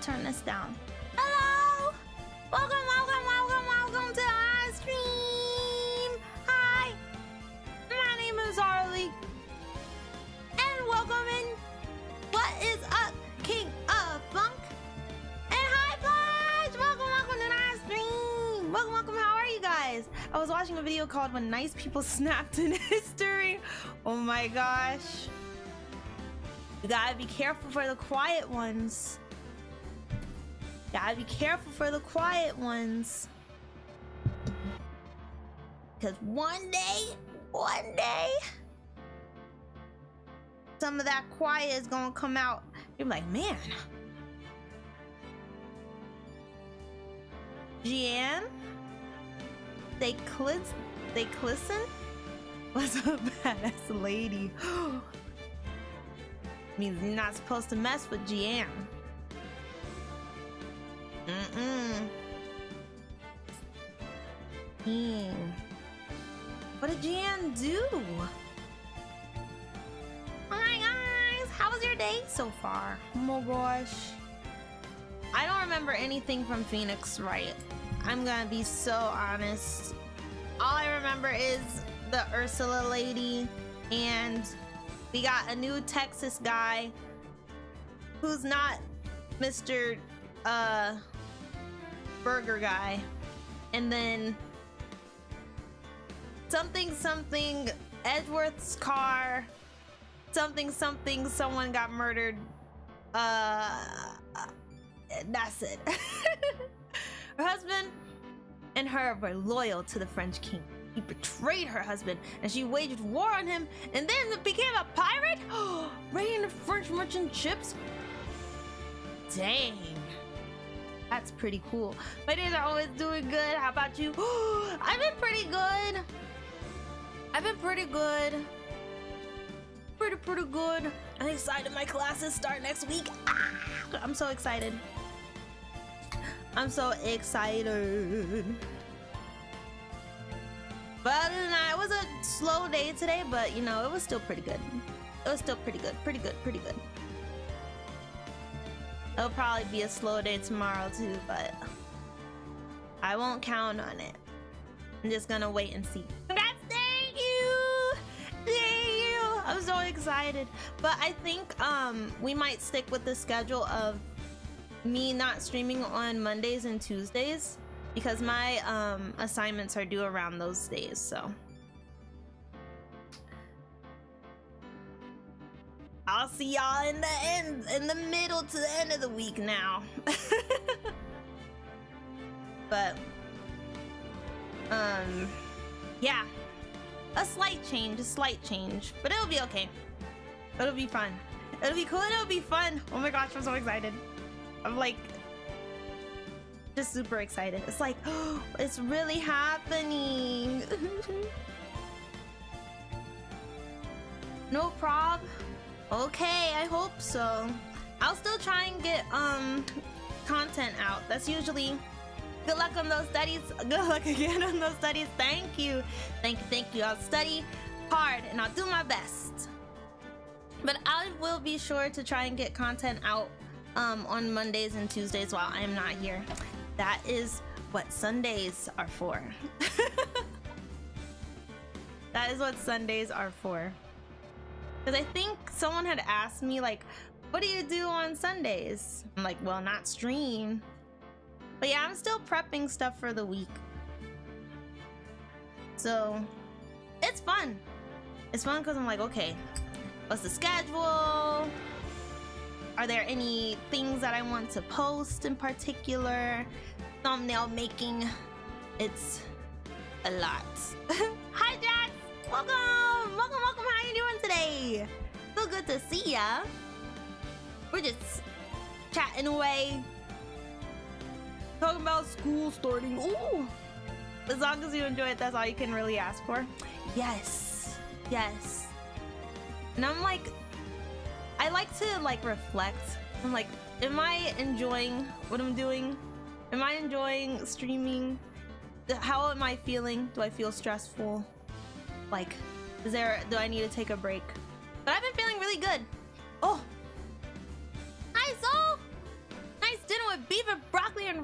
turn this down. Hello! Welcome to our stream! Hi! My name is Arley. And welcome in. What is up, King of Funk? And hi, Flash! Welcome to our stream! Welcome, how are you guys? I was watching a video called When Nice People Snapped in History. Oh my gosh. You gotta be careful for the quiet ones. Gotta be careful for the quiet ones. Because one day, some of that quiet is gonna come out. You're like, man. Jan? They listen? What's a badass lady? Means you're not supposed to mess with GM. What did GM do? Hi guys, how was your day so far? Oh my gosh. I don't remember anything from Phoenix Wright. I'm gonna be so honest. All I remember is the Ursula lady, and we got a new Texas guy who's not Mr. Burger guy. And then something Edgeworth's car, something someone got murdered. That's it. Her husband and her were loyal to the French king. He betrayed her husband and she waged war on him and then became a pirate? Raiding the French merchant ships? Dang. That's pretty cool. My days are always doing good. How about you? I've been pretty good. Pretty good. I'm excited my classes start next week. I'm so excited. But other than that, it was a slow day today, but you know, it was still pretty good. Pretty good. It'll probably be a slow day tomorrow too, but I won't count on it. I'm just gonna wait and see. Congrats, thank you! I'm so excited. But I think we might stick with the schedule of me not streaming on Mondays and Tuesdays, because my assignments are due around those days, so I'll see y'all in the middle to the end of the week now. But yeah, a slight change, but it'll be okay. It'll be fun. It'll be cool and it'll be fun. Oh my gosh, I'm so excited. I'm like just super excited. It's like, oh, it's really happening. No prob. Okay, I hope so. I'll still try and get content out. That's usually good luck on those studies. Good luck again on those studies. Thank you. I'll study hard and I'll do my best. But I will be sure to try and get content out on Mondays and Tuesdays while I'm not here. That is what Sundays are for. That is what Sundays are for. Because I think someone had asked me, like, what do you do on Sundays? I'm like, well, not stream. But yeah, I'm still prepping stuff for the week. So it's fun. It's fun because I'm like, okay, what's the schedule? Are there any things that I want to post in particular? Thumbnail making. It's a lot. Hi, Jax. Welcome. How you doing today? So good to see ya. We're just chatting away. Talking about school starting. Ooh. As long as you enjoy it, that's all you can really ask for. Yes. And I'm like, I like to like reflect. I'm like, am I enjoying what I'm doing? Am I enjoying streaming? How am I feeling? Do I feel stressful? Like, do I need to take a break? But I've been feeling really good. Oh, hi, Soul. Nice dinner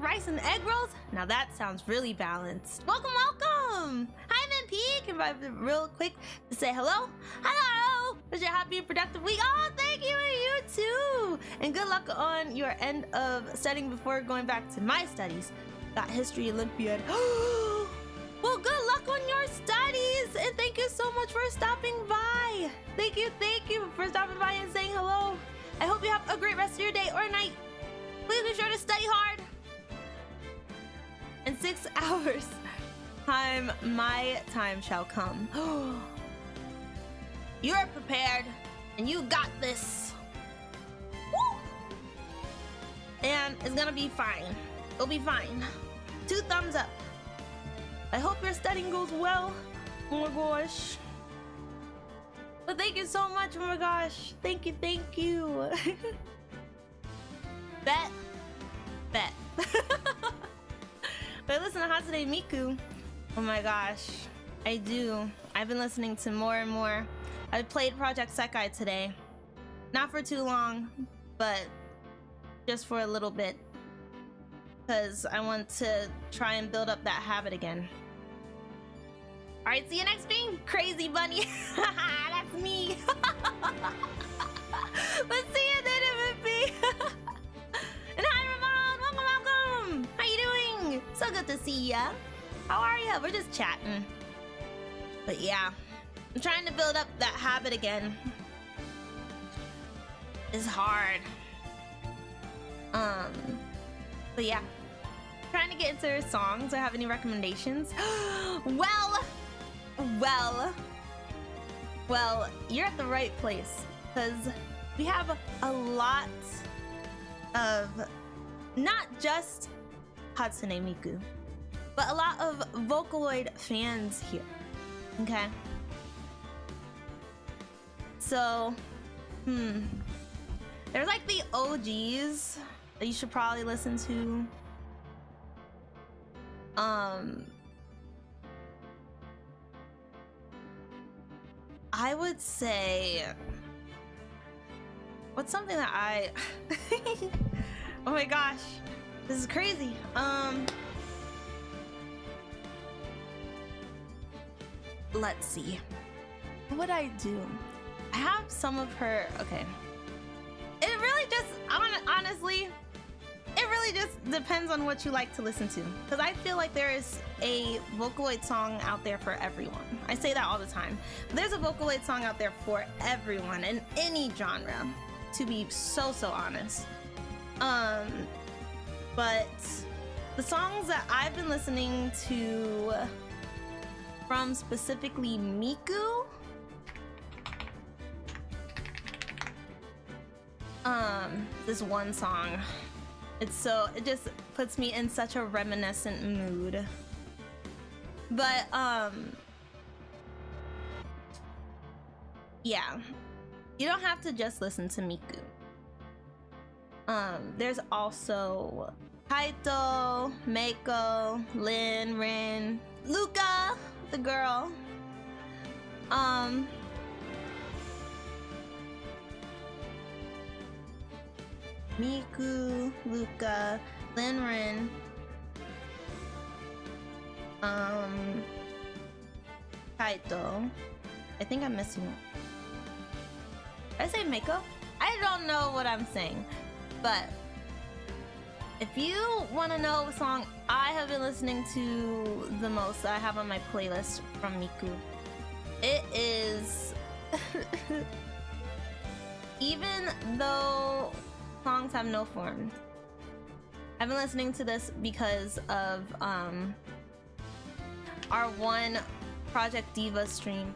chicken, rice, and egg rolls? Now that sounds really balanced. Welcome, welcome! Hi, I'm MP. Can I real quick to say hello? Hello! Was your happy and productive week? Oh, thank you, and you too! And good luck on your end of studying before going back to my studies. Got History Olympiad. Well, good luck on your studies, and thank you so much for stopping by. Thank you for stopping by and saying hello. I hope you have a great rest of your day or night. Please be sure to study hard. In 6 hours, my time shall come. You are prepared, and you got this. Woo! And it's gonna be fine. It'll be fine. 2 thumbs up. I hope your studying goes well. Oh my gosh. But thank you so much. Oh my gosh. Thank you. Bet. But listen to Hatsune Miku. Oh my gosh. I do. I've been listening to more and more. I played Project Sekai today. Not for too long, but just for a little bit. Because I want to try and build up that habit again. Alright, see you next stream, Crazy Bunny. That's me. But see you then, MVP. And hi, Ramon. Welcome. How you doing? So good to see ya. How are ya? We're just chatting. But yeah, I'm trying to build up that habit again. It's hard. But yeah. Trying to get into songs. Do I have any recommendations? Well, you're at the right place, because we have a lot of not just Hatsune Miku, but a lot of Vocaloid fans here. Okay. So, there's like the OGs that you should probably listen to. I would say, what's something that I oh my gosh, this is crazy. Let's see, what would I do? I have some of her. Okay, it really just honestly, it really just depends on what you like to listen to, because I feel like there is a Vocaloid song out there for everyone. I say that all the time. There's a Vocaloid song out there for everyone in any genre, to be so honest. But the songs that I've been listening to from specifically Miku, this one song, it just puts me in such a reminiscent mood. But yeah, you don't have to just listen to Miku. There's also Kaito, Meiko, Lin, Rin, Luca, the girl. Miku, Luca, Lin, Rin, Kaito. I think I'm missing one. Did I say Meiko? I don't know what I'm saying, but if you want to know the song I have been listening to the most that I have on my playlist from Miku, it is even though songs have no form. I've been listening to this because of our one Project Diva stream.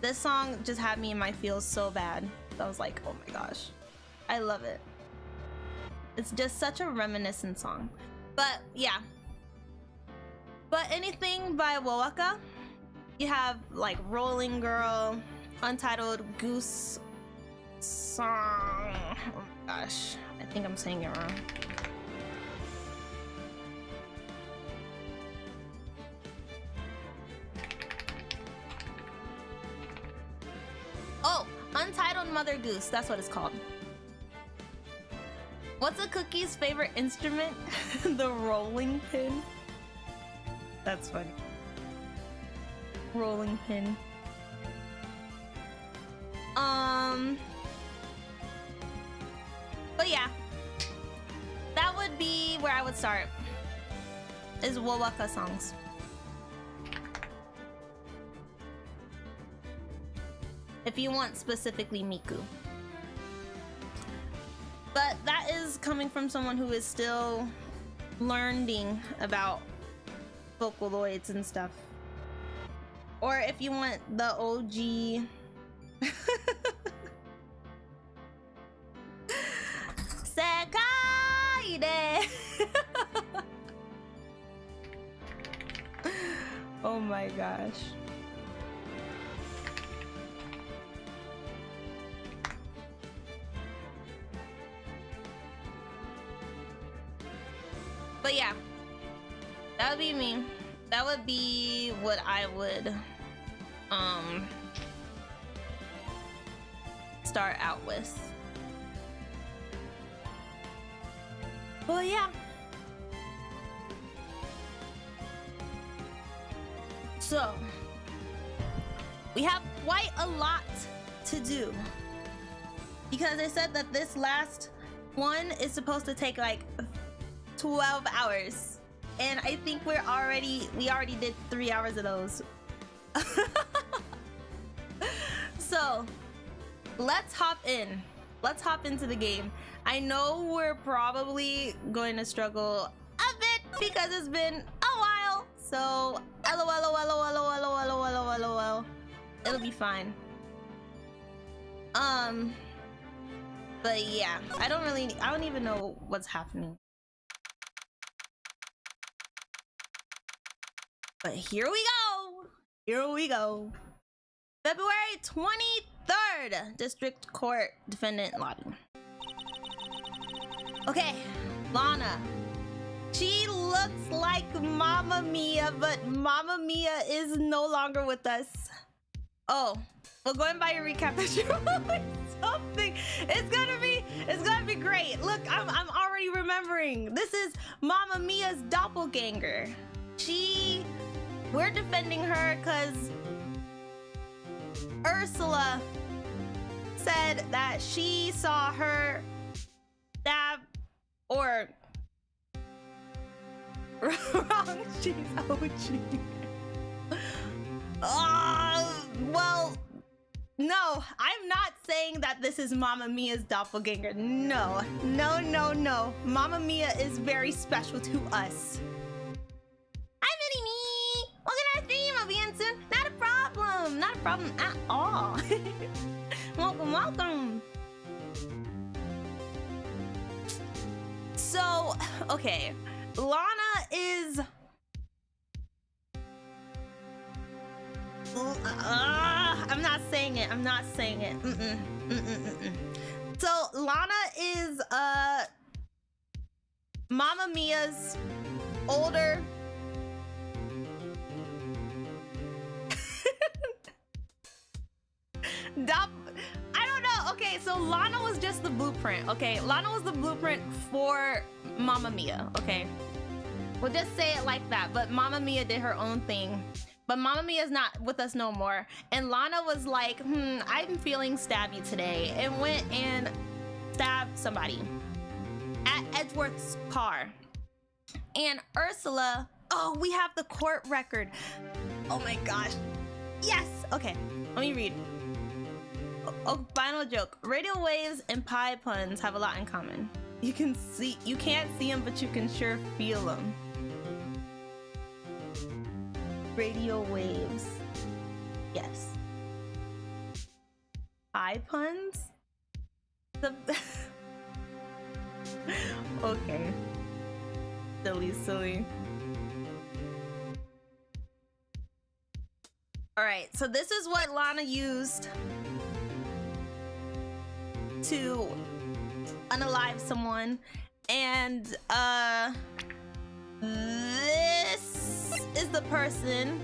This song just had me in my feels so bad. I was like, oh my gosh, I love it. It's just such a reminiscent song. But yeah. But anything by Wowaka, you have like Rolling Girl, Untitled Goose Song. Oh my gosh, I think I'm saying it wrong. Oh, Untitled Mother Goose, that's what it's called. What's a Cookie's favorite instrument? The rolling pin. That's funny. Rolling pin. But yeah, that would be where I would start. Is Wowaka songs. If you want specifically Miku. But that is coming from someone who is still learning about Vocaloids and stuff. Or if you want the OG Sekai de. Oh my gosh. But yeah, that would be me. That would be what I would start out with. Well, yeah. So we have quite a lot to do because they said that this last one is supposed to take like 12 hours, and I think we already did 3 hours of those. So let's hop into the game. I know we're probably going to struggle a bit because it's been a while, so lol, it'll be fine. But yeah, I don't even know what's happening. But here we go. February 23rd, District Court Defendant Lobby. Okay, Lana. She looks like Mamma Mia, but Mamma Mia is no longer with us. Oh, well, going by your recap that you're something. It's gonna be great. Look, I'm already remembering. This is Mamma Mia's doppelganger. We're defending her because Ursula said that she saw her stab or wrong. She's OG. Well, no, I'm not saying that this is Mamma Mia's doppelganger. No. Mamma Mia is very special to us. Hi, Mini Me. Welcome to our stream. I'll be in soon. Not a problem at all. Welcome. So, okay, Lana is I'm not saying it. So Lana is Mamma Mia's older I don't know. Okay, so Lana was just the blueprint. Okay, Lana was the blueprint for Mamma Mia. Okay, we'll just say it like that. But Mamma Mia did her own thing. But Mamma Mia's not with us no more. And Lana was like, I'm feeling stabby today, and went and stabbed somebody at Edgeworth's car. And Ursula, oh, we have the court record. Oh my gosh. Yes. Okay, let me read. Oh, final joke. Radio waves and pie puns have a lot in common. You can't see them, but you can sure feel them. Radio waves. Yes. Pie puns? Okay. Silly. Alright, so this is what Lana used to unalive someone, and this is the person.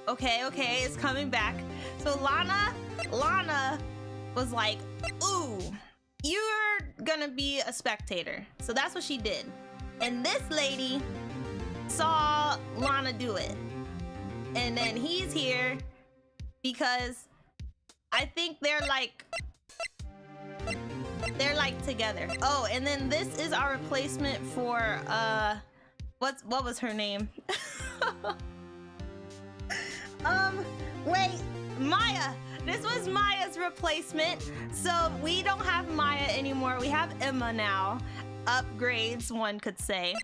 Okay, it's coming back. So Lana was like, ooh, you're gonna be a spectator. So that's what she did. And this lady saw Lana do it. And then he's here because I think they're like together. Oh, and then this is our replacement for what was her name? Wait, Maya. This was Maya's replacement. So we don't have Maya anymore. We have Emma now. Upgrades, one could say.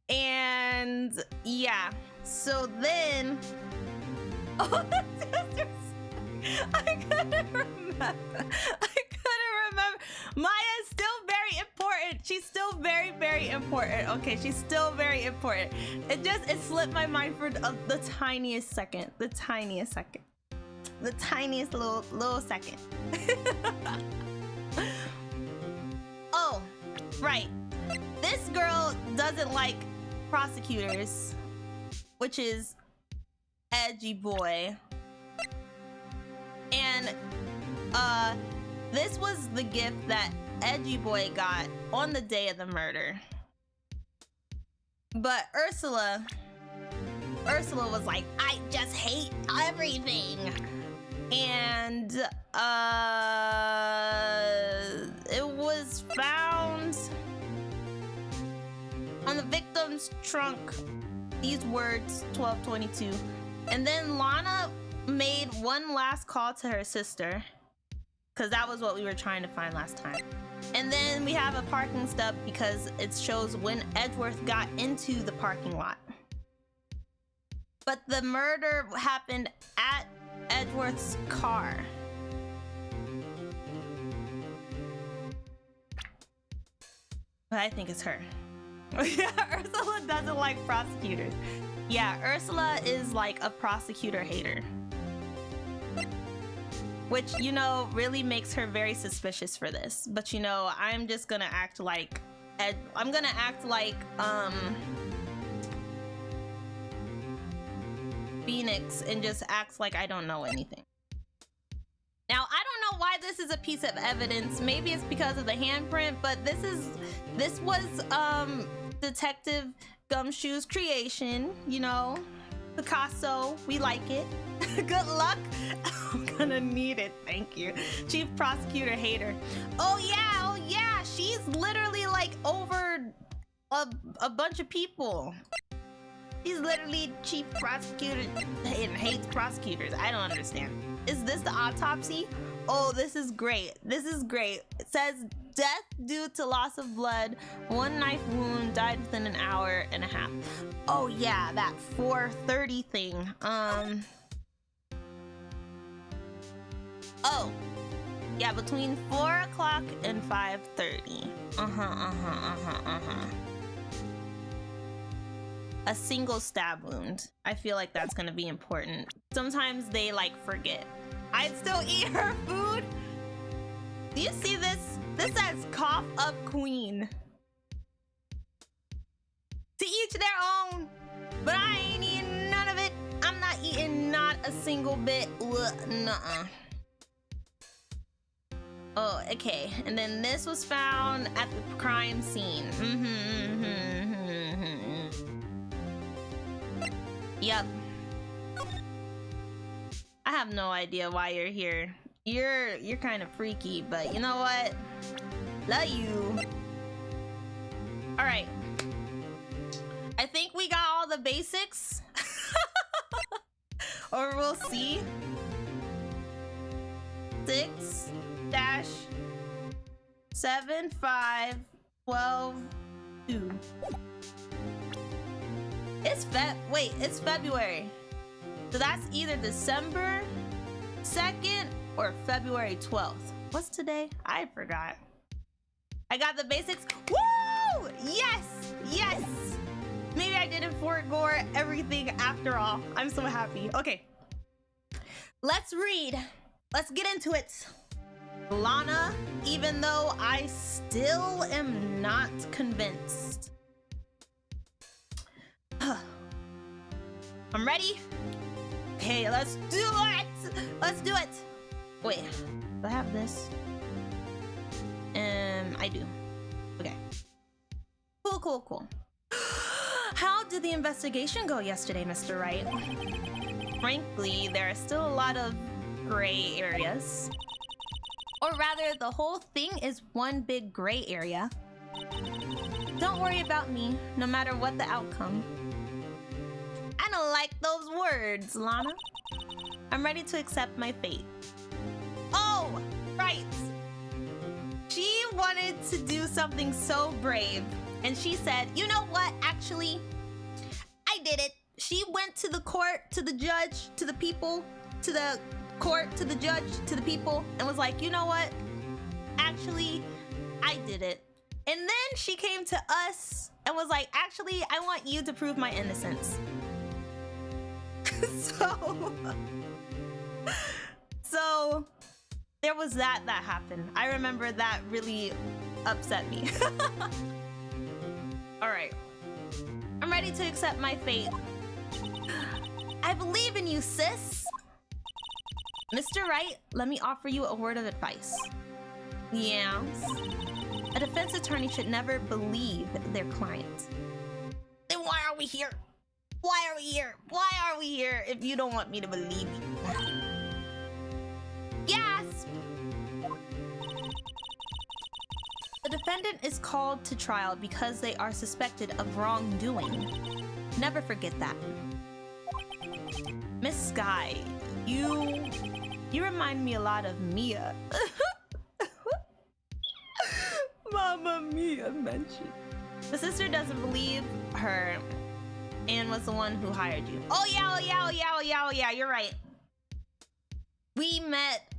And yeah, so then oh, I couldn't remember. Maya is still very important. She's still very, very important. Okay, she's still very important. It slipped my mind for the tiniest second. The tiniest little second. Oh, right. This girl doesn't like prosecutors, which is edgy boy. And this was the gift that edgy boy got on the day of the murder. But Ursula was like, I just hate everything. And it was found on the victim's trunk, these words, 1222. And then Lana made one last call to her sister, because that was what we were trying to find last time. And then we have a parking stub because it shows when Edgeworth got into the parking lot. But the murder happened at Edgeworth's car. But I think it's her. Yeah, Ursula doesn't like prosecutors. Yeah, Ursula is like a prosecutor hater. Which, you know, really makes her very suspicious for this. But, you know, I'm just gonna act like... I'm gonna act like, Phoenix and just act like I don't know anything. Now, I don't know why this is a piece of evidence. Maybe it's because of the handprint, but this was, Detective Gumshoe's creation, you know? Picasso, we like it. Good luck. I'm gonna need it, thank you. Chief prosecutor hater. Oh yeah, she's literally like over a bunch of people. She's literally chief prosecutor and hates prosecutors. I don't understand. Is this the autopsy? Oh, this is great. This is great. It says death due to loss of blood, one knife wound, died within an hour and a half. Oh yeah, that 4:30 thing. Oh, yeah, between 4 o'clock and 5:30. A single stab wound. I feel like that's gonna be important. Sometimes they like forget. I'd still eat her food. Do you see this? This says cough up queen. To each their own. But I ain't eating none of it. I'm not eating not a single bit. Nuh-uh. Oh, okay. And then this was found at the crime scene. Yep. I have no idea why you're here. You're kind of freaky, but you know what? Love you. All right. I think we got all the basics. Or we'll see. 6-7512-2. It's February. So that's either December 2nd or February 12th. What's today? I forgot. I got the basics. Woo! Yes! Yes! Maybe I didn't forgor everything after all. I'm so happy. Okay. Let's read. Let's get into it. Lana, even though I still am not convinced. I'm ready. Okay, let's do it. Let's do it. Wait, do I have this? And I do. Okay. Cool, cool, cool. How did the investigation go yesterday, Mr. Wright? Frankly, there are still a lot of gray areas. Or rather, the whole thing is one big gray area. Don't worry about me, no matter what the outcome. I don't like those words, Lana. I'm ready to accept my fate. Oh, right. She wanted to do something so brave. And she said, you know what, actually, I did it. She went to the court, to the judge, to the people, to the court, to the judge, to the people, and was like, you know what? Actually, I did it. And then she came to us and was like, actually, I want you to prove my innocence. So there was that happened. I remember that really upset me. All right. I'm ready to accept my fate. I believe in you, sis. Mr. Wright, let me offer you a word of advice. Yes. A defense attorney should never believe their client. Then why are we here? Why are we here? Why are we here if you don't want me to believe you? Yes! The defendant is called to trial because they are suspected of wrongdoing. Never forget that. Miss Sky, you remind me a lot of Mia. Mama Mia mentioned. The sister doesn't believe her and was the one who hired you. Oh yeah, you're right. We met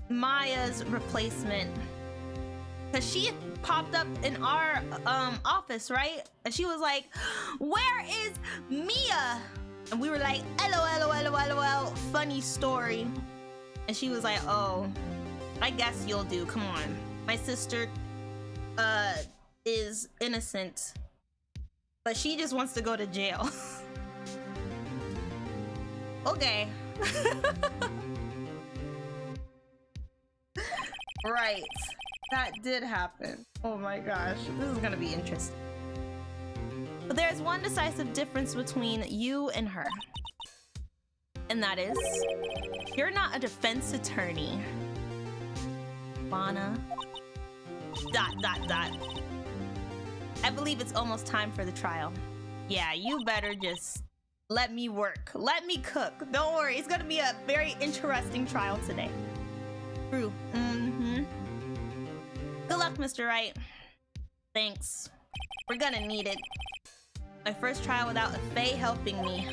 Maya's replacement because she popped up in our office, right? And she was like, where is Mia? And we were like, LOL, funny story. And she was like, oh, I guess you'll do, come on. My sister is innocent, but she just wants to go to jail. Okay. Right, that did happen. Oh my gosh, this is gonna be interesting. But there's one decisive difference between you and her. And that is, you're not a defense attorney. Lana. ... I believe it's almost time for the trial. Yeah, you better just let me work. Let me cook. Don't worry, it's gonna be a very interesting trial today. True. Good luck, Mr. Wright. Thanks. We're gonna need it. My first trial without a Fae helping me.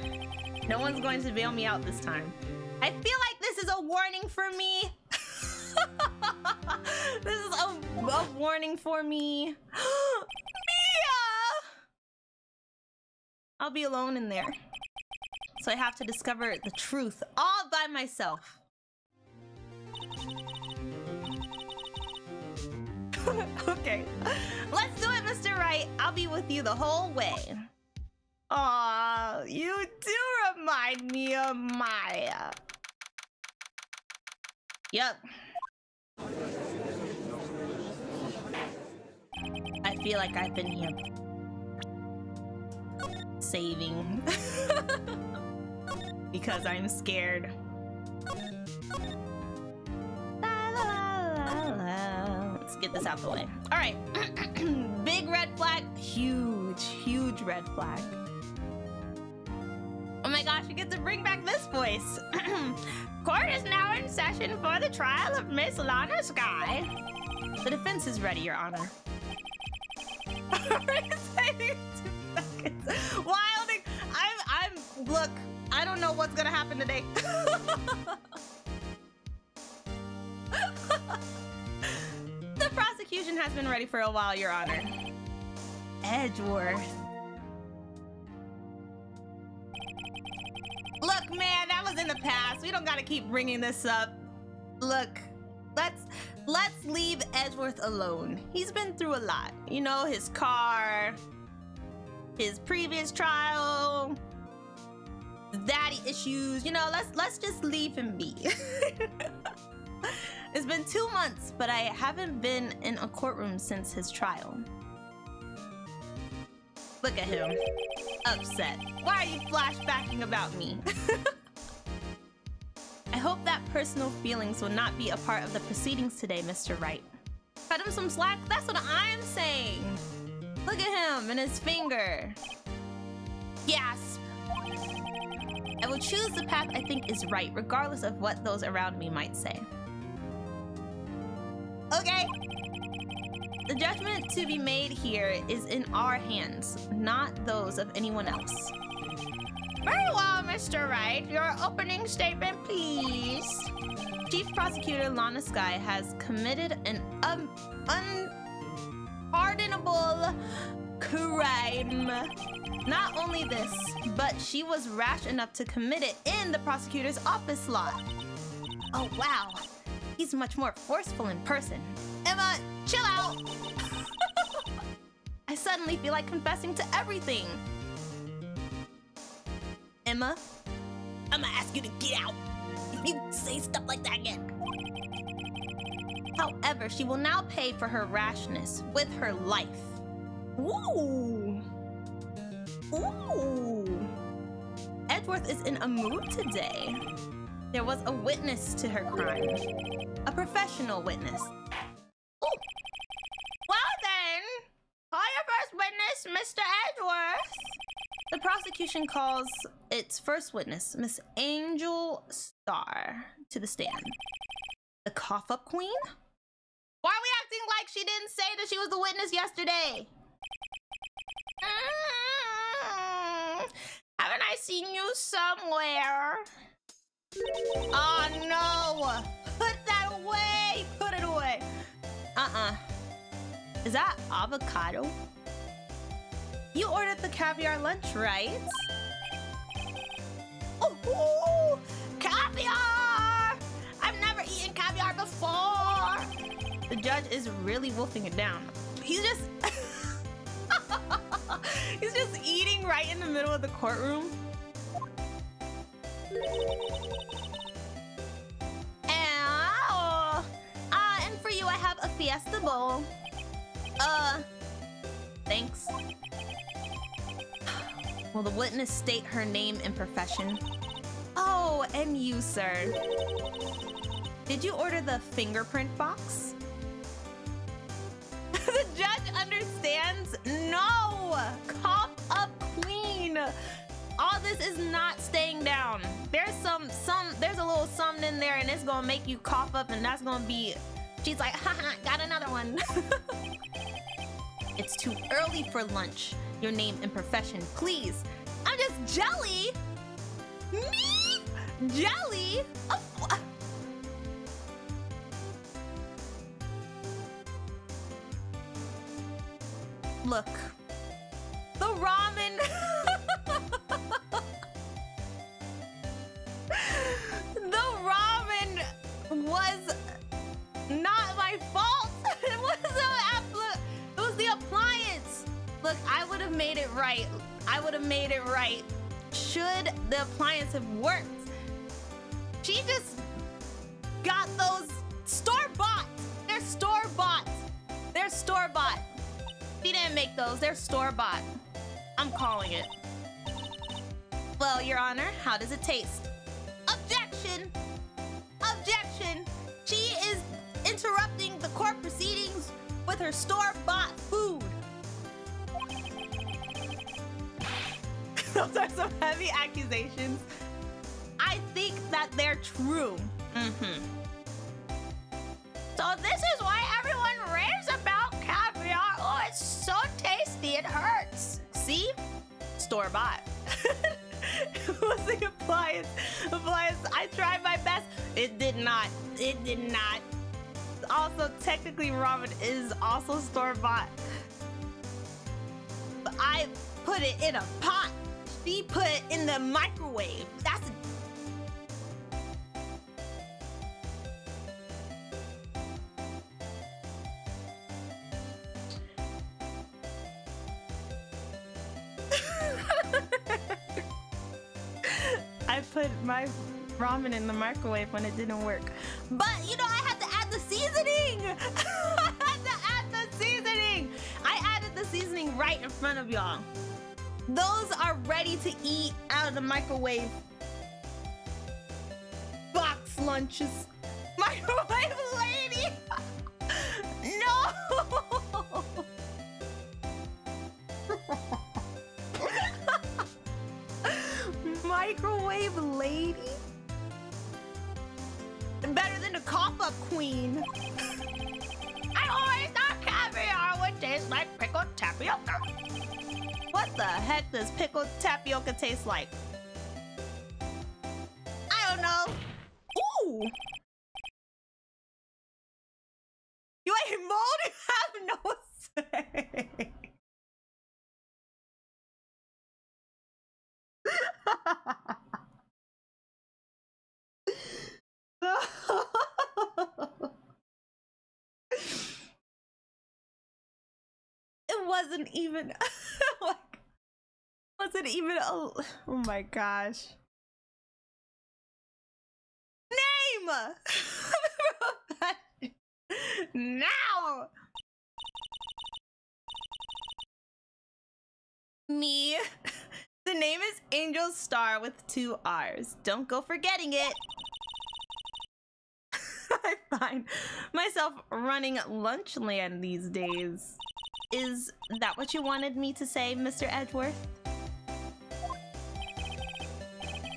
No one's going to bail me out this time. I feel like this is a warning for me. This is a warning for me. Mia! I'll be alone in there. So I have to discover the truth all by myself. Okay. Let's do it, Mr. Wright. I'll be with you the whole way. Aw, you do remind me of Maya. Yep. I feel like I've been here saving because I'm scared. Let's get this out the way. All right. Big red flag. Huge red flag. Oh my gosh, we get to bring back this voice. Court is now in session for the trial of Miss Lana Sky. The defense is ready, Your Honor. Wilding. Look, I don't know what's gonna happen today. The prosecution has been ready for a while, Your Honor. Edgeworth. Look, man, that was in the past. We don't gotta keep bringing this up. Look, let's leave Edgeworth alone. He's been through a lot. You know, his car, his previous trial, daddy issues. You know, let's just leave him be. It's been 2 months, but I haven't been in a courtroom since his trial. Look at him. Upset. Why are you flashbacking about me? I hope that personal feelings will not be a part of the proceedings today, Mr. Wright. Cut him some slack? That's what I'm saying. Look at him and his finger. Gasp. I will choose the path I think is right, regardless of what those around me might say. Okay. The judgment to be made here is in our hands, not those of anyone else. Very well, Mr. Wright. Your opening statement, please. Chief Prosecutor Lana Sky has committed an unpardonable crime. Not only this, but she was rash enough to commit it in the prosecutor's office lot. Oh, wow. He's much more forceful in person. Emma, chill out. I suddenly feel like confessing to everything. Emma, I'm gonna ask you to get out if you say stuff like that again. However, she will now pay for her rashness with her life. Ooh. Ooh. Edgeworth is in a mood today. There was a witness to her crime. A professional witness. Ooh. Well then, call your first witness, Mr. Edgeworth. The prosecution calls its first witness, Miss Angel Starr, to the stand. The cough-up queen? Why are we acting like she didn't say that she was the witness yesterday? Haven't I seen you somewhere? Oh no! Put that away! Put it away! Is that avocado? You ordered the caviar lunch, right? Oh, caviar! I've never eaten caviar before! The judge is really wolfing it down. He's just... He's just eating right in the middle of the courtroom. And for you, I have a fiesta bowl. Thanks. Will the witness state her name and profession? Oh, and you, sir. Did you order the fingerprint box? The judge understands. No! Cough up queen. All this is not staying down. There's there's a little something in there and it's gonna make you cough up and that's gonna be... She's like, haha, got another one. It's too early for lunch. Your name and profession, please. I'm just jelly. Me? Jelly? Look, the ramen. The ramen was not my fault. It was the appliance. Look, I would have made it right. I would have made it right. Should the appliance have worked? She just got those store-bought. They're store-bought. They're store-bought. She didn't make those. They're store-bought. I'm calling it. Well, Your Honor, how does it taste? Objection! Objection! She is interrupting the court proceedings with her store-bought food. Those are some heavy accusations. I think that they're true. So this is why everyone raves about caviar. Oh, it's so tasty, it hurts. See? Store-bought. It was the appliance. I tried my best. It did not. It did not. Also, technically, ramen is also store-bought. But I put it in a pot. She put it in the microwave. That's I put my ramen in the microwave when it didn't work. But, you know, I had to add the seasoning! I had to add the seasoning! I added the seasoning right in front of y'all. Those are ready to eat out of the microwave. Box lunches. Microwave lady! No! Microwave lady? Better than the cough-up queen. I always thought caviar would taste like pickled tapioca. What the heck does pickled tapioca taste like? I don't know. Ooh! You ain't mold? You have no say. It wasn't even like, wasn't even a, oh my gosh. Name! Now! Me. The name is Angel Star with 2 R's. Don't go forgetting it. I find myself running Lunchland these days. Is that what you wanted me to say, Mr. Edgeworth?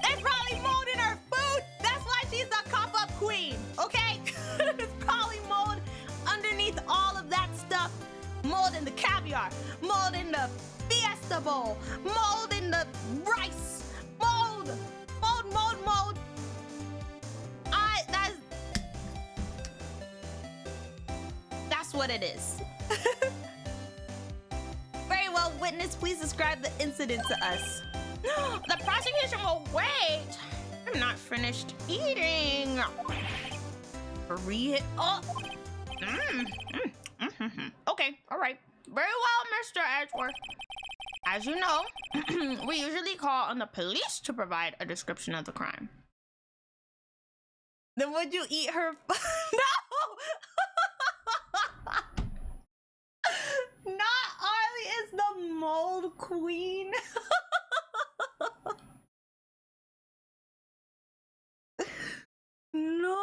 There's probably mold in her food! That's why she's the cop-up queen, okay? There's probably mold underneath all of that stuff. Mold in the caviar, mold in the fiesta bowl, mold in the rice, mold! Mold, mold, mold! That's what it is. Very well, witness, please describe the incident to us. The prosecution will wait. I'm not finished eating. Oh. Okay, all right. Very well, Mr. Edgeworth. As you know, we usually call on the police to provide a description of the crime. Then would you eat her? No! Not Arley is the mold queen. No.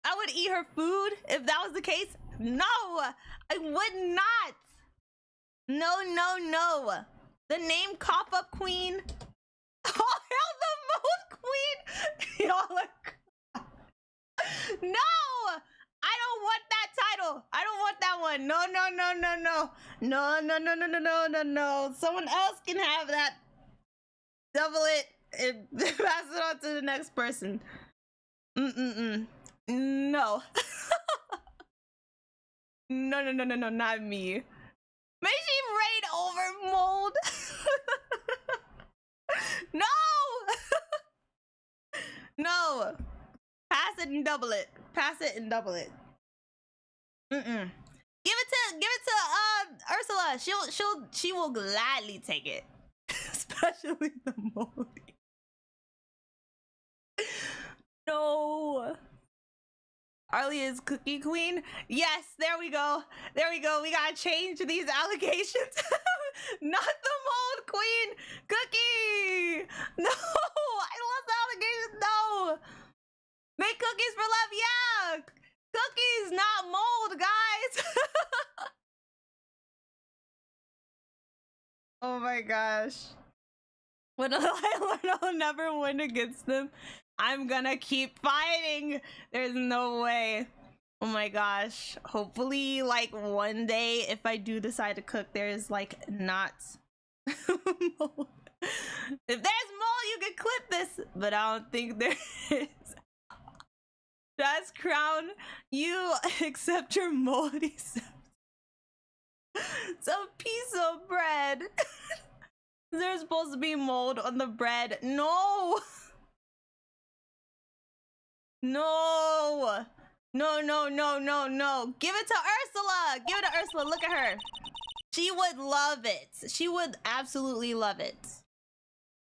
I would eat her food if that was the case. No, I would not. No, no, no. The name Cop-Up Queen. Oh, hell, the mold queen. Y'all are... No. I don't want that title. I don't want that one. No, no, no, no, no. No, no, no, no, no, no, no, no. Someone else can have that. Double it and pass it on to the next person. No. No, no, no, no, no, not me. May she reign over mold. No. No. Pass it and double it. Pass it and double it. Give it to Ursula. She will gladly take it. Especially the moldy. No. Arley is Cookie Queen. Yes, there we go. There we go. We gotta change these allegations. Not the mold queen. Cookie. No. I love the allegations. No. Make cookies for love, yeah! Cookies, not mold, guys! Oh my gosh. When I learn I'll never win against them, I'm gonna keep fighting! There's no way. Oh my gosh. Hopefully, like, one day, if I do decide to cook, there's, like, not mold. If there's mold, you can clip this! But I don't think there is. Just crown, you accept your moldy self. Some piece of bread. There's supposed to be mold on the bread. No. No. No, no, no, no, no. Give it to Ursula. Give it to Ursula. Look at her. She would love it. She would absolutely love it.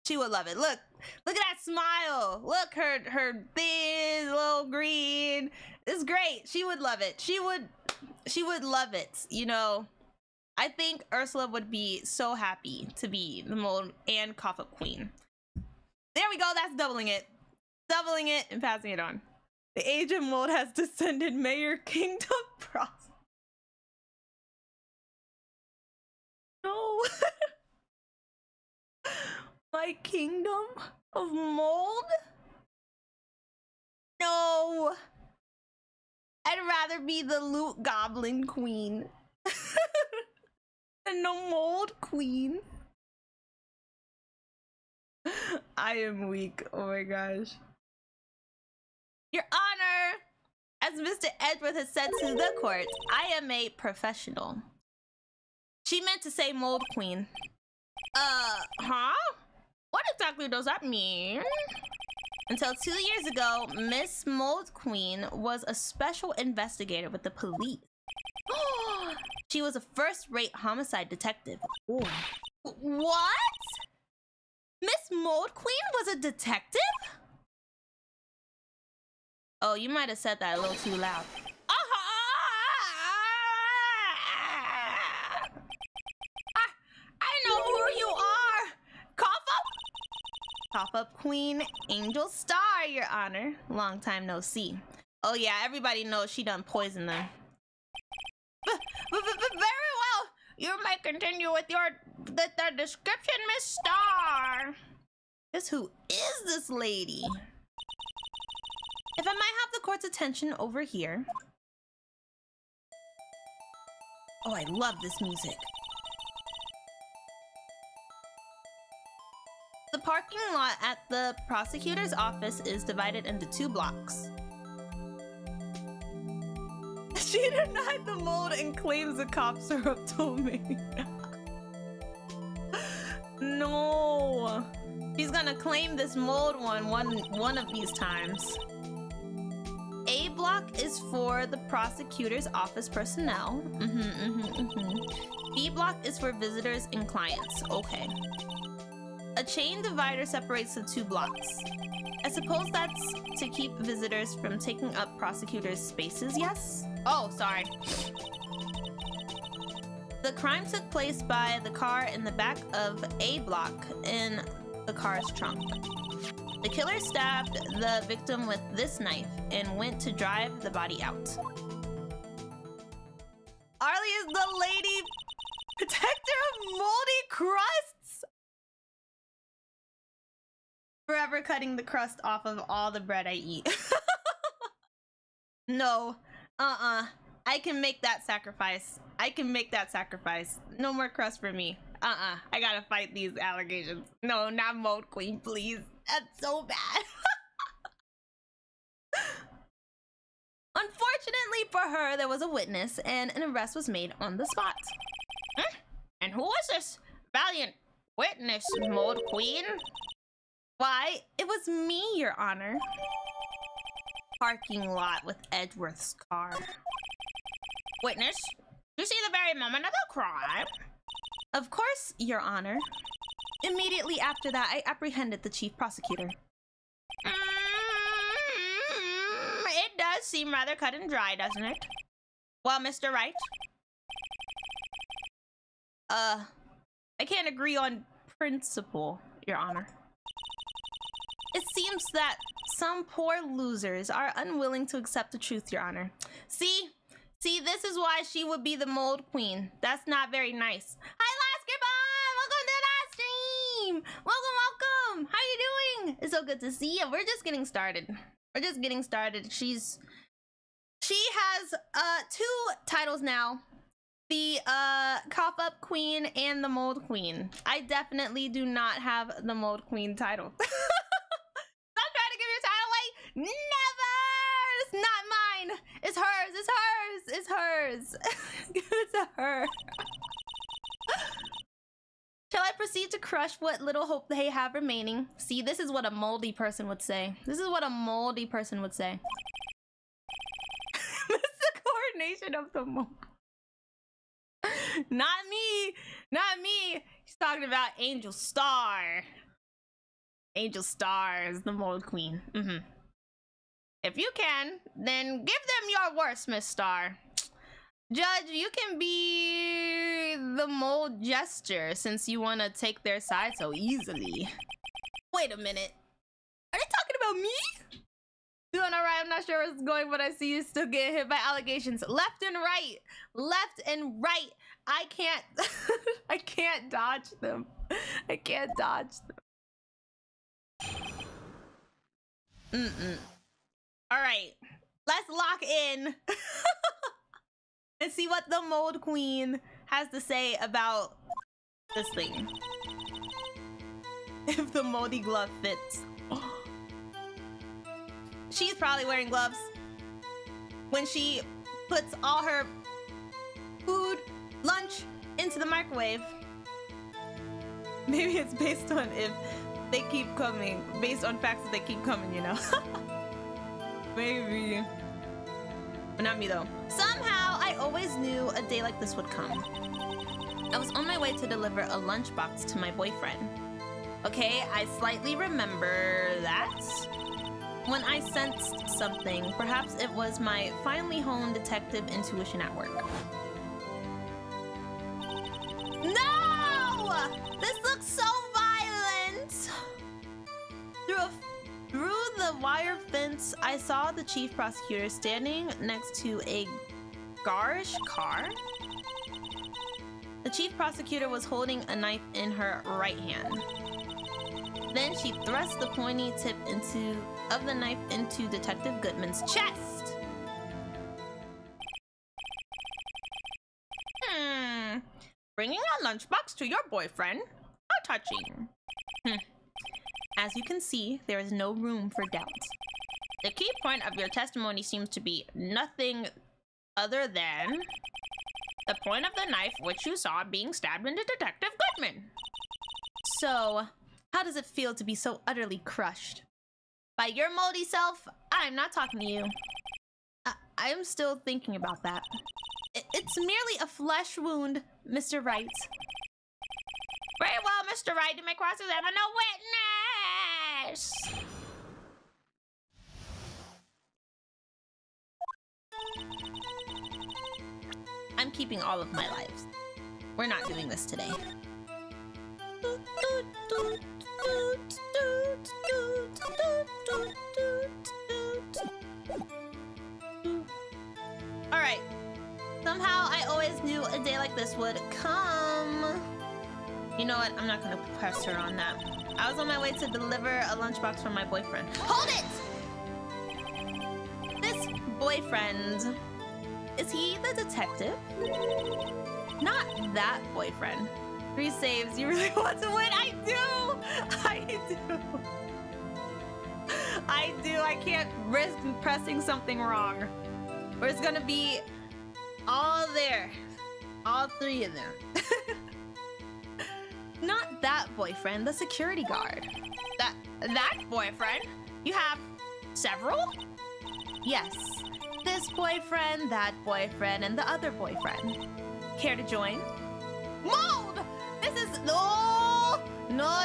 She would love it. Look, Look at that smile. Look, her thin little green. It's great. She would love it. She would love it. You know, I think Ursula would be so happy to be the mold and cough up queen. There we go. That's doubling it and passing it on. The age of mold has descended. Mayor Kingdom Pros. No. My kingdom of mold? No. I'd rather be the loot goblin queen than the mold queen. I am weak. Oh my gosh. Your Honor, as Mr. Edgeworth has said to the court, I am a professional. She meant to say mold queen. Huh? What exactly does that mean? Until 2 years ago, Miss Mold Queen was a special investigator with the police. She was a first-rate homicide detective. Ooh. What? Miss Mold Queen was a detective? Oh, you might have said that a little too loud. I know who you are. Cough up Queen Angel Star, Your Honor. Long time no see. Oh yeah, everybody knows she done poison them. Very well. You may continue with your the description, Miss Star. Just who is this lady? If I might have the court's attention over here. Oh, I love this music. The parking lot at the prosecutor's office is divided into 2 blocks. She denied the mold and claims the cops are up to me. No. She's gonna claim this mold one of these times. A block is for the prosecutor's office personnel. B block is for visitors and clients. Okay. A chain divider separates the 2 blocks. I suppose that's to keep visitors from taking up prosecutors' spaces, yes? Oh, sorry. The crime took place by the car in the back of A block in the car's trunk. The killer stabbed the victim with this knife and went to drive the body out. Arley is the lady protector of moldy crusts! Forever cutting the crust off of all the bread I eat. No. I can make that sacrifice. No more crust for me. I gotta fight these allegations. No, not mold queen, please. That's so bad. Unfortunately for her, there was a witness and an arrest was made on the spot. And who was this valiant witness, mold queen? Why, it was me, Your Honor. Parking lot with Edgeworth's car. Witness, you see the very moment of the crime? Of course, Your Honor. Immediately after that, I apprehended the chief prosecutor. It does seem rather cut and dry, doesn't it? Well, Mr. Wright? I can't agree on principle, Your Honor. It seems that some poor losers are unwilling to accept the truth, Your Honor. See, this is why she would be the mold queen. That's not very nice. Hi, Laskerbon! Welcome to the stream! Welcome! How you doing? It's so good to see you. We're just getting started. She has 2 titles now. The cough up queen and the mold queen. I definitely do not have the mold queen title. Stop trying to give your title away. Never! It's not mine. It's hers. Give it to her. Shall I proceed to crush what little hope they have remaining? See, this is what a moldy person would say. This is what a moldy person would say. It's the coordination of the mold. Not me. He's talking about Angel Star. Angel Stars, the mold queen. If you can, then give them your worst, Miss Star. Judge, you can be the mold jester since you want to take their side so easily. Wait a minute. Are they talking about me? Doing alright, I'm not sure where it's going, but I see you still getting hit by allegations. Left and right. Left and right. I can't I can't dodge them. I can't dodge them. Alright. Let's lock in and see what the mold queen has to say about this thing. If the moldy glove fits. She's probably wearing gloves when she puts all her food, lunch into the microwave. Maybe it's based on if they keep coming, based on facts that they keep coming, you know? Maybe. But not me though. Somehow I always knew a day like this would come. I was on my way to deliver a lunchbox to my boyfriend. Okay, I slightly remember that. When I sensed something, perhaps it was my finely honed detective intuition at work. No! This looks so violent! Through the wire fence, I saw the chief prosecutor standing next to a garish car. The chief prosecutor was holding a knife in her right hand. Then she thrust the pointy tip of the knife into Detective Goodman's chest. Bringing a lunchbox to your boyfriend? How touching. As you can see, there is no room for doubt. The key point of your testimony seems to be nothing other than the point of the knife which you saw being stabbed into Detective Goodman. So, how does it feel to be so utterly crushed? By your moldy self, I'm not talking to you. I'm still thinking about that. It's merely a flesh wound, Mr. Wright. Very well, Mr. Wright, you may cross-examine a witness! I'm keeping all of my lives. We're not doing this today. Alright. Somehow I always knew a day like this would come. You know what? I'm not gonna press her on that. I was on my way to deliver a lunchbox for my boyfriend. Hold it! This boyfriend, is he the detective? Not that boyfriend. 3 saves. You really want to win? I do! I do. I can't risk pressing something wrong. Or it's gonna be all there. All 3 of them. Not that boyfriend, the security guard. That boyfriend? You have several? Yes. This boyfriend, that boyfriend, and the other boyfriend. Care to join? Mold! This is... No! No.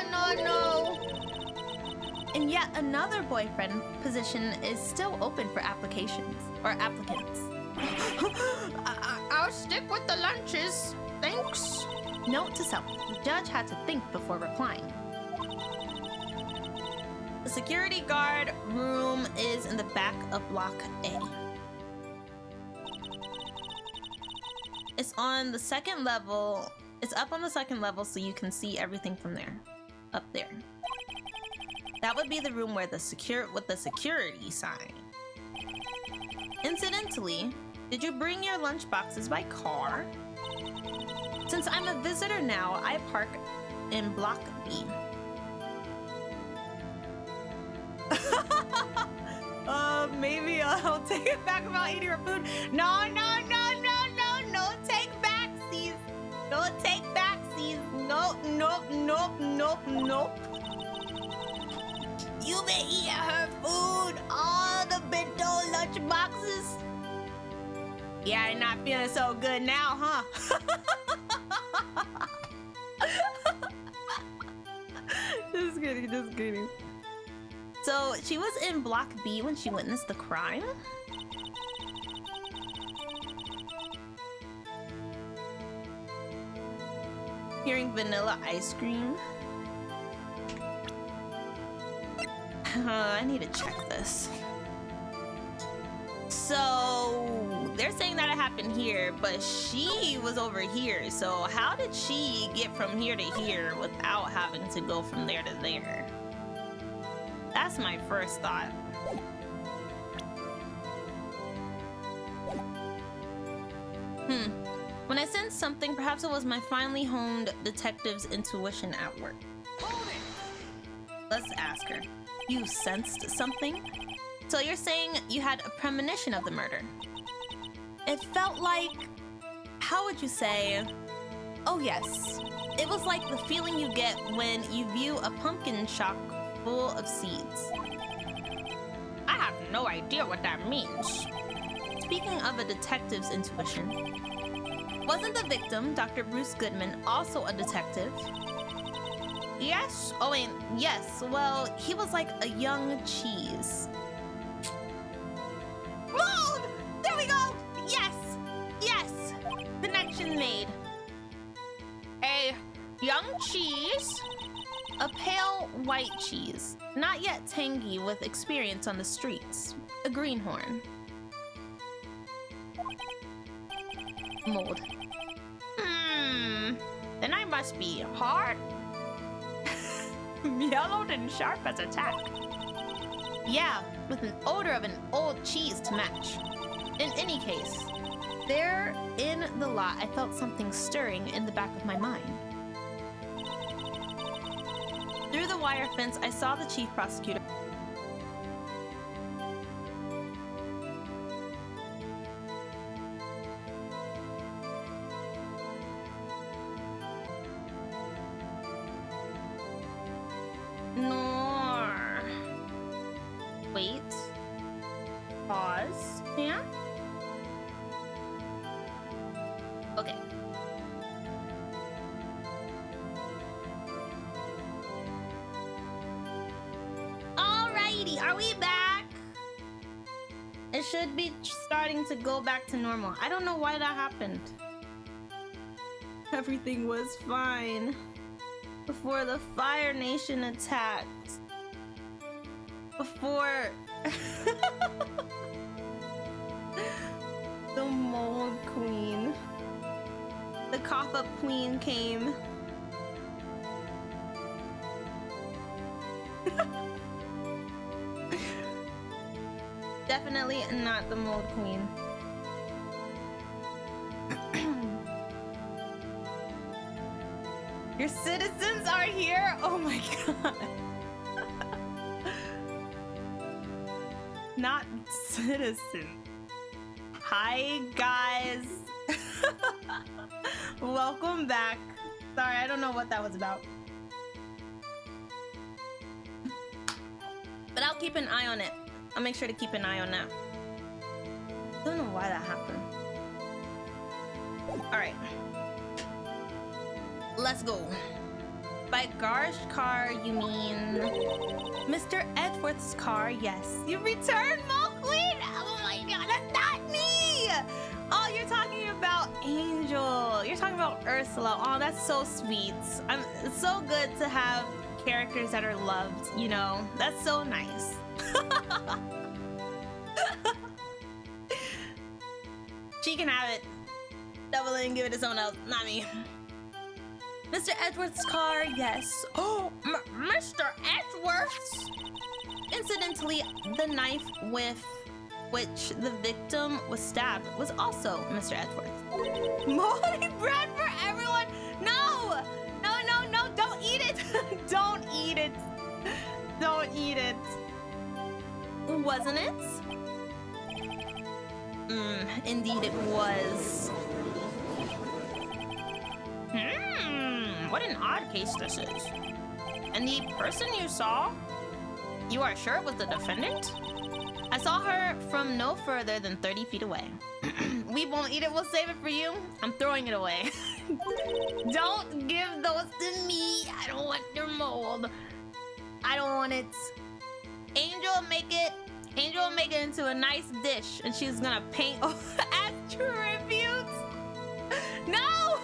And yet another boyfriend position is still open for applications. Or applicants. I'll stick with the lunches. Thanks. Note to self. The judge had to think before replying. The security guard room is in the back of Block A. It's on the 2nd level. It's up on the 2nd level so you can see everything from there. Up there. That would be the room where the security sign. Incidentally, did you bring your lunchboxes by car? Since I'm a visitor now, I park in Block B. Maybe I'll take it back about eating her food. No, take backsies. No, take backsies. Nope. You been eating her food, all the bento lunch boxes. Yeah, you're not feeling so good now, huh? This Just kidding, just kidding. So she was in Block B when she witnessed the crime? Hearing vanilla ice cream. I need to check this. So they're saying that it happened here, but she was over here. So how did she get from here to here without having to go from there to there? That's my first thought. When I sensed something, perhaps it was my finely honed detective's intuition at work. Let's ask her. You sensed something? So you're saying you had a premonition of the murder? It felt like... How would you say? Oh yes. It was like the feeling you get when you view a pumpkin shock full of seeds. I have no idea what that means. Speaking of a detective's intuition, wasn't the victim, Dr. Bruce Goodman, also a detective? Yes. Oh wait, yes. Well, he was like a young cheese. Mold! There we go! Yes! Yes! Connection made. A young cheese, a pale white cheese, not yet tangy with experience on the streets, a greenhorn. Mold. Then I must be hard, yellowed and sharp as a tack. Yeah, with an odor of an old cheese to match. In any case, there in the lot, I felt something stirring in the back of my mind. Through the wire fence, I saw the chief prosecutor. Nor. Wait. Pause. Yeah? Okay. Alrighty, are we back? It should be starting to go back to normal. I don't know why that happened. Everything was fine before the Fire Nation attacked. Before the Mold Queen, the cough-up queen came. Definitely not the Mold Queen. Your citizens are here? Oh my god. Not citizen. Hi guys. Welcome back. Sorry, I don't know what that was about. But I'll keep an eye on it. I'll make sure to keep an eye on that. I don't know why that happened. Alright. Let's go. By Gar's car, you mean Mr. Edgeworth's car? Yes. You returned, Mo Queen? Oh my god, that's not me! Oh, you're talking about Angel. You're talking about Ursula. Oh, that's so sweet. It's so good to have characters that are loved, you know? That's so nice. She can have it. Double it and give it to someone else, not me. Mr. Edgeworth's car, yes. Oh, Mr. Edgeworth's? Incidentally, the knife with which the victim was stabbed was also Mr. Edgeworth. Moldy bread for everyone? No! No, no, no, don't eat it! Don't eat it! Don't eat it. Wasn't it? Indeed it was. What an odd case this is. And the person you saw, you are sure it was the defendant? I saw her from no further than 30 feet away. We won't eat it, we'll save it for you. I'm throwing it away. Don't give those to me. I don't want your mold. I don't want it. Angel will make it into a nice dish, and she's gonna paint as tribute. No,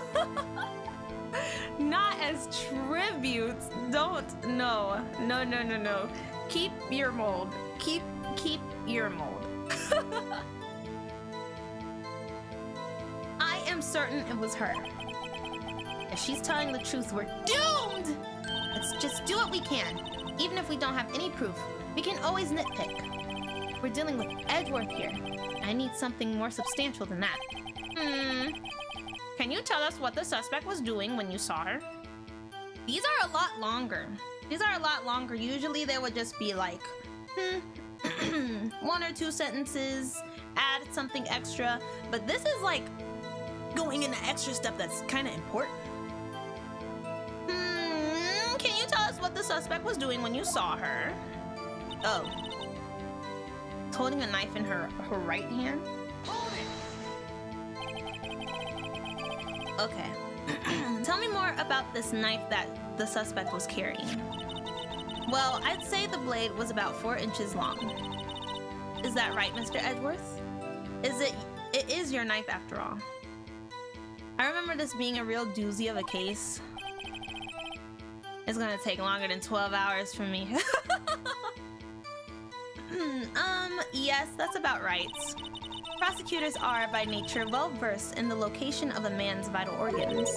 not as tribute. Don't. No. Keep your mold. Keep your mold. I am certain it was her. If she's telling the truth, we're doomed. Let's just do what we can, even if we don't have any proof. We can always nitpick. We're dealing with Edgeworth here. I need something more substantial than that. Can you tell us what the suspect was doing when you saw her? These are a lot longer. Usually they would just be like, 1 or 2 sentences, add something extra. But this is like going into extra stuff that's kind of important. Can you tell us what the suspect was doing when you saw her? Oh. Holding a knife in her right hand? Okay. Tell me more about this knife that the suspect was carrying. Well, I'd say the blade was about 4 inches long. Is that right, Mr. Edgeworth? It is your knife after all. I remember this being a real doozy of a case. It's gonna take longer than 12 hours for me. Yes, that's about right. Prosecutors are, by nature, well-versed in the location of a man's vital organs.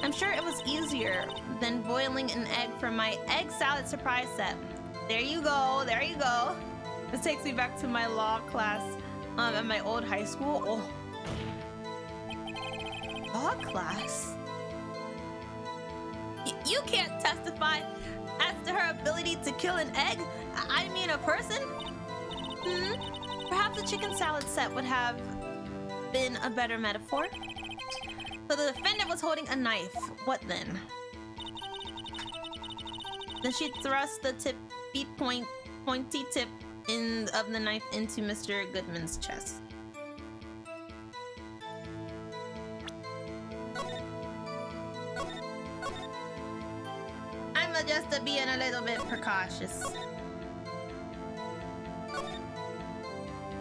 I'm sure it was easier than boiling an egg for my egg salad surprise set. There you go. This takes me back to my law class at my old high school. Oh. Law class? You can't testify as to her ability to kill an egg? I mean a person? Perhaps a chicken salad set would have been a better metaphor. So the defendant was holding a knife. What then? Then she thrust the pointy tip of the knife into Mr. Goodman's chest. I'm just being a little bit precautious.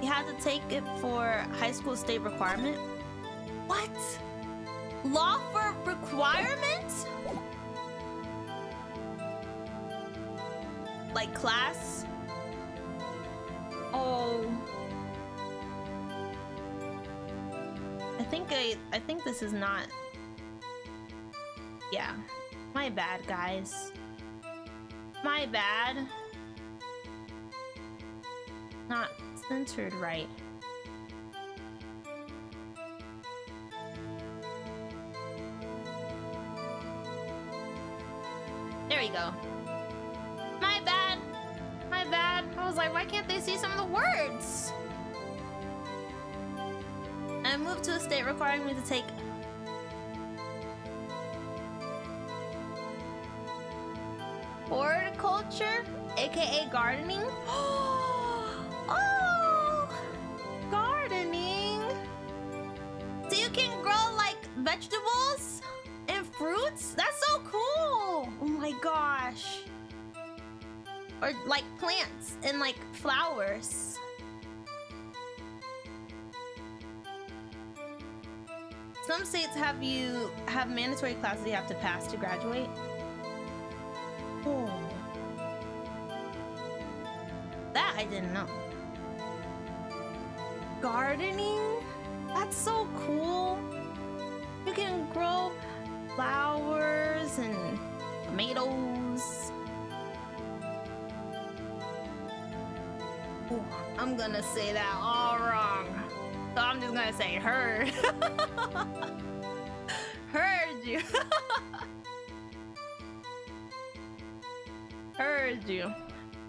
You had to take it for high school state requirement? What? Law for requirement? Like class? Oh. I think this is not. Yeah. My bad, guys. My bad. Not centered right. There we go. My bad. I was like, why can't they see some of the words? I moved to a state requiring me to take horticulture, aka gardening. Oh, gardening. So you can grow like vegetables and fruits? That's so cool. Oh my gosh. Or like plants and like flowers. Some states have mandatory classes you have to pass to graduate. Oh. That I didn't know. Gardening? That's so cool. You can grow flowers and tomatoes. Ooh, I'm gonna say that all wrong. So I'm just gonna say heard. Heard you. Heard you.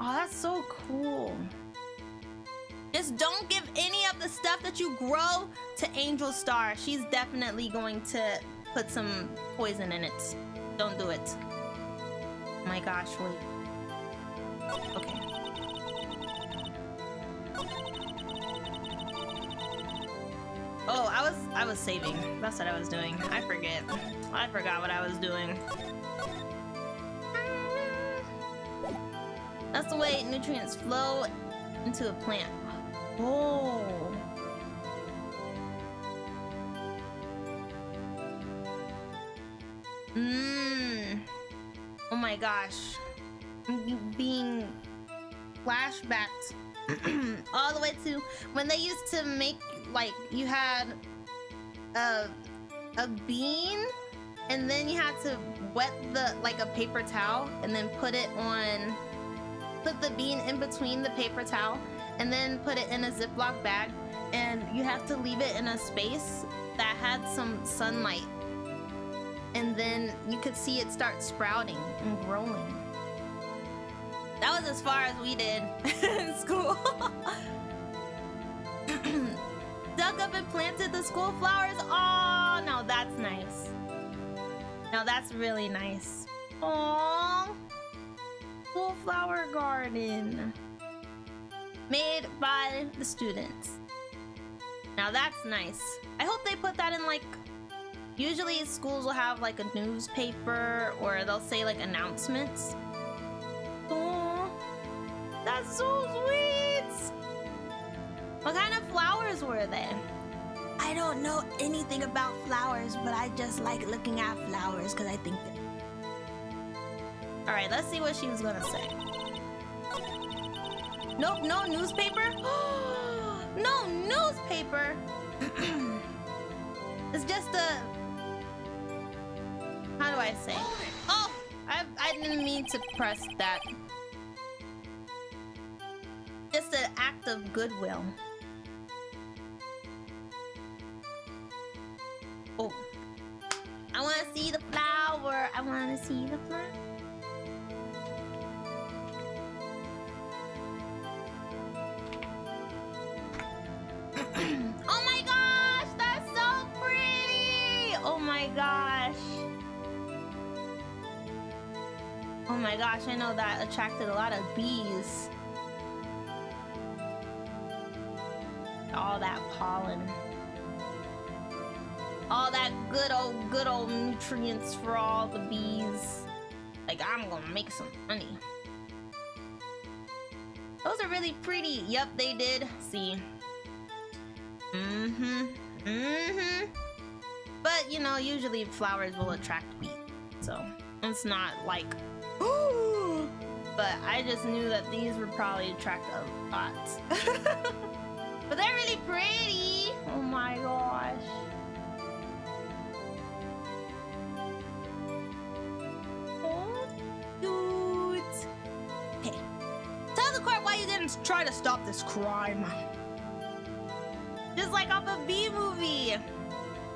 Oh, that's so cool. Just don't give any of the stuff that you grow to Angel Star. She's definitely going to put some poison in it. Don't do it. Oh my gosh, wait. Okay. Oh, I was saving. That's what I was doing. I forgot what I was doing. That's the way nutrients flow into a plant. Oh. Oh my gosh. I'm being flashbacked all the way to when they used to make, like, you had a bean and then you had to wet the, like, a paper towel and then put the bean in between the paper towel and then put it in a Ziploc bag, and you have to leave it in a space that had some sunlight, and then you could see it start sprouting and growing. That was as far as we did in school. Dug up and planted the school flowers. Oh, now that's nice. Now that's really nice. Oh, school flower garden made by the students. Now that's nice. I hope they put that in, like, usually schools will have like a newspaper or they'll say like announcements. Oh, that's so sweet. What kind of flowers were they? I don't know anything about flowers, but I just like looking at flowers because I think that... All right, let's see what she was gonna say. Nope, no newspaper. No newspaper. It's just a... How do I say? Oh, I didn't mean to press that. Just an act of goodwill. Oh, I want to see the flower. I want to see the flower. Oh my gosh, that's so pretty. Oh my gosh. Oh my gosh, I know that attracted a lot of bees. All that pollen. All that good old nutrients for all the bees. Like, I'm gonna make some honey. Those are really pretty. Yep, they did. See. But, you know, usually flowers will attract bees. So, it's not like... But I just knew that these would probably attract a lot. But they're really pretty. Oh my gosh. Oh, cute. Hey, tell the court why you didn't try to stop this crime. Just like off a B movie.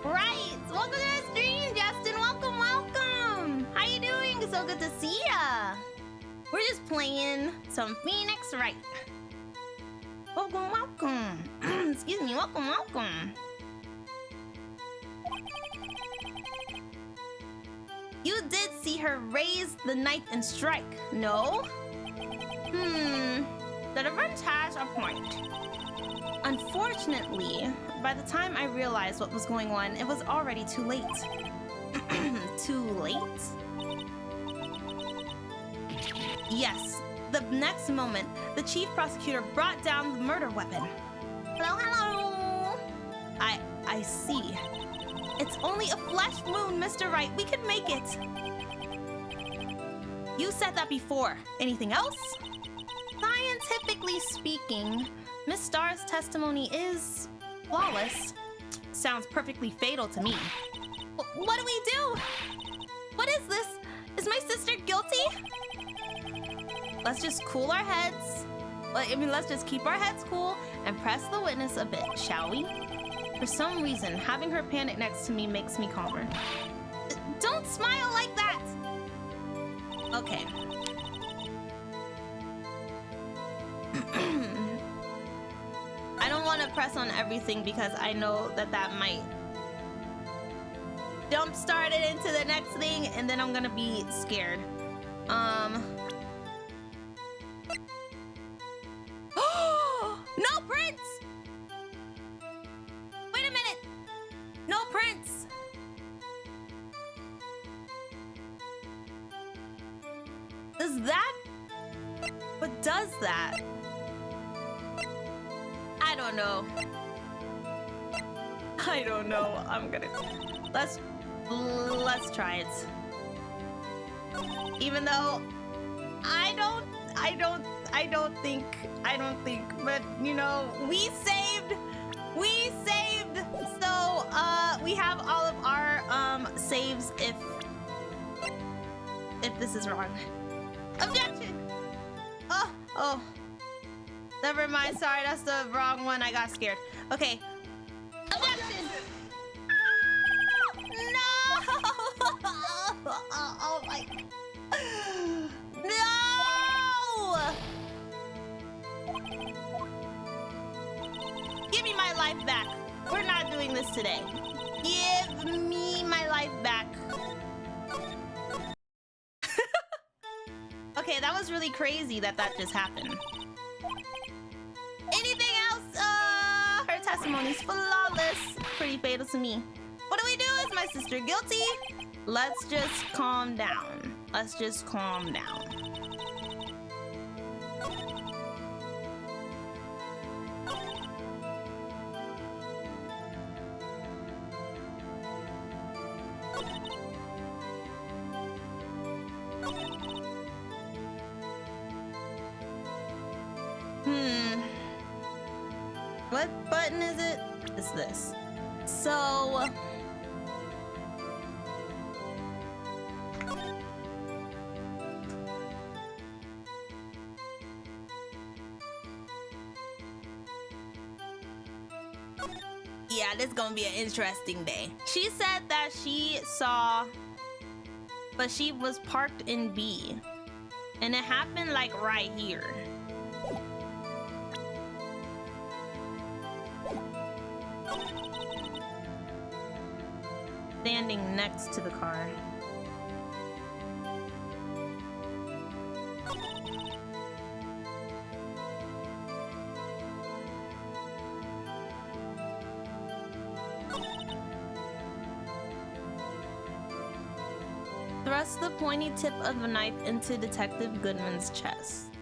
Right. Welcome to the stream, Justin. Welcome, welcome. How you doing? So good to see ya. We're just playing some Phoenix Wright. Welcome, welcome. Excuse me, welcome, welcome. You did see her raise the knife and strike, no? The defense has a point. Unfortunately, by the time I realized what was going on, it was already too late. Too late? Yes. The next moment, the chief prosecutor brought down the murder weapon. Hello, hello. I see. It's only a flesh wound, Mr. Wright. We can make it. You said that before. Anything else? Scientifically speaking, Miss Starr's testimony is flawless. Sounds perfectly fatal to me. What do we do? What is this? Is my sister guilty? Let's just cool our heads. Let's just keep our heads cool and press the witness a bit, shall we? For some reason, having her panic next to me makes me calmer. Don't smile like that! Okay. I don't want to press on everything because I know that might jumpstart it into the next thing and then I'm gonna be scared. No prints! Wait a minute! No prints! What does that? I don't know. I don't know. I'm gonna... Let's try it. Even though I don't think, but you know, we saved. So we have all of our saves if this is wrong. Objection. Oh. Never mind. Sorry, that's the wrong one. I got scared. Okay. Objection. No. Oh my. No. Give me my life back. We're not doing this today. Give me my life back. Okay, that was really crazy that just happened. Anything else? Her testimony's flawless. Pretty fatal to me. What do we do? Is my sister guilty? Let's just calm down. Let's just calm down. What button is it? It's this. So... yeah, this is gonna be an interesting day. She said that she saw... but she was parked in B. And it happened like right here. Standing next to the car. Thrust the pointy tip of a knife into Detective Goodman's chest.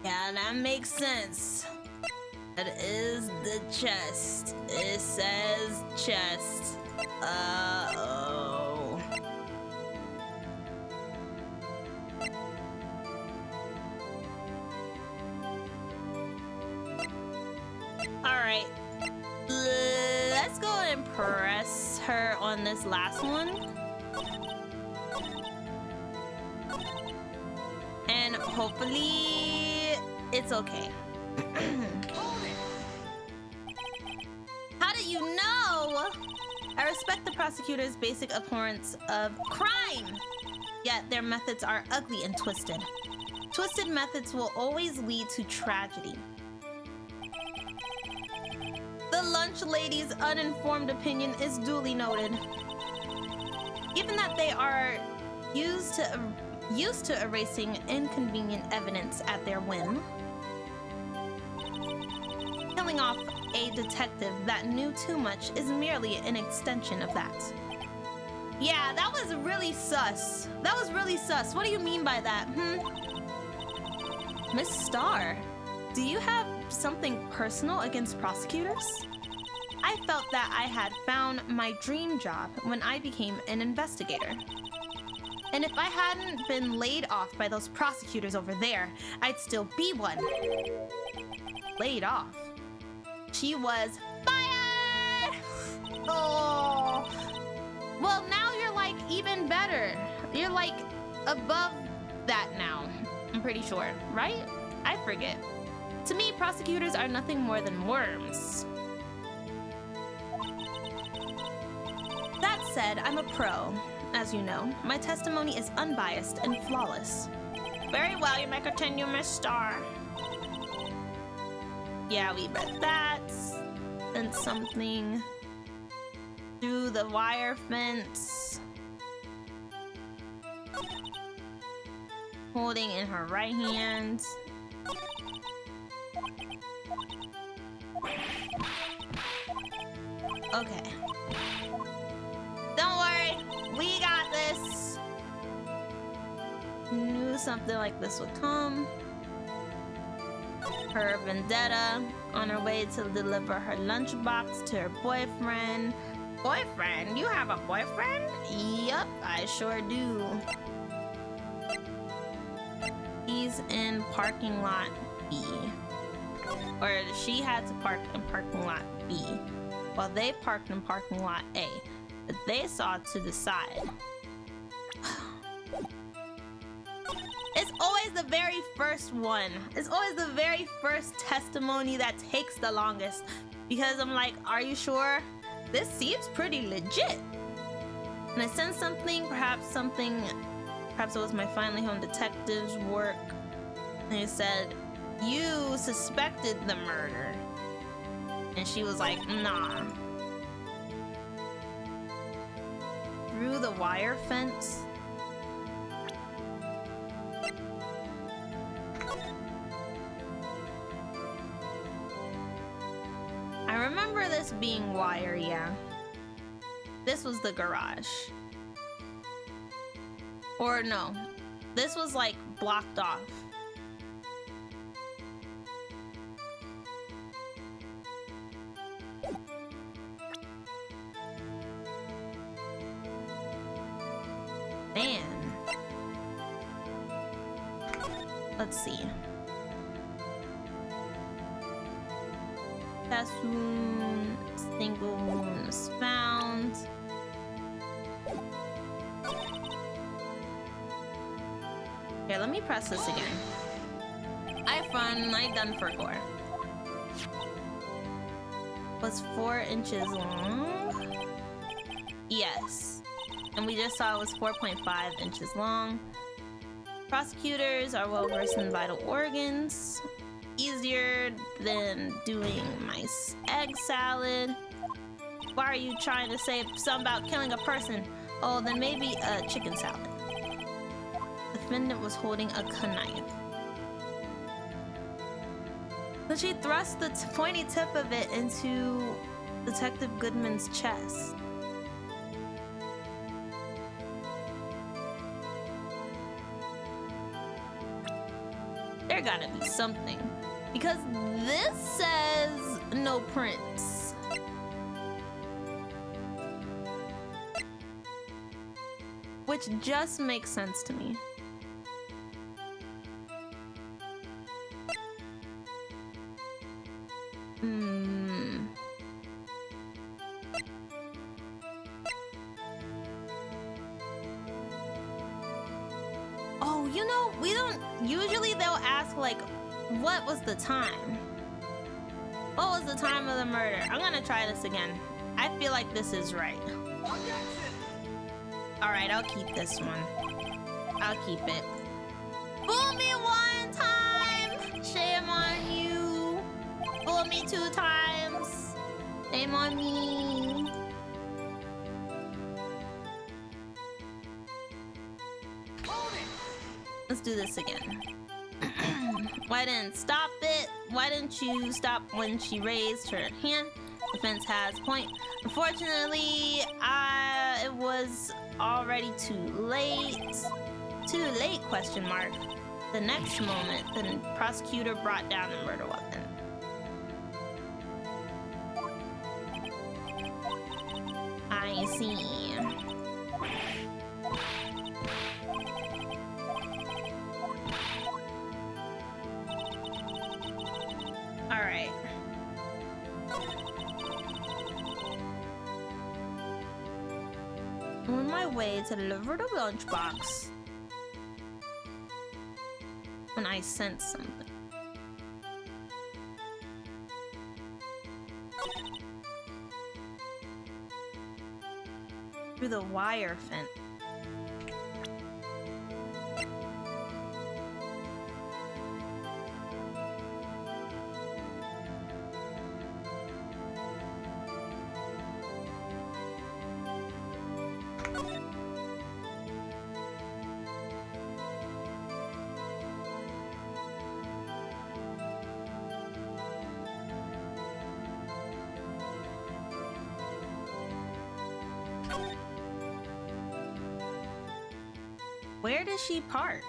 Yeah, that makes sense. That is the chest. It says chest. Uh-oh. Alright. Let's go and press her on this last one. And hopefully it's okay. How do you know? I respect the prosecutor's basic abhorrence of crime, yet their methods are ugly and twisted. Twisted methods will always lead to tragedy. The lunch lady's uninformed opinion is duly noted. Given that they are used to erasing inconvenient evidence at their whim, killing off a detective that knew too much is merely an extension of that. Yeah, that was really sus. That was really sus. What do you mean by that, Miss Starr, do you have something personal against prosecutors? I felt that I had found my dream job when I became an investigator. And if I hadn't been laid off by those prosecutors over there, I'd still be one. Laid off? She was fired! Oh. Well, now you're like even better. You're like above that now, I'm pretty sure, right? I forget. To me, prosecutors are nothing more than worms. That said, I'm a pro. As you know, my testimony is unbiased and flawless. Very well, you may continue, Miss Starr. Yeah, we read that. And something through the wire fence. Holding in her right hand. Okay. Don't worry, we got this. Knew something like this would come. Her vendetta on her way to deliver her lunchbox to her boyfriend. Boyfriend? You have a boyfriend? Yup, I sure do. He's in parking lot B. Or she had to park in parking lot B, while they parked in parking lot A, but they saw to the side. It's always the very first one. It's always the very first testimony that takes the longest, because I'm like, are you sure? This seems pretty legit. And I sensed something, perhaps it was my finally home detective's work. And he said, you suspected the murder. And she was like, nah. Through the wire fence? I remember this being wire, yeah. This was the garage. Or no, this was like blocked off. Man. Let's see. Test wound, single wound is found. Okay, let me press this again. I done forgor. Was 4 inches long? Yes. And we just saw it was 4.5 inches long. Prosecutors are well versed in vital organs. Easier than doing my egg salad. Why are you trying to say something about killing a person? Oh, then maybe a chicken salad. The defendant was holding a knife. But she thrust the pointy tip of it into Detective Goodman's chest. There gotta be something. Because this says no prints. Which just makes sense to me. Oh, you know, we don't usually they'll ask like, what was the time? What was the time of the murder? I'm gonna try this again. I feel like this is right. Alright, I'll keep this one. I'll keep it. Fool me one time! Shame on you. Fool me 2 times. Shame on me. Let's do this again. Why didn't stop it? Why didn't you stop when she raised her hand? Defense has point. Unfortunately, it was already too late. Too late, question mark. The next moment, the prosecutor brought down the murder weapon. I see. Alright. On my way to deliver the lunchbox when I sensed something. Through the wire fence. Where did she park?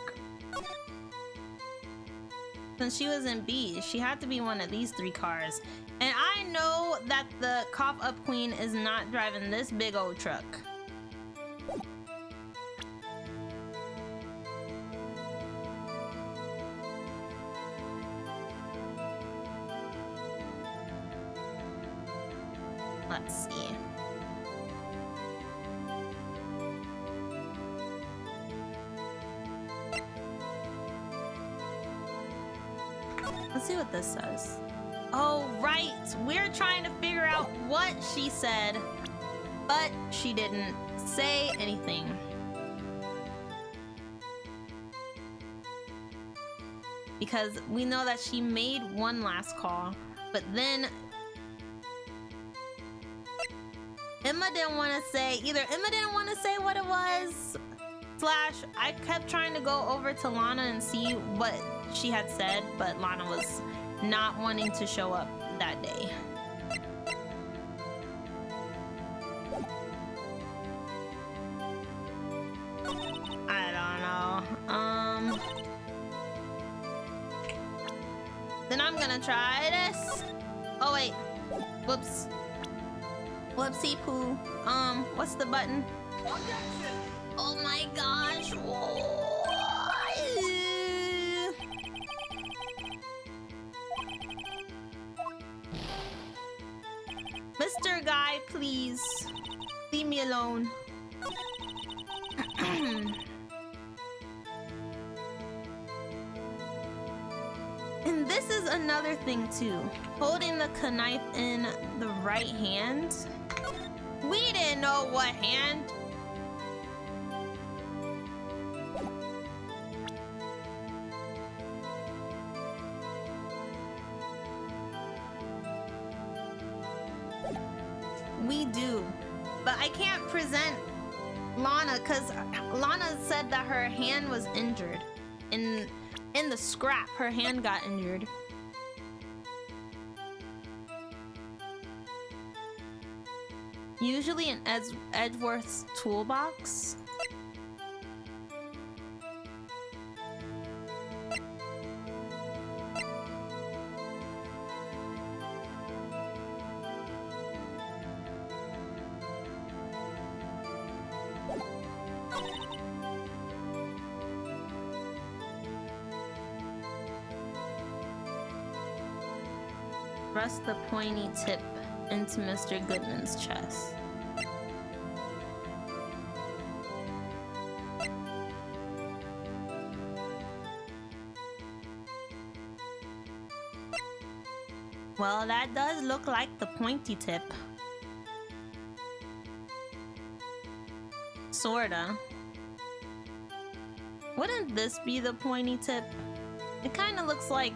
Since she was in B, she had to be one of these 3 cars. And I know that the cough up queen is not driving this big old truck. Let's see. Let's see what this says. Oh, right. We're trying to figure out what she said, but she didn't say anything. Because we know that she made one last call, but then Emma didn't want to say, either Emma didn't want to say what it was, slash I kept trying to go over to Lana and see what she had said, but Lana was not wanting to show up that day. I don't know. Then I'm gonna try this. Oh wait. Whoops. Whoopsie poo. What's the button? Oh my gosh. Whoa. Mr. Guy, please leave me alone. And this is another thing too. Holding the knife in the right hand. We didn't know what hand. We do, but I can't present Lana because Lana said that her hand was injured. In the scrap, her hand got injured. Usually in Edgeworth's toolbox. Thrust the pointy tip into Mr. Goodman's chest. Well, that does look like the pointy tip. Sorta. Wouldn't this be the pointy tip? It kind of looks like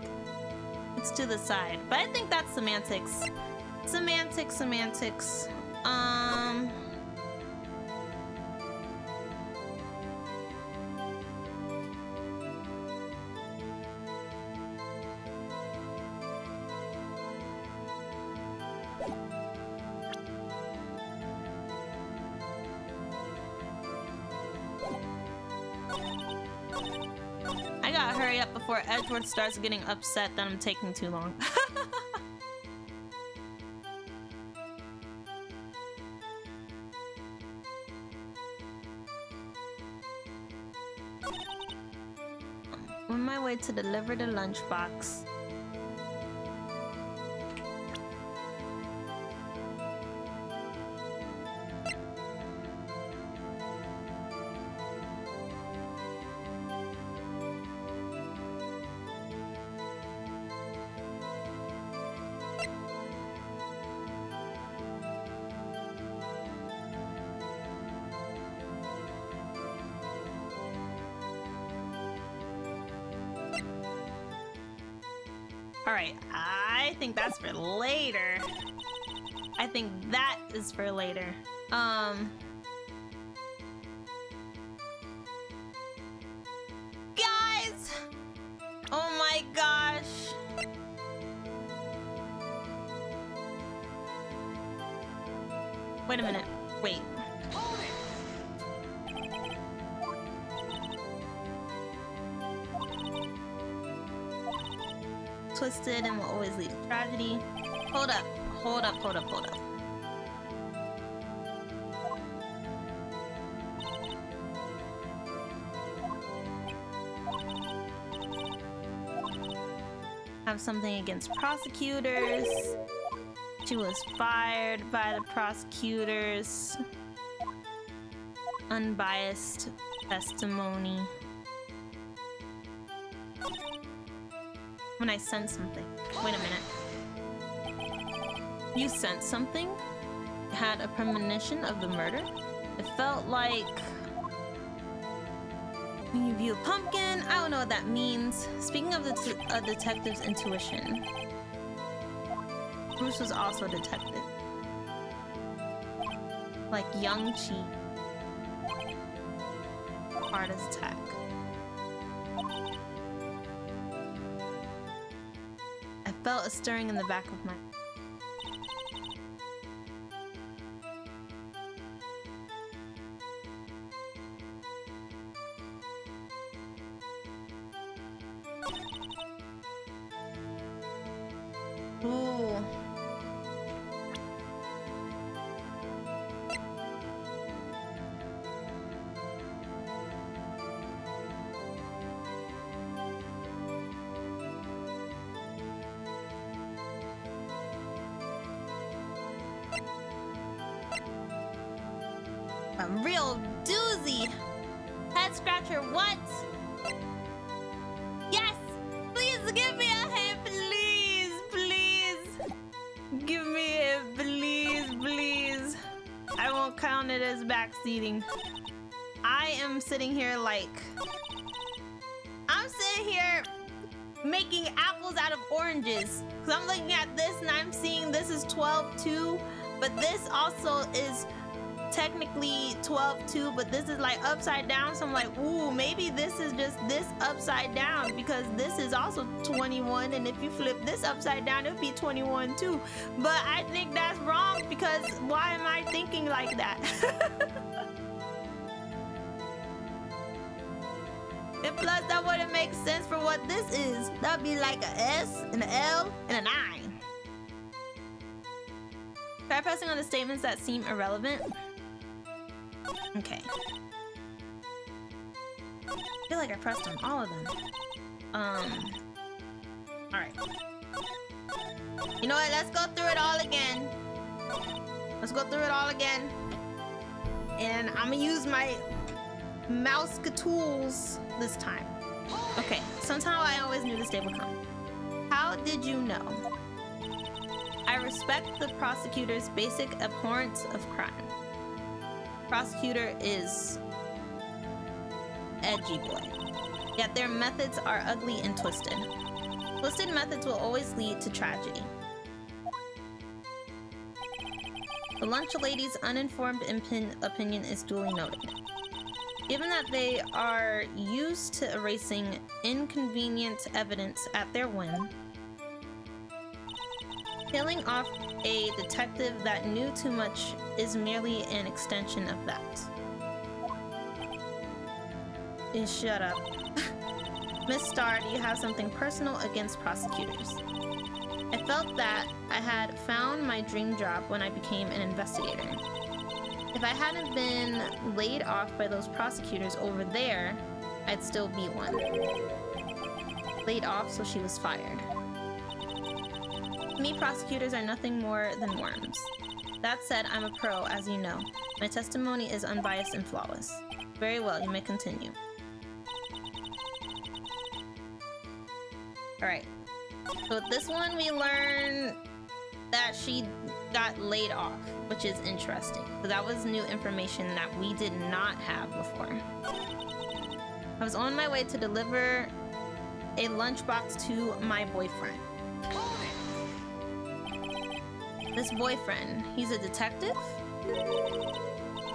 it's to the side, but I think that's semantics. Semantics. I gotta hurry up before Edgeworth starts getting upset that I'm taking too long. On my way to deliver the lunchbox. Alright, I think that's for later. I think that is for later. Guys! Oh my gosh! Wait a minute. Wait. twisted and will always lead to tragedy. Hold up, hold up, hold up, hold up. Have something against prosecutors. She was fired by the prosecutors. Unbiased testimony. When I sense something. Wait a minute. You sensed something? Had a premonition of the murder? It felt like... When you view a pumpkin, I don't know what that means. Speaking of a detective's intuition. Bruce was also a detective. Like young Chi. Hard as attack. I felt a stirring in the back of my... Ooh. A real doozy. Head scratcher, what? Yes! Please give me a hand, please, please. Give me a please, please. I won't count it as backseating. I am sitting here like... I'm sitting here making apples out of oranges. Because I'm looking at this and I'm seeing this is 12-2, but this also is technically 12-2, but this is like upside down, so I'm like, ooh, maybe this is just this upside down, because this is also 21, and if you flip this upside down, it would be 21 too. But I think that's wrong, because why am I thinking like that? And plus, that wouldn't make sense for what this is. That'd be like a S, an L, and a 9. Try pressing on the statements that seem irrelevant. Okay. I feel like I pressed on all of them. Alright. You know what? Let's go through it all again. Let's go through it all again. And I'm gonna use my mouse tools this time. Okay. Somehow I always knew this day would come. How did you know? I respect the prosecutor's basic abhorrence of crime. Prosecutor is edgy boy. Yet their methods are ugly and twisted. Twisted methods will always lead to tragedy. The lunch lady's uninformed opinion is duly noted. Given that they are used to erasing inconvenient evidence at their whim, killing off a detective that knew too much is merely an extension of that. Shut up. Miss Starr, do you have something personal against prosecutors? I felt that I had found my dream job when I became an investigator. If I hadn't been laid off by those prosecutors over there, I'd still be one. Laid off, so she was fired. To me, prosecutors are nothing more than worms. That said, I'm a pro, as you know. My testimony is unbiased and flawless. Very well, you may continue. Alright. So with this one, we learn that she got laid off, which is interesting. So that was new information that we did not have before. I was on my way to deliver a lunchbox to my boyfriend. This boyfriend, he's a detective?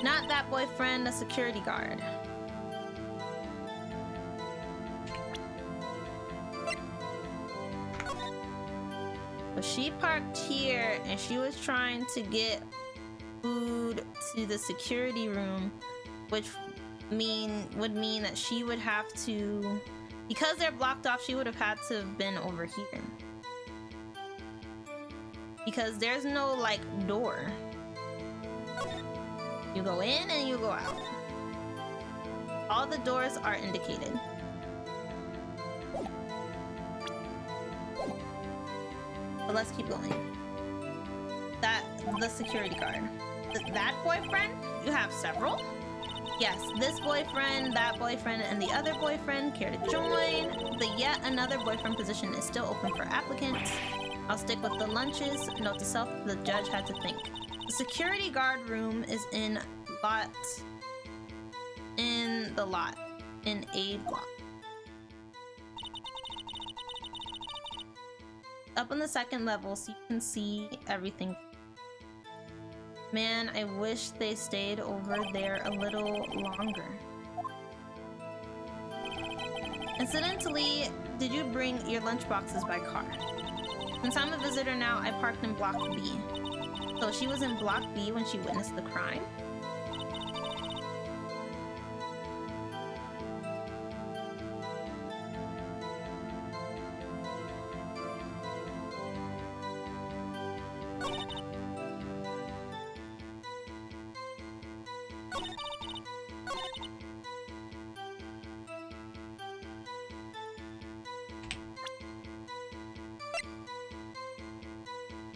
Not that boyfriend, a security guard. But she parked here and she was trying to get food to the security room, which would mean that she would have to, because they're blocked off, she would have had to have been over here. because there's no like door. You go in and you go out. All the doors are indicated. But let's keep going. The security guard. That boyfriend? You have several? Yes, this boyfriend, that boyfriend, and the other boyfriend care to join. The yet another boyfriend position is still open for applicants. I'll stick with the lunches. Note to self, the judge had to think. The security guard room is in A block. Up on the second level so you can see everything. Man, I wish they stayed over there a little longer. Incidentally, did you bring your lunch boxes by car? Since I'm a visitor now, I parked in Block B. So she was in Block B when she witnessed the crime?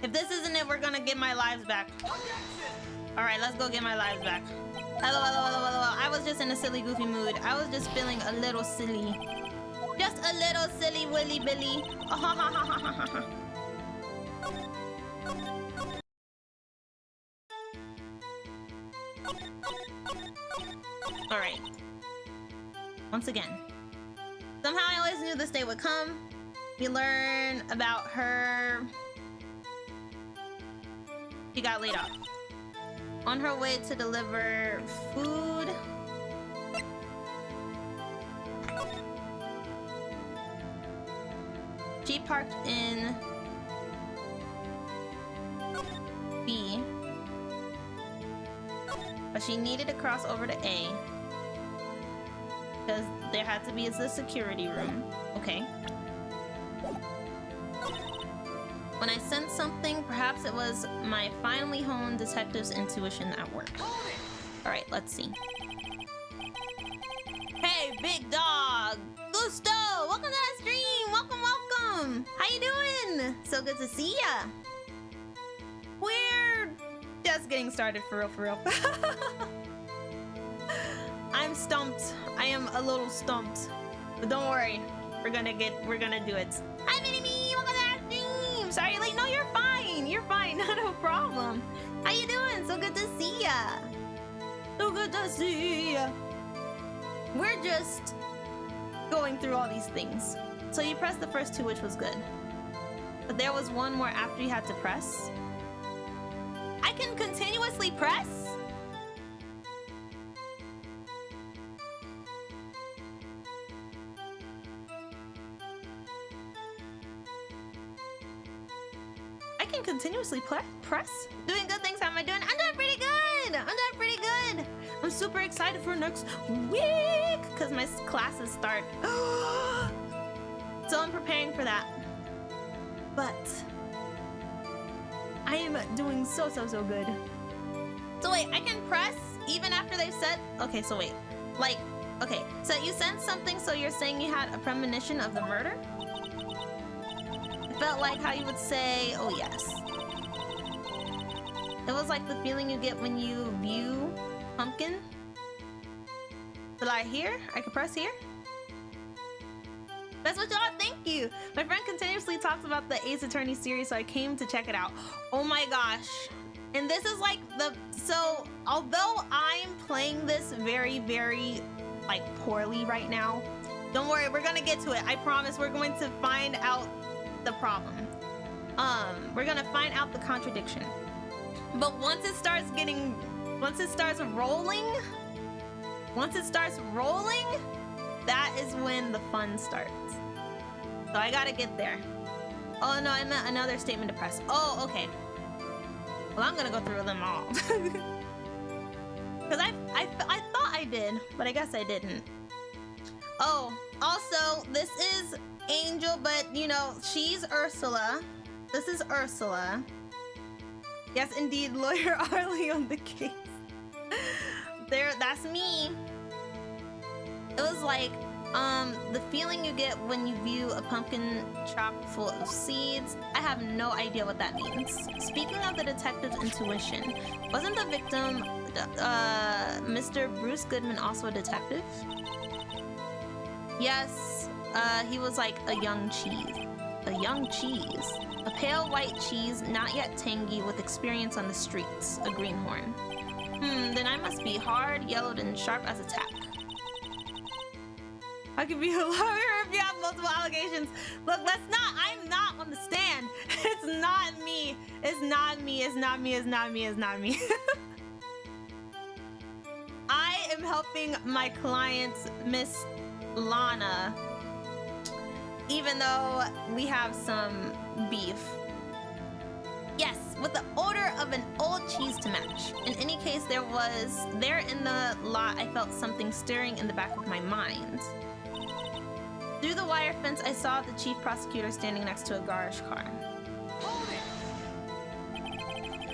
If this isn't it, we're gonna get my lives back. Alright, let's go get my lives back. Hello. I was just in a silly, goofy mood. I was just feeling a little silly. Just a little silly, willy billy. Alright. Once again. Somehow I always knew this day would come. We learn about her. She got laid off. On her way to deliver food. She parked in B. But she needed to cross over to A. Because there had to be the security room. Okay. When I sensed something, perhaps it was my finely honed detective's intuition at work. Alright, let's see. Hey, big dog! Gusto! Welcome to the stream! Welcome! How you doing? So good to see ya! We're just getting started for real. I'm stumped. I am a little stumped. But don't worry. We're gonna do it. Hi, Mini-Me! Sorry you're late. No, you're fine. You're fine. Not a problem. How you doing? So good to see ya. So good to see ya. We're just going through all these things. So you pressed the first two, which was good. But there was one more after you had to press. I can continuously press? Continuously press? Doing good things. How am I doing? I'm doing pretty good. I'm super excited for next week because my classes start. So I'm preparing for that. But I am doing so good. So wait, I can press even after they've said. Okay, so wait, like, okay, so you sent something, so you're saying you had a premonition of the murder? Felt like how you would say, oh yes. It was like the feeling you get when you view pumpkin. Did I hear? I can press here? That's what y'all, thank you. My friend continuously talks about the Ace Attorney series, so I came to check it out. Oh my gosh. And this is like so although I'm playing this very like poorly right now, don't worry, we're gonna get to it. I promise we're going to find out the problem. We're gonna find out the contradiction. But once it starts rolling, that is when the fun starts. So I gotta get there. Oh no, I meant another statement to press. Oh, okay. Well, I'm gonna go through them all. Because I thought I did, but I guess I didn't. Oh, also, this is Angel, but you know, she's Ursula. This is Ursula. Yes, indeed, lawyer Arley on the case. There, that's me. It was like, the feeling you get when you view a pumpkin chock full of seeds. I have no idea what that means. Speaking of the detective's intuition, wasn't the victim, Mr. Bruce Goodman, also a detective? Yes, he was like a young cheese. A young cheese. A pale white cheese, not yet tangy, with experience on the streets. A greenhorn. Then I must be hard, yellowed, and sharp as a tack. I could be a lawyer if you have multiple allegations. Look, I'm not on the stand. It's not me. It's not me. It's not me. It's not me. It's not me. I am helping my client, Miss Lana, even though we have some beef. Yes, with the odor of an old cheese to match. In any case, there in the lot, I felt something stirring in the back of my mind. Through the wire fence, I saw the chief prosecutor standing next to a garage car. Hold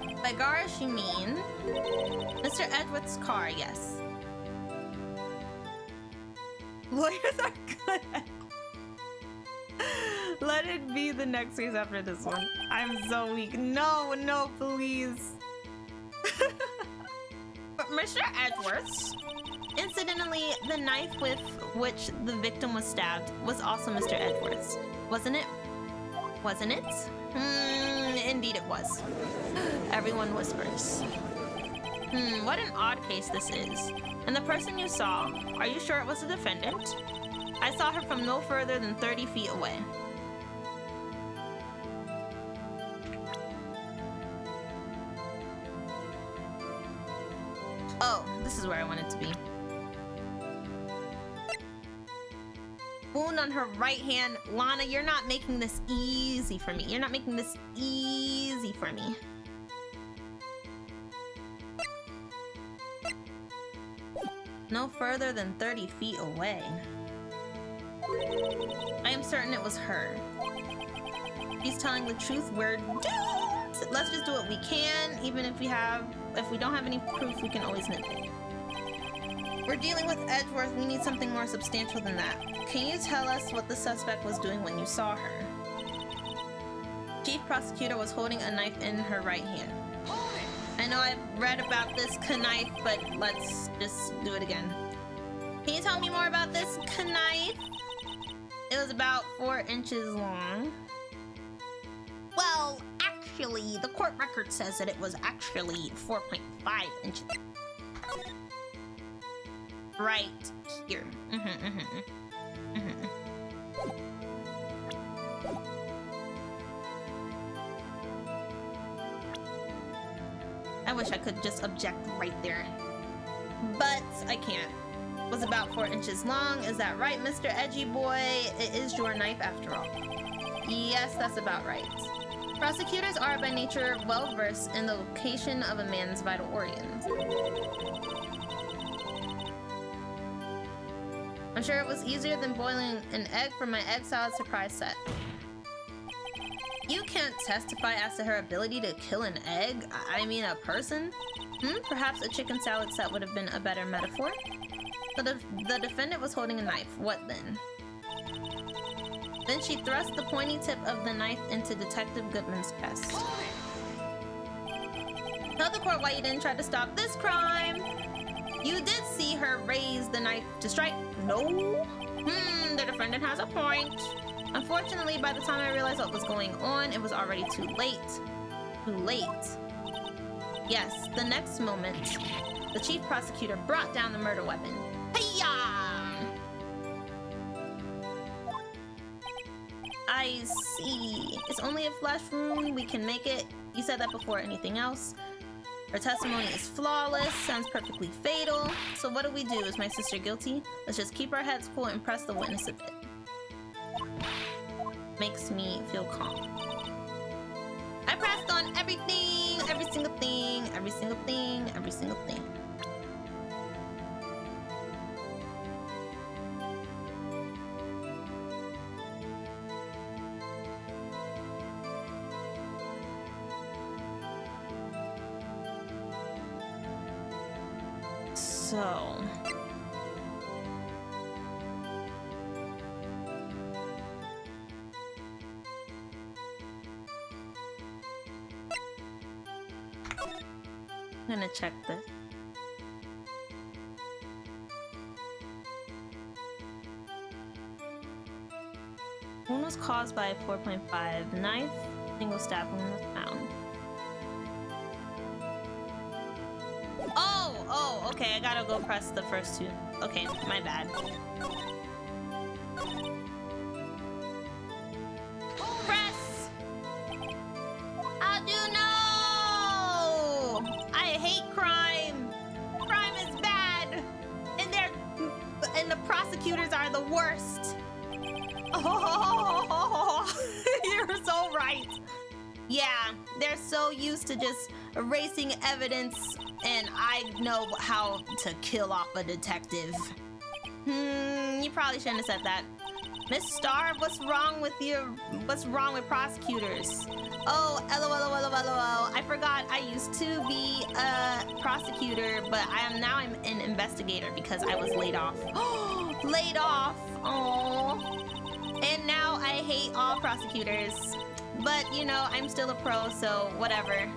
it! By garage, you mean Mr. Edgeworth's car, yes. Lawyers are good at Let it be the next case after this one. I'm so weak. No, no, please. But Mr. Edgeworth's. Incidentally, the knife with which the victim was stabbed was also Mr. Edgeworth's. Wasn't it? Wasn't it? Indeed it was. Everyone whispers. What an odd case this is. And the person you saw, are you sure it was the defendant? I saw her from no further than 30 feet away. Oh, this is where I wanted to be. Wound on her right hand. Lana, you're not making this easy for me. You're not making this easy for me. No further than 30 feet away. I am certain it was her. He's telling the truth. We're doomed. Let's just do what we can. Even if we don't have any proof, we can always nitpick. We're dealing with Edgeworth. We need something more substantial than that. Can you tell us what the suspect was doing when you saw her? Chief prosecutor was holding a knife in her right hand. I know I've read about this knife, but let's just do it again. Can you tell me more about this knife? It was about 4 inches long. Well, actually, the court record says that it was actually 4.5 inches. Right here. I wish I could just object right there, but I can't. It was about 4 inches long. Is that right, Mr. Edgy Boy? It is your knife after all. Yes, that's about right. Prosecutors are by nature well versed in the location of a man's vital organs. I'm sure it was easier than boiling an egg for my egg salad surprise set. You can't testify as to her ability to kill an egg? I mean a person? Perhaps a chicken salad set would have been a better metaphor. The defendant was holding a knife. What then? Then she thrust the pointy tip of the knife into Detective Goodman's chest. Tell the court why you didn't try to stop this crime. You did see her raise the knife to strike. No? The defendant has a point. Unfortunately, by the time I realized what was going on, it was already too late. Too late. Yes, the next moment, the chief prosecutor brought down the murder weapon. Hi-ya! I see. It's only a flesh wound. We can make it. You said that before anything else. Her testimony is flawless. Sounds perfectly fatal. So what do we do? Is my sister guilty? Let's just keep our heads cool and press the witness a bit. Makes me feel calm. I pressed on everything, every single thing, every single thing, every single thing. So... I'm gonna check this. Wound was caused by 4.5 knife. Single stab wound was found. Oh, okay. I gotta go press the first two. Okay, my bad. Press! How'd you know? I hate crime. Crime is bad, and the prosecutors are the worst. Oh, you're so right. Yeah, they're so used to just erasing evidence, and I know how to kill off a detective. You probably shouldn't have said that. Miss Star, what's wrong with prosecutors? Oh, lol. I forgot I used to be a prosecutor, but now I'm an investigator because I was laid off. Laid off. Oh. And now I hate all prosecutors. But, you know, I'm still a pro, so whatever.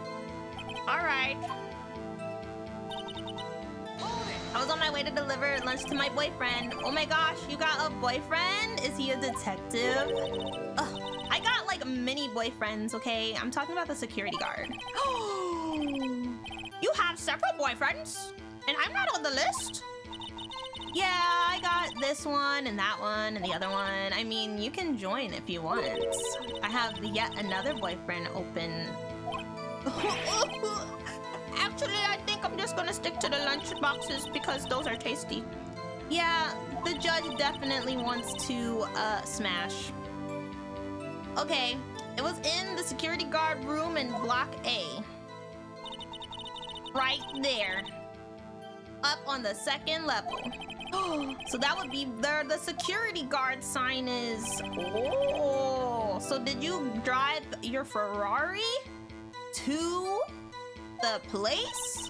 Alright. I was on my way to deliver lunch to my boyfriend. Oh my gosh, you got a boyfriend? Is he a detective? Ugh, I got like many boyfriends, okay? I'm talking about the security guard. You have several boyfriends? And I'm not on the list? Yeah, I got this one and that one and the other one. I mean, you can join if you want. I have yet another boyfriend open. Actually, I think I'm just gonna stick to the lunch boxes because those are tasty. Yeah, the judge definitely wants to smash. Okay, it was in the security guard room in block A. Right there. Up on the second level. So that would be where the security guard sign is. Oh, so did you drive your Ferrari to the place?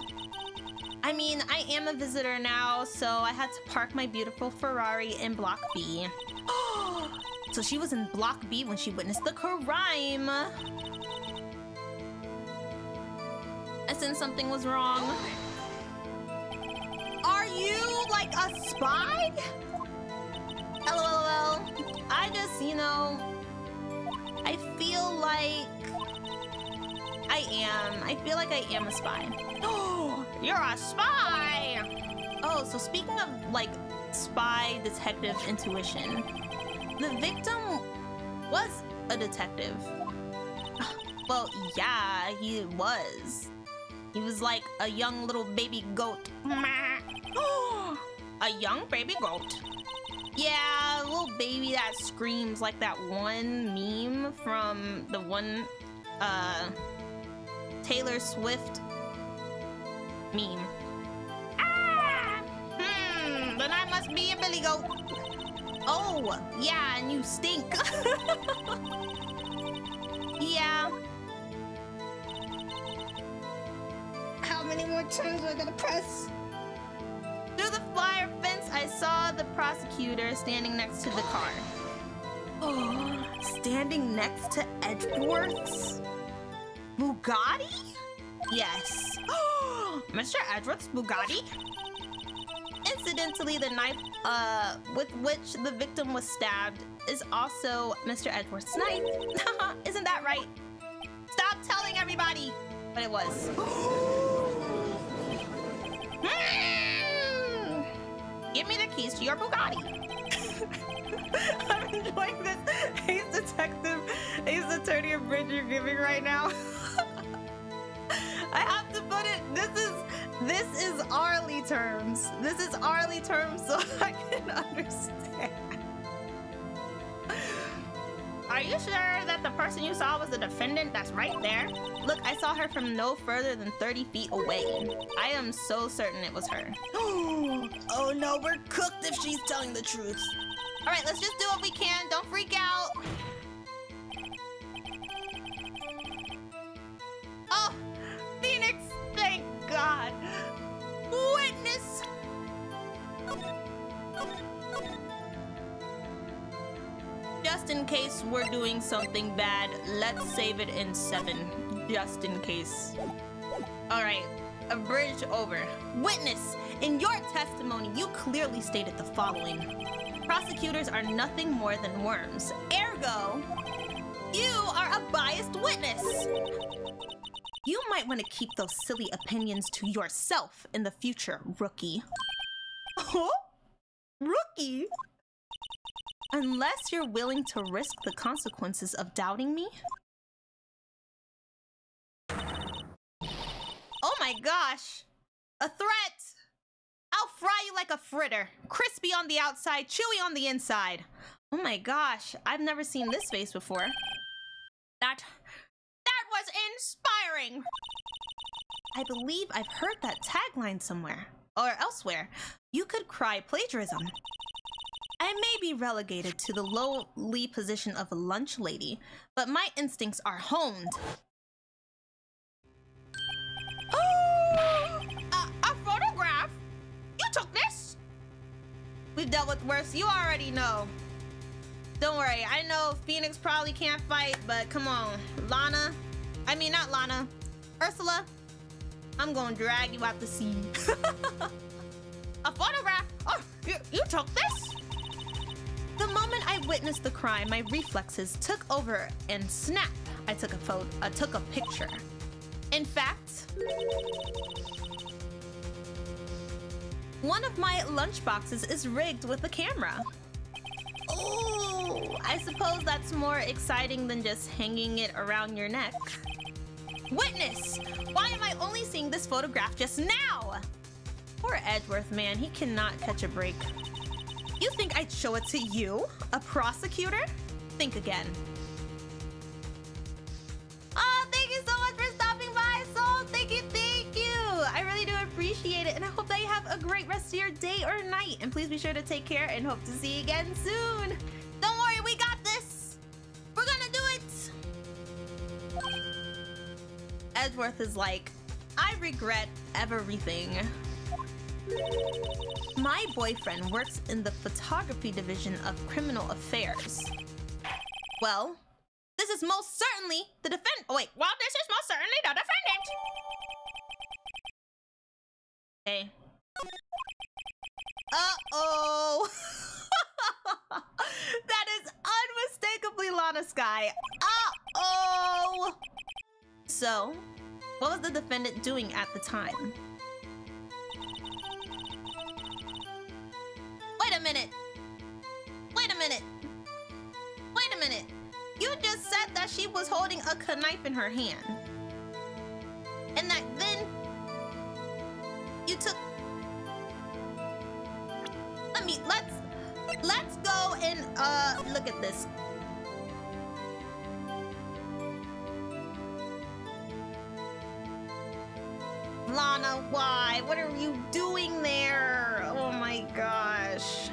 I mean, I am a visitor now, so I had to park my beautiful Ferrari in block B. So she was in block B when she witnessed the crime. I sensed something was wrong. Are you like a spy? LOL. I just, you know, I feel like I am a spy. Oh, you're a spy! Oh, so speaking of like spy detective intuition, the victim was a detective. Well, yeah, he was. He was like a young little baby goat. A young baby goat. Yeah, a little baby that screams like that one meme from the one Taylor Swift meme. Ah! Then I must be a billy goat. Oh, yeah, and you stink. Yeah. How many more times am I gonna press? Through the wire fence, I saw the prosecutor standing next to the car. Oh, standing next to Edgeworth's Bugatti? Yes. Mr. Edgeworth's Bugatti? Incidentally, the knife with which the victim was stabbed is also Mr. Edgeworth's knife. Isn't that right? Stop telling everybody! But it was. Give me the keys to your Bugatti. I'm enjoying this Ace Attorney of Bridge you're giving right now. I have to put it, this is Arley terms. This is Arley terms so I can understand. Are you sure that the person you saw was the defendant that's right there? Look, I saw her from no further than 30 feet away. I am so certain it was her. Oh no, we're cooked if she's telling the truth. All right, let's just do what we can. Don't freak out. Oh, Phoenix, thank God. Witness just in case we're doing something bad, let's save it in 7. Just in case. Alright, a bridge over. Witness, in your testimony, you clearly stated the following. Prosecutors are nothing more than worms. Ergo, you are a biased witness. You might want to keep those silly opinions to yourself in the future, rookie. Huh? Rookie? Unless you're willing to risk the consequences of doubting me? Oh my gosh! A threat! I'll fry you like a fritter. Crispy on the outside, chewy on the inside. Oh my gosh, I've never seen this face before. That was inspiring! I believe I've heard that tagline somewhere. Or elsewhere. You could cry plagiarism. I may be relegated to the lowly position of a lunch lady, but my instincts are honed. Oh! A photograph? You took this? We've dealt with worse, you already know. Don't worry, I know Phoenix probably can't fight, but come on. Not Lana. Ursula, I'm gonna drag you out the sea. A photograph? Oh, you took this? The moment I witnessed the crime, my reflexes took over and snap, I took a picture. In fact, one of my lunch boxes is rigged with a camera. Oh, I suppose that's more exciting than just hanging it around your neck. Witness! Why am I only seeing this photograph just now? Poor Edgeworth, man, he cannot catch a break. You think I'd show it to you? A prosecutor? Think again. Oh, thank you so much for stopping by, Soul. Thank you. I really do appreciate it, and I hope that you have a great rest of your day or night. And please be sure to take care and hope to see you again soon. Don't worry, we got this. We're gonna do it. Edgeworth is like, I regret everything. My boyfriend works in the photography division of criminal affairs. Well, this is most certainly the this is most certainly the defendant. Okay. Uh-oh. That is unmistakably Lana Sky. Uh-oh. So, what was the defendant doing at the time? Wait a minute. You just said that she was holding a knife in her hand. And that then you took... Let's go and look at this. Lana, why? What are you doing there? Oh my gosh.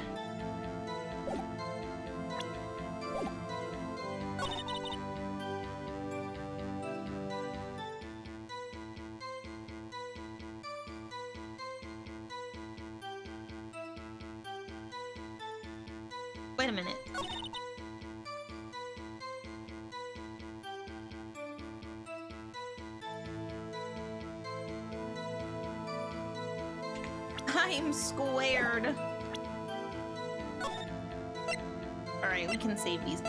Wait a minute. I'm squared. Alright, we can save these.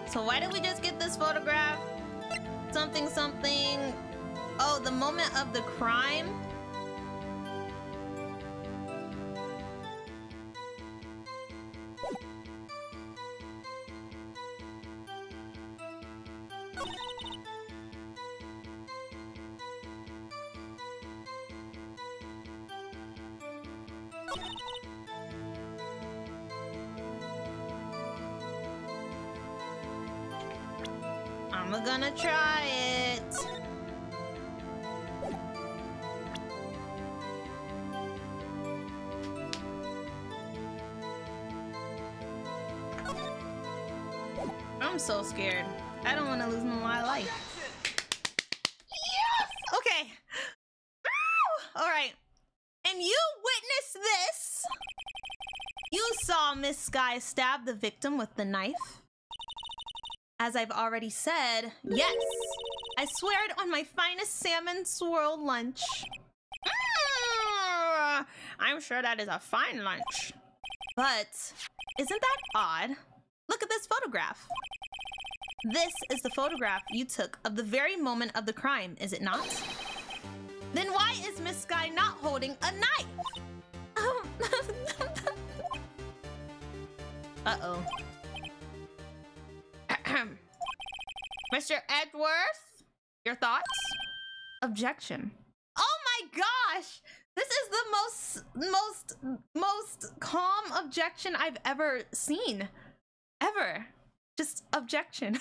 So why did we just get this photograph? Something. Oh, the moment of the crime? I'm gonna try it. I'm so scared. I don't want to lose my life. Yes! saw Miss Sky stab the victim with the knife? As I've already said, yes. I swear it on my finest salmon swirl lunch. I'm sure that is a fine lunch. But isn't that odd? Look at this photograph. This is the photograph you took of the very moment of the crime, is it not? Then why is Miss Sky not holding a knife? Uh-oh. Mr. Edgeworth, your thoughts? Objection. Oh my gosh! This is the most calm objection I've ever seen. Ever. Just objection.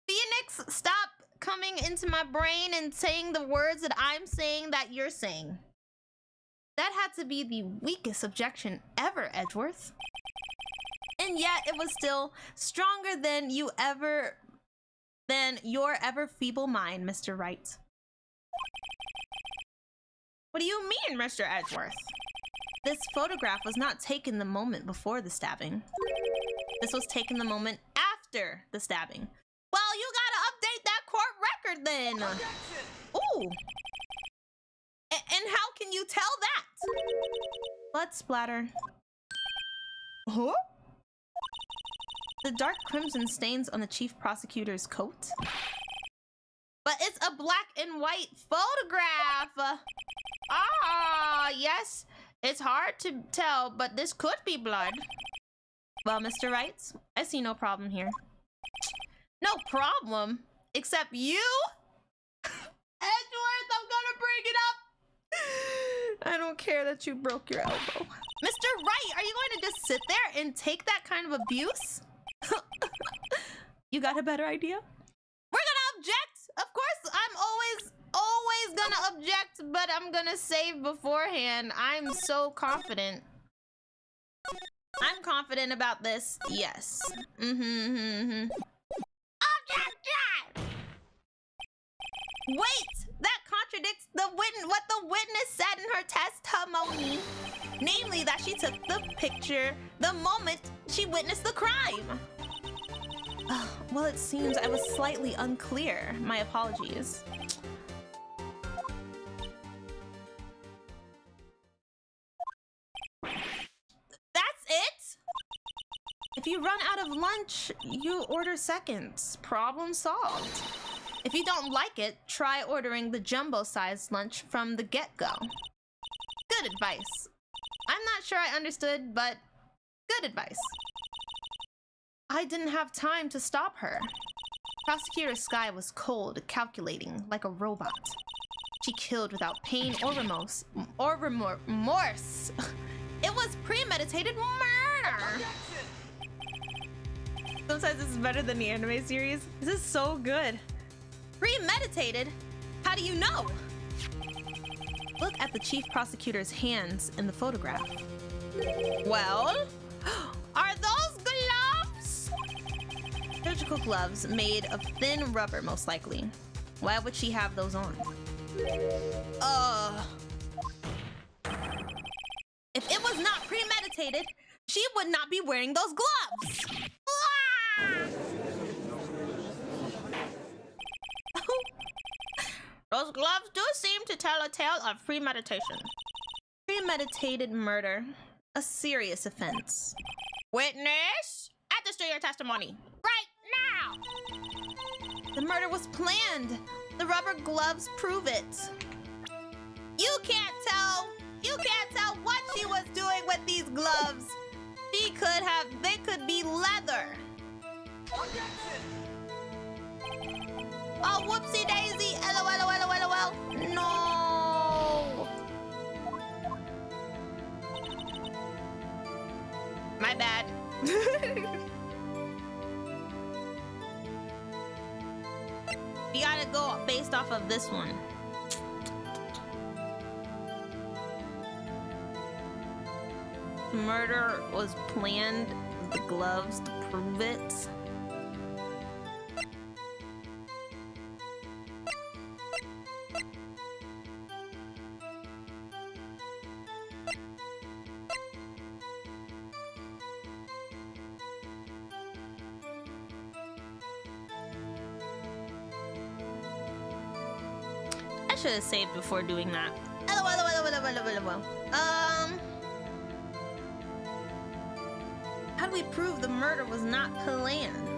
Phoenix, stop coming into my brain and saying the words that I'm saying that you're saying. That had to be the weakest objection ever, Edgeworth. And yet it was still stronger than your ever feeble mind, Mr. Wright. What do you mean, Mr. Edgeworth? This photograph was not taken the moment before the stabbing. This was taken the moment after the stabbing. Well, you gotta update that court record then. Ooh. And how can you tell that? Blood splatter. Huh? The dark crimson stains on the chief prosecutor's coat. But it's a black and white photograph. Ah, yes. It's hard to tell, but this could be blood. Well, Mr. Wright, I see no problem here. No problem? Except you? Edgeworth, I'm gonna bring it up. I don't care that you broke your elbow. Mr. Wright, are you going to just sit there and take that kind of abuse? You got a better idea? We're gonna object. Of course, I'm always gonna object, but I'm gonna save beforehand. I'm so confident. I'm confident about this. Yes. Objection! Wait! That contradicts what the witness said in her testimony. Namely, that she took the picture the moment she witnessed the crime. Well, it seems I was slightly unclear. My apologies. That's it? If you run out of lunch, you order seconds. Problem solved. If you don't like it, try ordering the jumbo-sized lunch from the get-go. Good advice. I'm not sure I understood, but good advice. I didn't have time to stop her. Prosecutor Sky was cold, calculating, like a robot. She killed without pain or remorse. It was premeditated murder! Sometimes this is better than the anime series. This is so good. Premeditated? How do you know? Look at the chief prosecutor's hands in the photograph. Well, are those gloves? Surgical gloves made of thin rubber, most likely. Why would she have those on? If it was not premeditated, she would not be wearing those gloves. Those gloves do seem to tell a tale of premeditation. Premeditated murder, a serious offense. Witness, add this to your testimony, right now! The murder was planned. The rubber gloves prove it. You can't tell what she was doing with these gloves. They could be leather. Oh, whoopsie daisy, LOL. No. My bad. We gotta go based off of this one. Murder was planned, the gloves to prove it. should have saved before doing that. How do we prove the murder was not planned?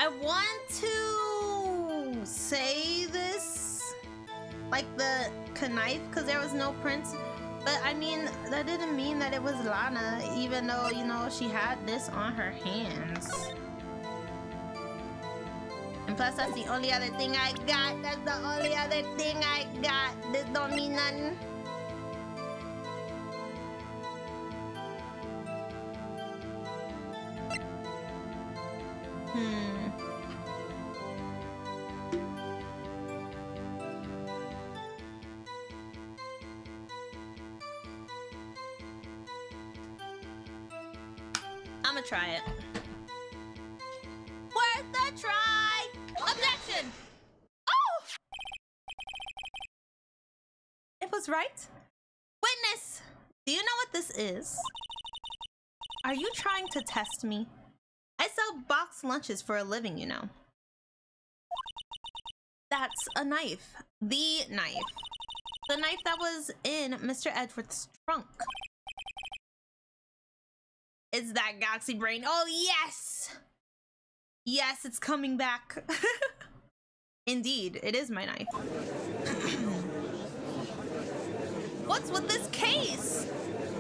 I want to say this like the knife because there was no prints, but I mean that didn't mean that it was Lana, even though, you know, she had this on her hands. And plus that's the only other thing I got. That's the only other thing I got. This don't mean nothing. I'm gonna try it. Worth the try! Objection! Oh! It was right. Witness! Do you know what this is? Are you trying to test me? I sell boxed lunches for a living, you know. That's a knife. The knife. The knife that was in Mr. Edgeworth's trunk. It's that Galaxy brain. Oh, yes! Yes, it's coming back. Indeed, it is my knife. What's with this case?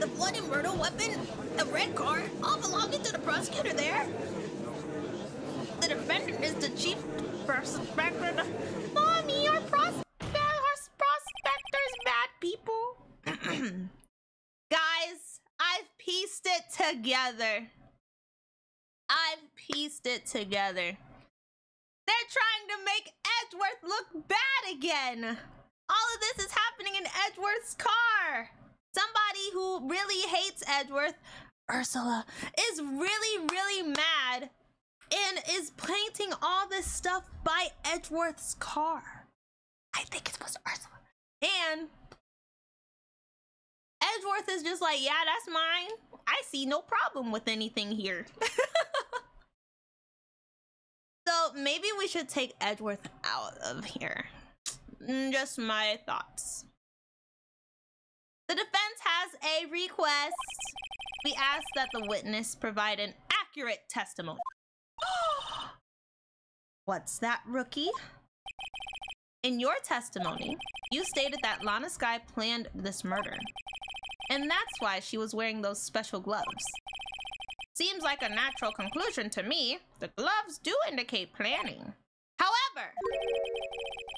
The blood and murder weapon, a red card, all belonging to the prosecutor there. The defendant is the chief prospector. Mommy, our prospector's bad people. Guys, I've pieced it together. They're trying to make Edgeworth look bad again. All of this is happening in Edgeworth's car. Somebody who really hates Edgeworth, Ursula, is really mad and is painting all this stuff by Edgeworth's car. I think it was Ursula. And Edgeworth is just like, yeah, that's mine. I see no problem with anything here. So maybe we should take Edgeworth out of here. Just my thoughts. The defense has a request. We ask that the witness provide an accurate testimony. What's that, rookie? In your testimony, you stated that Lana Skye planned this murder. And that's why she was wearing those special gloves. Seems like a natural conclusion to me. The gloves do indicate planning. However,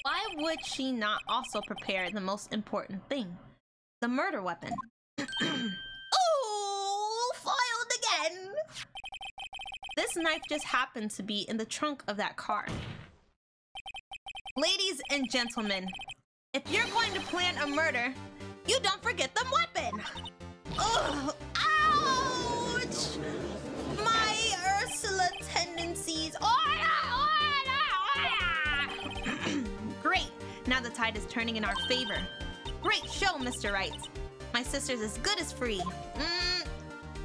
why would she not also prepare the most important thing? The murder weapon. Oh, foiled again! This knife just happened to be in the trunk of that car. Ladies and gentlemen, if you're going to plan a murder, you don't forget the weapon! Ugh! Ouch! My Ursula tendencies! Great! Now the tide is turning in our favor. Great show, Mr. Wright. My sister's as good as free.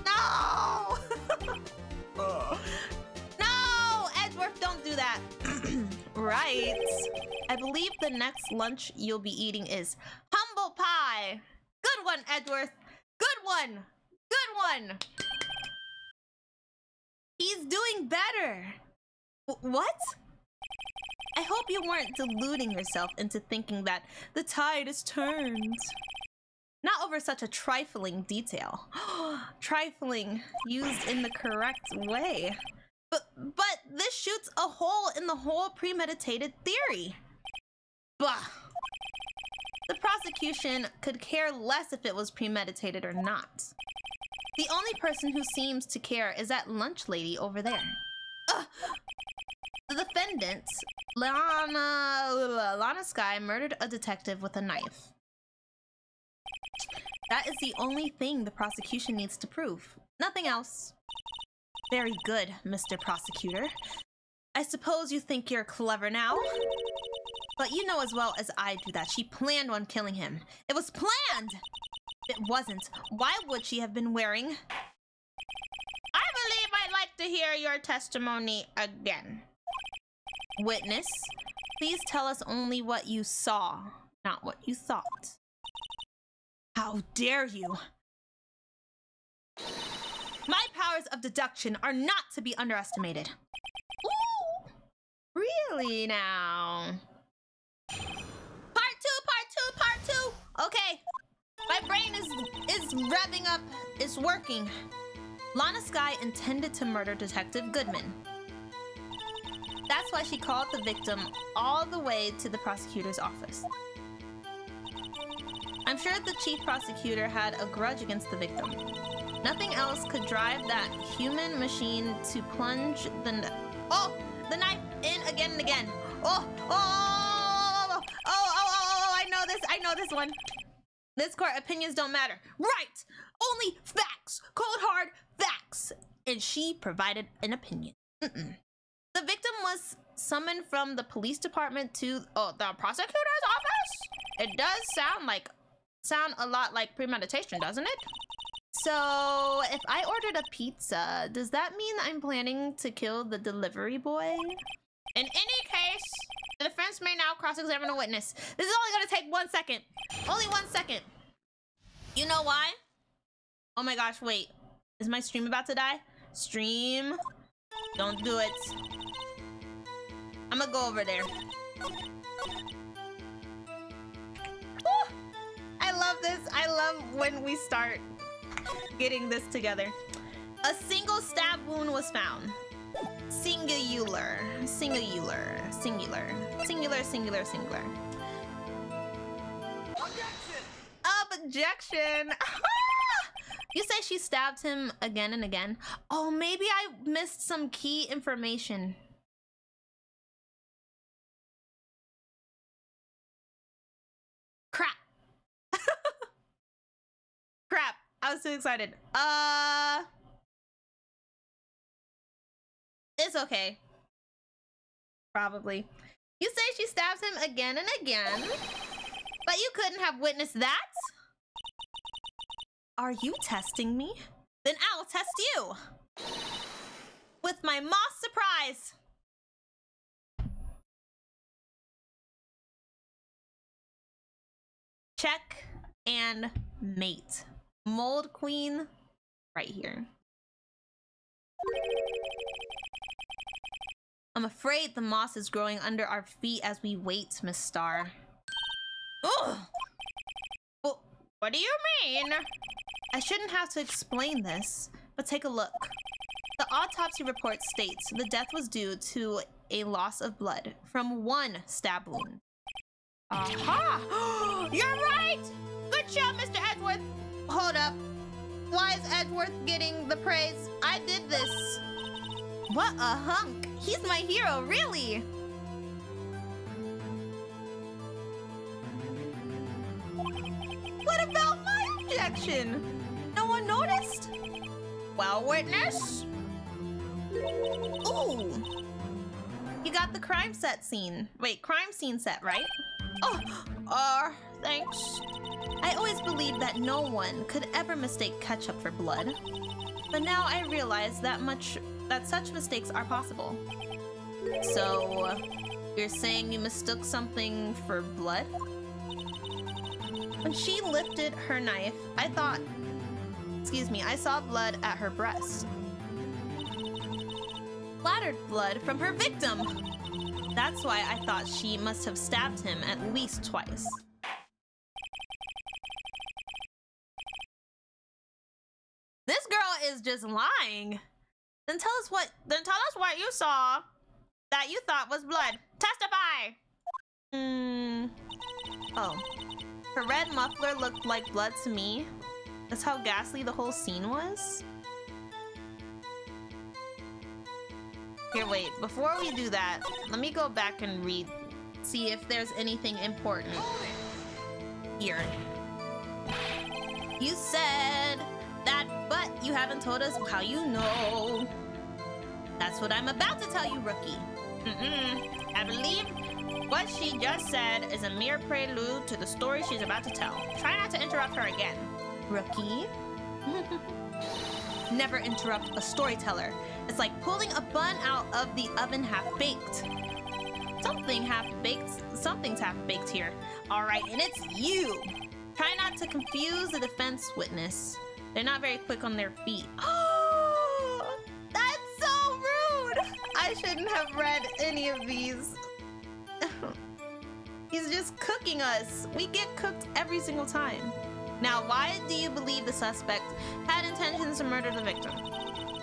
No! No! Edgeworth, don't do that. Right. I believe the next lunch you'll be eating is humble pie. Good one, Edgeworth. Good one. Good one. He's doing better. What? I hope you weren't deluding yourself into thinking that the tide is turned. Not over such a trifling detail. Trifling, used in the correct way. But this shoots a hole in the whole premeditated theory. Bah. The prosecution could care less if it was premeditated or not. The only person who seems to care is that lunch lady over there. The defendant, Lana Skye, murdered a detective with a knife. That is the only thing the prosecution needs to prove. Nothing else. Very good, Mr. Prosecutor. I suppose you think you're clever now? But you know as well as I do that she planned on killing him. It was planned! If it wasn't, why would she have been wearing? I believe I'd like to hear your testimony again. Witness, please tell us only what you saw, not what you thought. How dare you! My powers of deduction are not to be underestimated. Ooh, really now? Part two. Okay, my brain is revving up. It's working. Lana Skye intended to murder Detective Goodman. That's why she called the victim all the way to the prosecutor's office. I'm sure the chief prosecutor had a grudge against the victim. Nothing else could drive that human machine to plunge the knife in again and again. I know this one. This court, opinions don't matter. Right! Only facts! Cold hard facts! And she provided an opinion. The victim was summoned from the police department to the prosecutor's office? It does sound a lot like premeditation, doesn't it? So, if I ordered a pizza, does that mean I'm planning to kill the delivery boy? In any case, the defense may now cross-examine a witness. This is only gonna take 1 second. Only 1 second. You know why? Oh my gosh, wait. Is my stream about to die? Stream. Don't do it. I'm gonna go over there. Woo! I love this. I love when we start getting this together. A single stab wound was found. Singular. Objection! You say she stabbed him again and again? Oh, maybe I missed some key information. Crap. Crap. I was too excited. It's okay. Probably. You say she stabs him again and again, but you couldn't have witnessed that? Are you testing me? Then I'll test you. With my Moss surprise. Check and mate. Mold Queen right here. I'm afraid the moss is growing under our feet as we wait, Miss Star. Ugh! Well, what do you mean? I shouldn't have to explain this, but take a look. The autopsy report states the death was due to a loss of blood from one stab wound. Aha! You're right! Good job, Mr. Edgeworth! Hold up. Why is Edgeworth getting the praise? I did this. What a hunk! He's my hero, really! What about my objection? No one noticed? Well, witness? Ooh! You got the crime scene set, right? Oh, thanks. I always believed that no one could ever mistake ketchup for blood. But now I realize that such mistakes are possible. So, you're saying you mistook something for blood? When she lifted her knife, I saw blood at her breast. Splattered blood from her victim! That's why I thought she must have stabbed him at least twice. This girl is just lying. Then tell us what you saw that you thought was blood. Testify! Oh. Her red muffler looked like blood to me. That's how ghastly the whole scene was? Here, wait. Before we do that, let me go back and read. See if there's anything important here. You said that, but you haven't told us how you know. That's what I'm about to tell you, Rookie. I believe what she just said is a mere prelude to the story she's about to tell. Try not to interrupt her again. Rookie? Never interrupt a storyteller. It's like pulling a bun out of the oven half-baked. Something's half-baked here. All right, and it's you. Try not to confuse the defense witness. They're not very quick on their feet. Oh, that's so rude. I shouldn't have read any of these. He's just cooking us. We get cooked every single time. Now, why do you believe the suspect had intentions to murder the victim?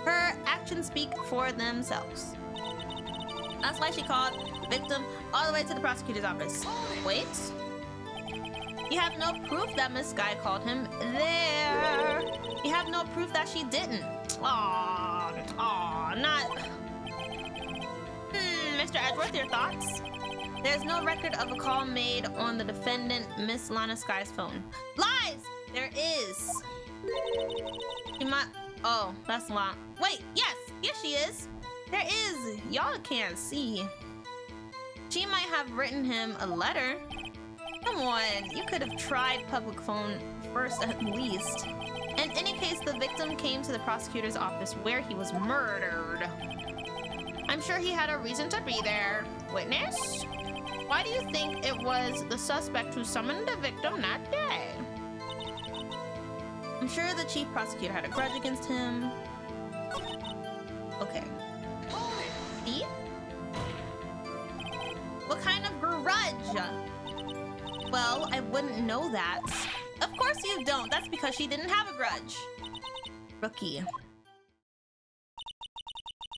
Her actions speak for themselves. That's why she called the victim all the way to the prosecutor's office. Wait. You have no proof that Miss Guy called him there. You have no proof that she didn't. Not. Mr. Edgeworth, your thoughts? There's no record of a call made on the defendant, Miss Lana Sky's phone. Lies! There is. You might. Oh, that's Lana. Wait, yes, she is. There is. Y'all can't see. She might have written him a letter. Come on, you could have tried public phone first at least. In any case, the victim came to the prosecutor's office where he was murdered. I'm sure he had a reason to be there. Witness? Why do you think it was the suspect who summoned the victim that day? I'm sure the chief prosecutor had a grudge against him. Okay. See? What kind of grudge? Well, I wouldn't know that. Of course you don't. That's because she didn't have a grudge. Rookie.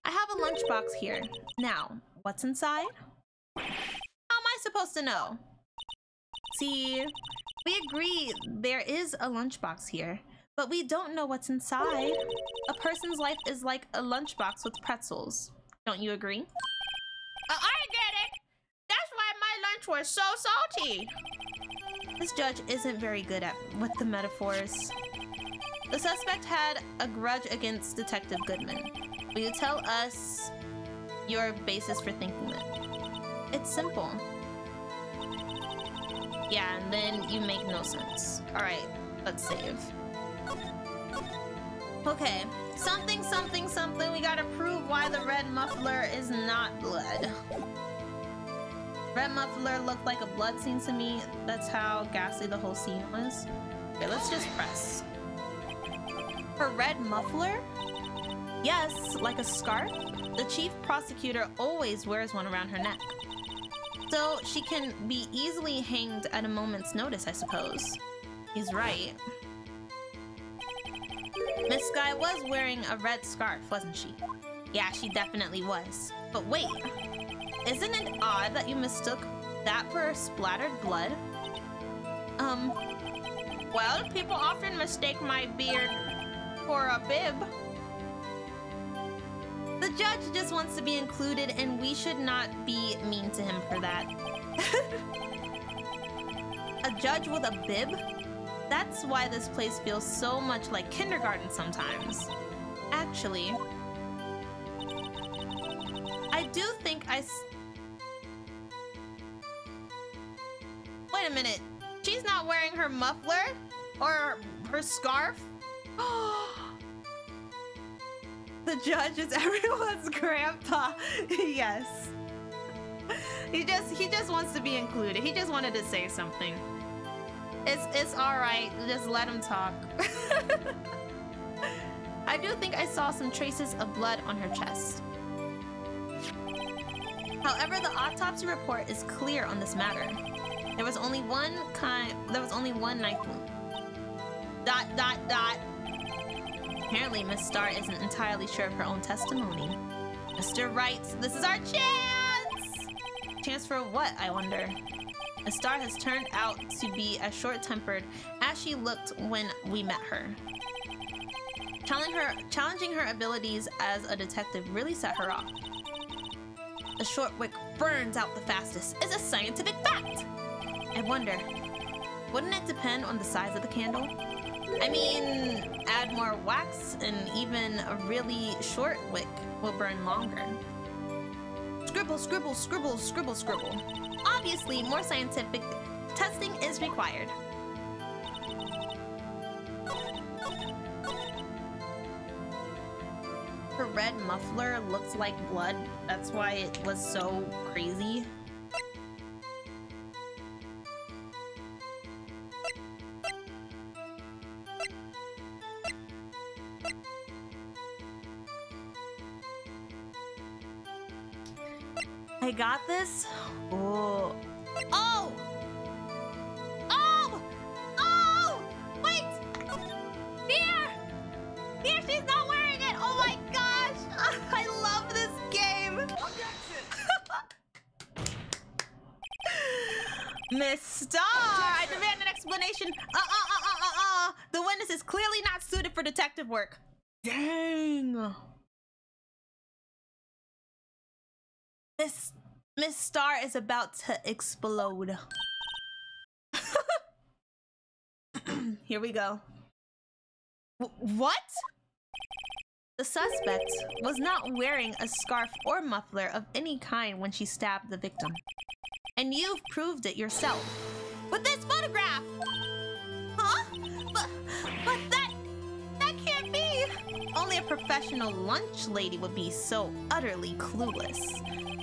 I have a lunchbox here. Now, what's inside? How am I supposed to know? See, we agree there is a lunchbox here, but we don't know what's inside. A person's life is like a lunchbox with pretzels. Don't you agree? I get it! That's why my lunch was so salty! This judge isn't very good with the metaphors. The suspect had a grudge against Detective Goodman. Will you tell us your basis for thinking that? It's simple. Yeah, and then you make no sense. Alright, let's save. Okay, something. We gotta prove why the red muffler is not blood. Red muffler looked like a blood scene to me. That's how ghastly the whole scene was. Okay, let's just press. Her red muffler? Yes, like a scarf. The chief prosecutor always wears one around her neck. So she can be easily hanged at a moment's notice, I suppose. He's right. Miss Sky was wearing a red scarf, wasn't she? Yeah, she definitely was. But wait, isn't it odd that you mistook that for splattered blood? Well, people often mistake my beard for a bib. The judge just wants to be included, and we should not be mean to him for that. A judge with a bib? That's why this place feels so much like kindergarten sometimes. Actually, I do think Wait a minute. She's not wearing her muffler? Or her scarf? The judge is everyone's grandpa. Yes. He just wants to be included. He just wanted to say something. It's all right. Just let him talk. I do think I saw some traces of blood on her chest. However, the autopsy report is clear on this matter. There was only one knife wound. ... Apparently, Miss Starr isn't entirely sure of her own testimony. Mr. Wright, this is our chance! Chance for what, I wonder? Miss Starr has turned out to be as short-tempered as she looked when we met her. Challenging her abilities as a detective really set her off. The short wick burns out the fastest is a scientific fact! I wonder, wouldn't it depend on the size of the candle? I mean, add more wax and even a really short wick will burn longer. Scribble, scribble, scribble, scribble, scribble. Obviously, more scientific testing is required. Her red muffler looks like blood. That's why it was so crazy. I got this. Oh. Oh! Oh! Oh! Wait! Here! Here, she's not wearing it! Oh my gosh! I love this game! Miss Star! I demand an explanation! The witness is clearly not suited for detective work. Dang! Miss Star is about to explode. Here we go. What? The suspect was not wearing a scarf or muffler of any kind when she stabbed the victim. And you've proved it yourself. With this photograph! Huh? But that can't be! Only a professional lunch lady would be so utterly clueless.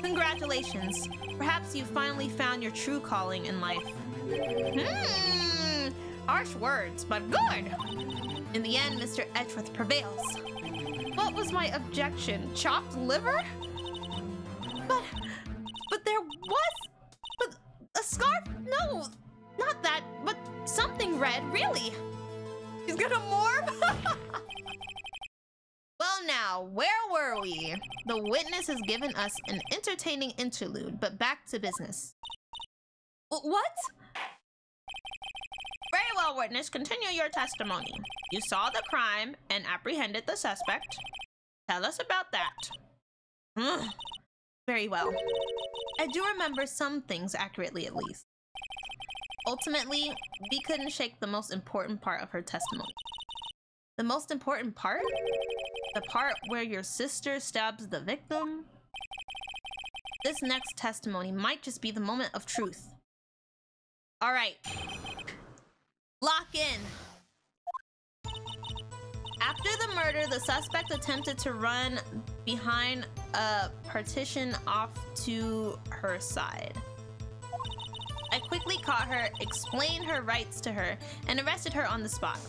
Congratulations. Perhaps you finally found your true calling in life. Harsh words, but good. In the end, Mr. Edgeworth prevails. What was my objection? Chopped liver? But there was a scarf? No, not that, but something red, really. He's gonna morph? Well now, where were we? The witness has given us an entertaining interlude, but back to business. What? Very well, witness. Continue your testimony. You saw the crime and apprehended the suspect. Tell us about that. Very well. I do remember some things accurately, at least. Ultimately, we couldn't shake the most important part of her testimony. The most important part? The part where your sister stabs the victim? This next testimony might just be the moment of truth. All right. Lock in. After the murder, the suspect attempted to run behind a partition off to her side. I quickly caught her, explained her rights to her, and arrested her on the spot.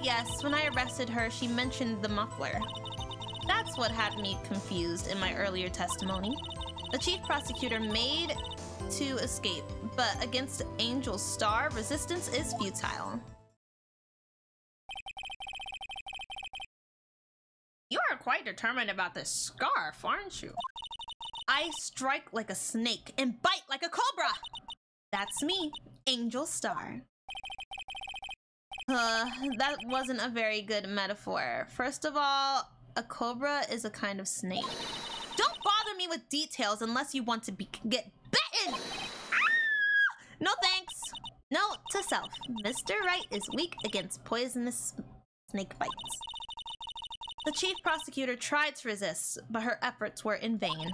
Yes, when I arrested her, she mentioned the muffler. That's what had me confused in my earlier testimony. The chief prosecutor made to escape, but against Angel's Star, resistance is futile. You are quite determined about this scarf, aren't you? I strike like a snake and bite like a cobra! That's me, Angel Star. That wasn't a very good metaphor. First of all, a cobra is a kind of snake. Don't bother me with details unless you want to get bitten! No thanks. Note to self, Mr. Wright is weak against poisonous snake bites. The chief prosecutor tried to resist, but her efforts were in vain.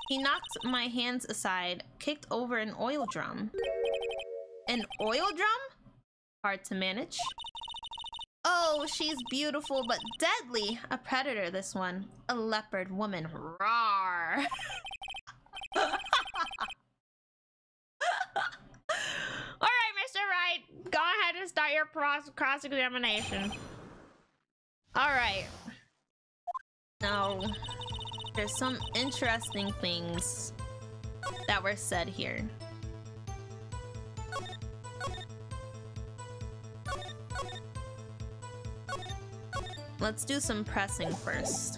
He knocked my hands aside, kicked over an oil drum. An oil drum? Hard to manage. Oh, she's beautiful but deadly. A predator, this one. A leopard woman. Rawr. Alright, Mr. Wright. Go ahead and start your cross-examination. Alright. Now, there's some interesting things that were said here. Let's do some pressing first,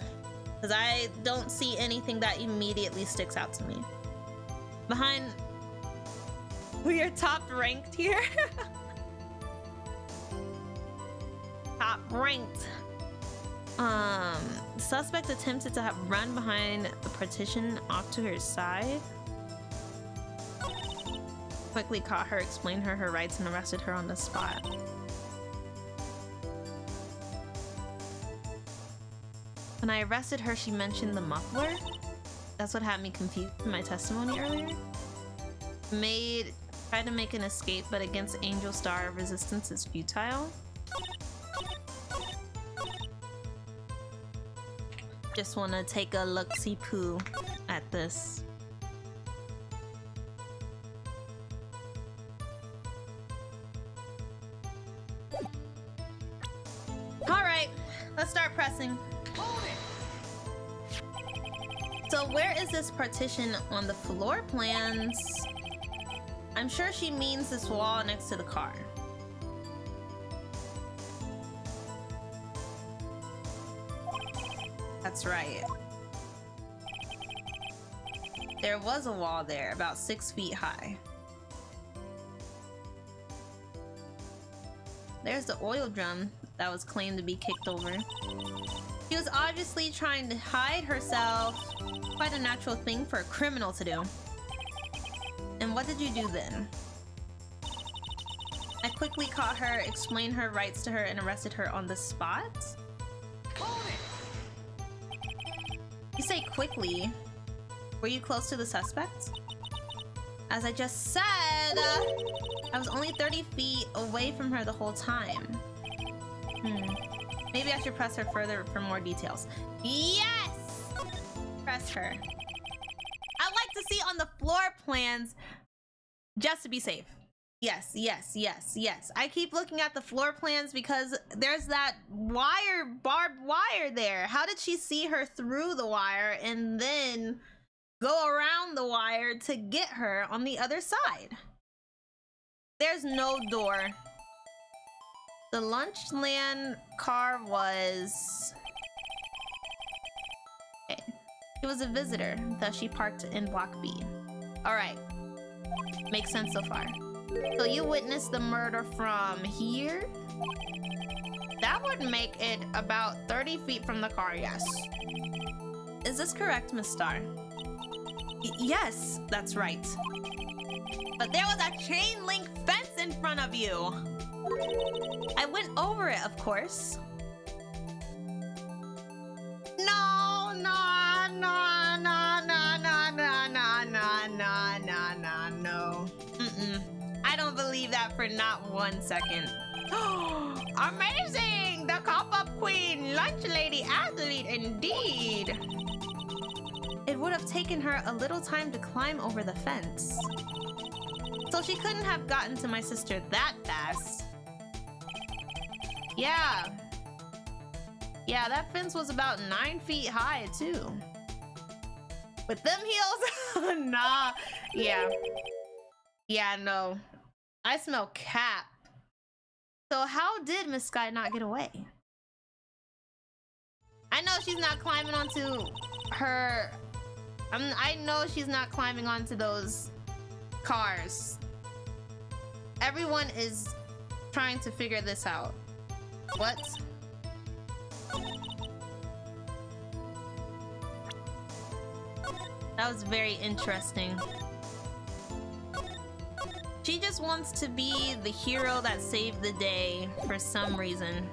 because I don't see anything that immediately sticks out to me. Behind... We are top ranked here. Top ranked. Suspect attempted to have run behind the partition off to her side. Quickly caught her, explained her rights, and arrested her on the spot. When I arrested her, she mentioned the muffler. That's what had me confused in my testimony earlier. Tried to make an escape, but against Angel Star, resistance is futile. Just want to take a look-see-poo at this. Alright, let's start pressing. So where is this partition on the floor plans? I'm sure she means this wall next to the car. That's right. There was a wall there, about 6 feet high. There's the oil drum that was claimed to be kicked over. She was obviously trying to hide herself. Quite a natural thing for a criminal to do. And what did you do then? I quickly caught her, explained her rights to her, and arrested her on the spot? You say quickly. Were you close to the suspect? As I just said, I was only 30 feet away from her the whole time. Maybe I should press her further for more details. Yes! Press her. I'd like to see on the floor plans, just to be safe. Yes, yes, yes, yes. I keep looking at the floor plans because there's that barbed wire there. How did she see her through the wire and then go around the wire to get her on the other side? There's no door. The Lunchland car was... Okay. She was a visitor, thus she parked in Block B. Alright. Makes sense so far. So you witnessed the murder from here? That would make it about 30 feet from the car, yes. Is this correct, Miss Star? Yes, that's right. But there was a chain link fence in front of you. I went over it, of course. No, no, no, no, no, no, no, no, no, no, no, no, no. I don't believe that for not 1 second. Amazing! The cop-up queen, lunch lady, athlete, indeed. It would have taken her a little time to climb over the fence. So she couldn't have gotten to my sister that fast. Yeah. Yeah, that fence was about 9 feet high, too. With them heels? Nah. Yeah. Yeah, no. I smell cap. So how did Miss Sky not get away? I know she's not climbing onto her... I know she's not climbing onto those cars. Everyone is trying to figure this out. What? That was very interesting. She just wants to be the hero that saved the day for some reason.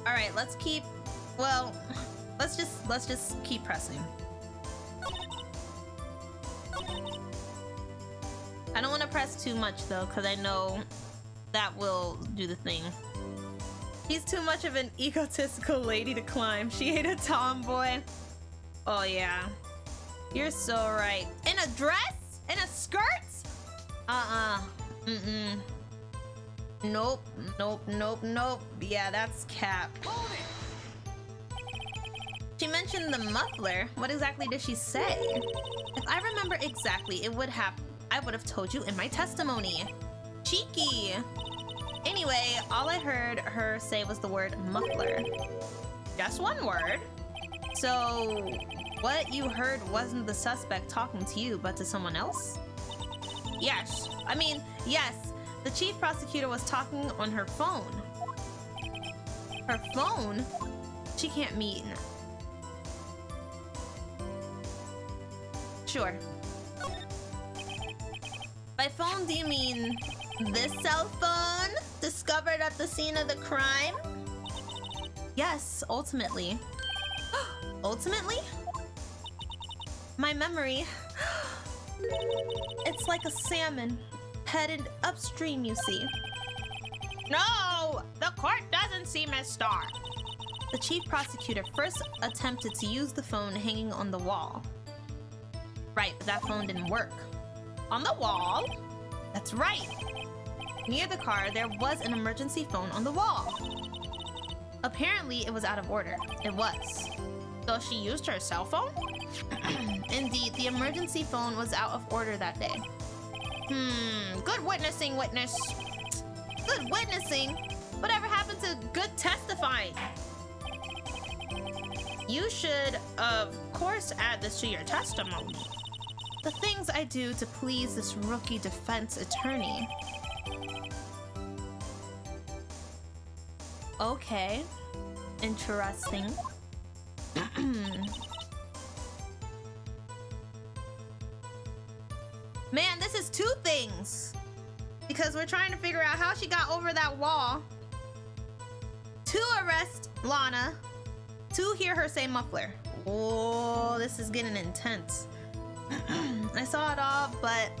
All right, let's keep, well, let's just keep pressing. I don't want to press too much though, because I know that will do the thing. She's too much of an egotistical lady to climb. She ain't a tomboy. Oh yeah. You're so right. In a dress? In a skirt? Nope, nope, nope, nope. Yeah, that's cap. She mentioned the muffler. What exactly did she say? If I remember exactly, I would have told you in my testimony. Cheeky. Anyway, all I heard her say was the word muffler. Just one word. So, what you heard wasn't the suspect talking to you, but to someone else? Yes. I mean, yes. The chief prosecutor was talking on her phone. Her phone? She can't meet. Sure. By phone, do you mean this cell phone? Discovered at the scene of the crime? Yes, ultimately. Ultimately? My memory. It's like a salmon headed upstream, you see. No! The court doesn't seem as star. The chief prosecutor first attempted to use the phone hanging on the wall. Right, but that phone didn't work. On the wall? That's right. Near the car, there was an emergency phone on the wall. Apparently, it was out of order. It was. So she used her cell phone? Indeed, the emergency phone was out of order that day. Good witnessing, witness. Good witnessing? Whatever happened to good testifying? You should, of course, add this to your testimony. The things I do to please this rookie defense attorney. Okay. Interesting. Man, this is two things. Because we're trying to figure out how she got over that wall. To arrest Lana. To hear her say muffler. Oh, this is getting intense. I saw it all, but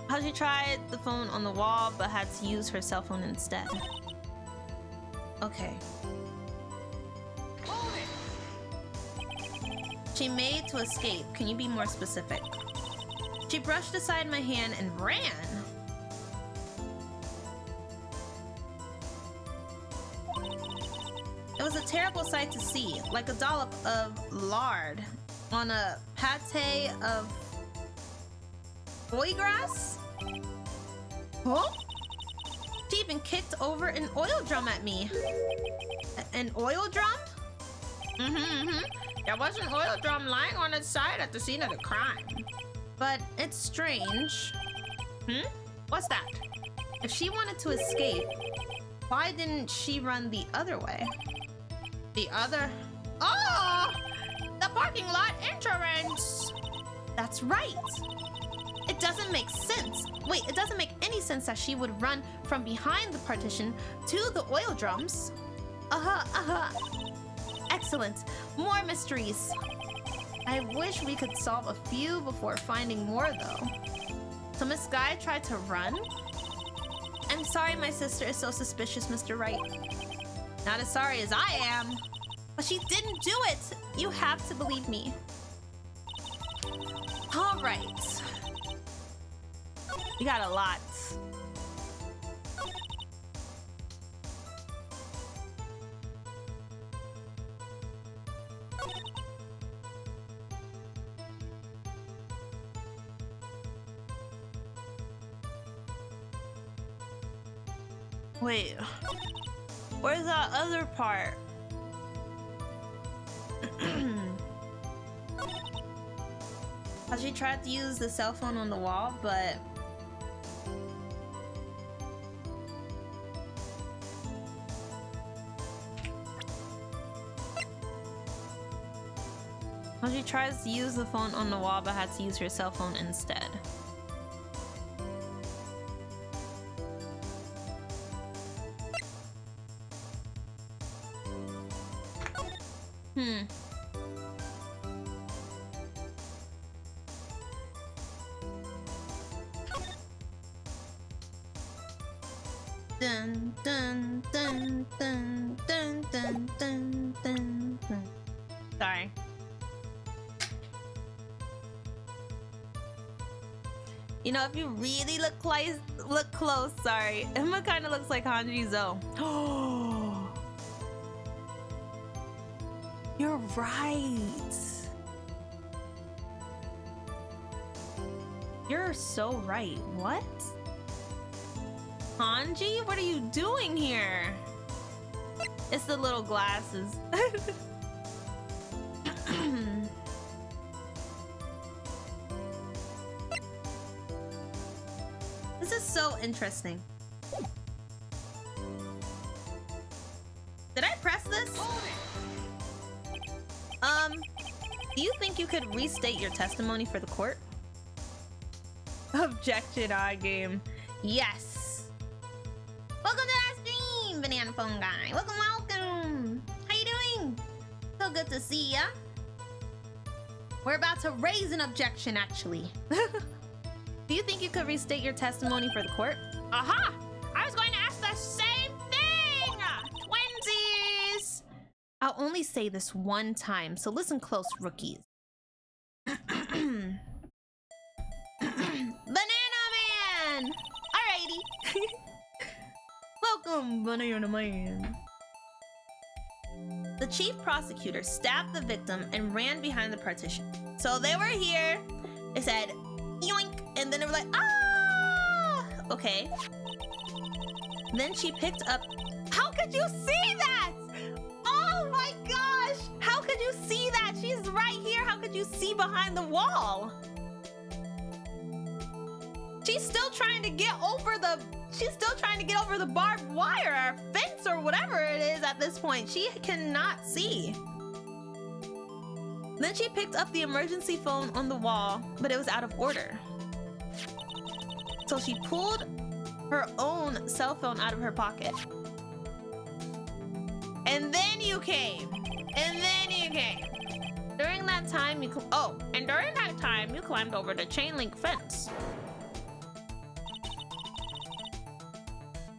how she tried the phone on the wall but had to use her cell phone instead. Okay. She made to escape. Can you be more specific? She brushed aside my hand and ran. It was a terrible sight to see, like a dollop of lard on a pate of foie gras? Huh? She even kicked over an oil drum at me. An oil drum? There was an oil drum lying on its side at the scene of the crime. But it's strange. What's that? If she wanted to escape, why didn't she run the other way? The other... Oh! The parking lot entrance! That's right! It doesn't make sense. Wait, it doesn't make any sense that she would run from behind the partition to the oil drums. Excellent. More mysteries. I wish we could solve a few before finding more, though. So Miss Guy tried to run? I'm sorry my sister is so suspicious, Mr. Wright. Not as sorry as I am. But she didn't do it. You have to believe me. All right. We got a lot. Wait, where's that other part? She tried to use the cell phone on the wall, but she tries to use the phone on the wall, but had to use her cell phone instead. Dun dun dun dun dun dun dun dun dun. Sorry. You know, if you really look close, sorry, Emma kind of looks like Hanji Zo. Oh, you're right. You're so right. What? Hanji, what are you doing here? It's the little glasses. This is so interesting. Did I press this? you think you could restate your testimony for the court? Objection, iGame. Yes. Welcome to that stream, Banana Phone Guy. Welcome, welcome. How you doing? So good to see ya. We're about to raise an objection, actually. Do you think you could restate your testimony for the court? Aha! I was going to ask the same thing! Twinsies! I'll only say this one time, so listen close, rookies. Banana Man! Alrighty. Welcome, Banana Man. The chief prosecutor stabbed the victim and ran behind the partition. So they were here. It said, yoink, and then they were like, ah! Okay. Then she picked up. How could you see that? Oh my gosh! How could you see that? She's right here. How could you see behind the wall? She's still trying to get over the. She's still trying to get over the barbed wire or fence or whatever it is at this point. She cannot see. Then she picked up the emergency phone on the wall, but it was out of order. So she pulled her own cell phone out of her pocket. And then you came. And then you came. During that time, you climbed over the chain link fence.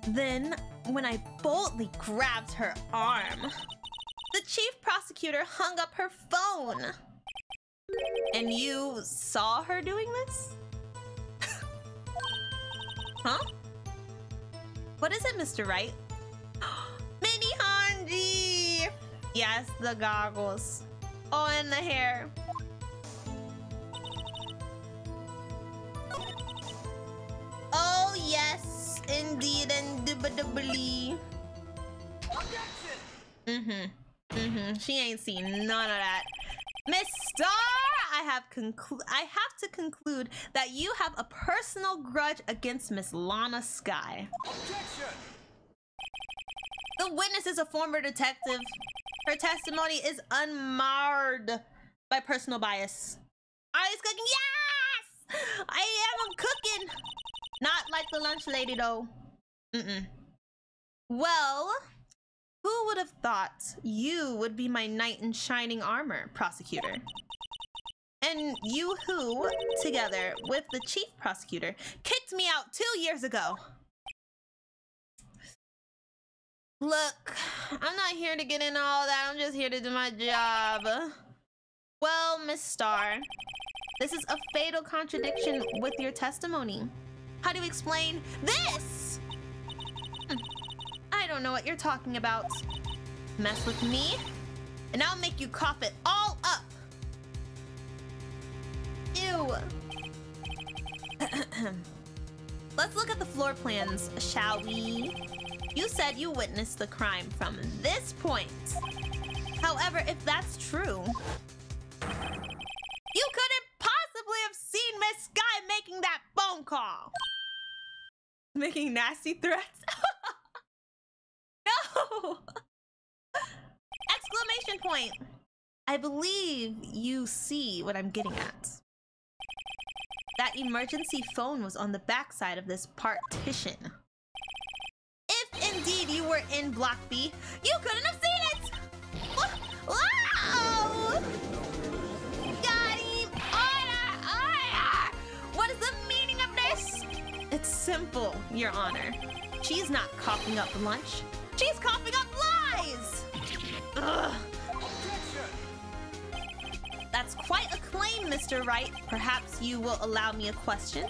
Then, when I boldly grabbed her arm, the chief prosecutor hung up her phone. And you saw her doing this? Huh? What is it, Mr. Wright? Mini Hanji! Yes, the goggles. Oh, and the hair. Oh, yes, indeed, indubitably. She ain't seen none of that. Miss Star, I have to conclude that you have a personal grudge against Miss Lana Sky. Objection! The witness is a former detective. Her testimony is unmarred by personal bias. Arley's cooking. Yes! I am cooking. Not like the lunch lady, though. Well, who would have thought you would be my knight in shining armor, prosecutor? And you who, together with the chief prosecutor, kicked me out 2 years ago. Look, I'm not here to get into all that. I'm just here to do my job. Well, Miss Star, this is a fatal contradiction with your testimony. How do you explain this? I don't know what you're talking about. Mess with me, and I'll make you cough it all up. Ew. Let's look at the floor plans, shall we? You said you witnessed the crime from this point. However, if that's true, you couldn't possibly have seen Miss Sky making that phone call. Making nasty threats. No! Exclamation point. I believe you see what I'm getting at. That emergency phone was on the backside of this partition. If indeed you were in Block B, you couldn't have seen it! Wow! Got him! Order! What is the meaning of this? It's simple, Your Honor. She's not coughing up lunch. She's coughing up lies! Ugh. That's quite a claim, Mr. Wright. Perhaps you will allow me a question?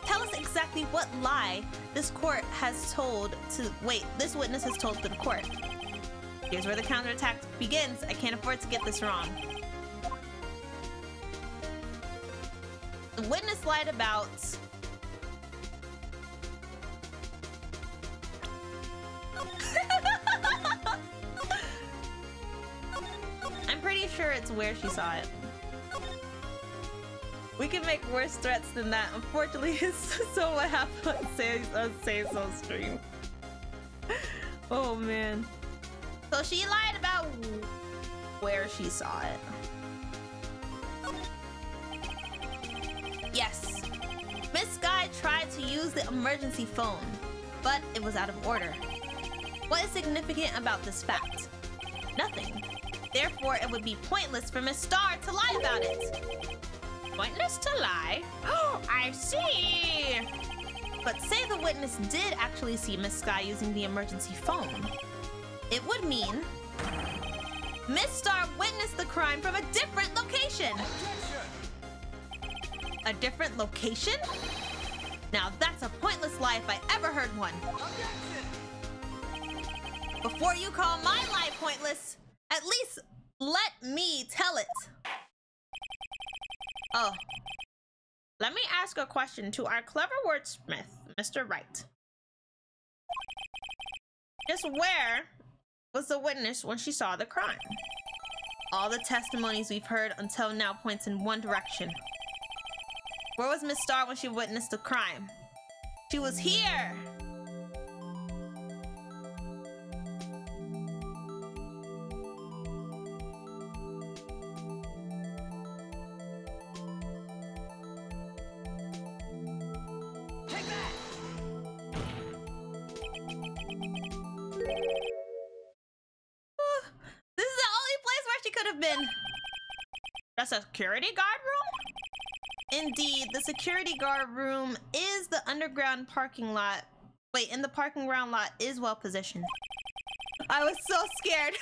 Tell us exactly what lie this court has told to... Wait, this witness has told to the court. Here's where the counterattack begins. I can't afford to get this wrong. The witness lied about... I'm pretty sure it's where she saw it. We can make worse threats than that. Unfortunately, it's so what happened on Say So stream. Oh man. So she lied about where she saw it. Yes. Miss Sky tried to use the emergency phone, but it was out of order. What is significant about this fact? Nothing. Therefore, it would be pointless for Miss Star to lie about it. Pointless to lie? Oh, I see! But say the witness did actually see Miss Sky using the emergency phone. It would mean Miss Star witnessed the crime from a different location. A different location? Now that's a pointless lie if I ever heard one. Before you call my lie pointless, at least let me tell it. Oh, let me ask a question to our clever wordsmith, Mr. Wright. Just where was the witness when she saw the crime? All the testimonies we've heard until now points in one direction. Where was Miss Star when she witnessed the crime? She was here! Take that! This is the only place where she could have been. The security guard room? Indeed, the security guard room is the underground parking lot. Wait, in the parking ground lot is well positioned. I was so scared.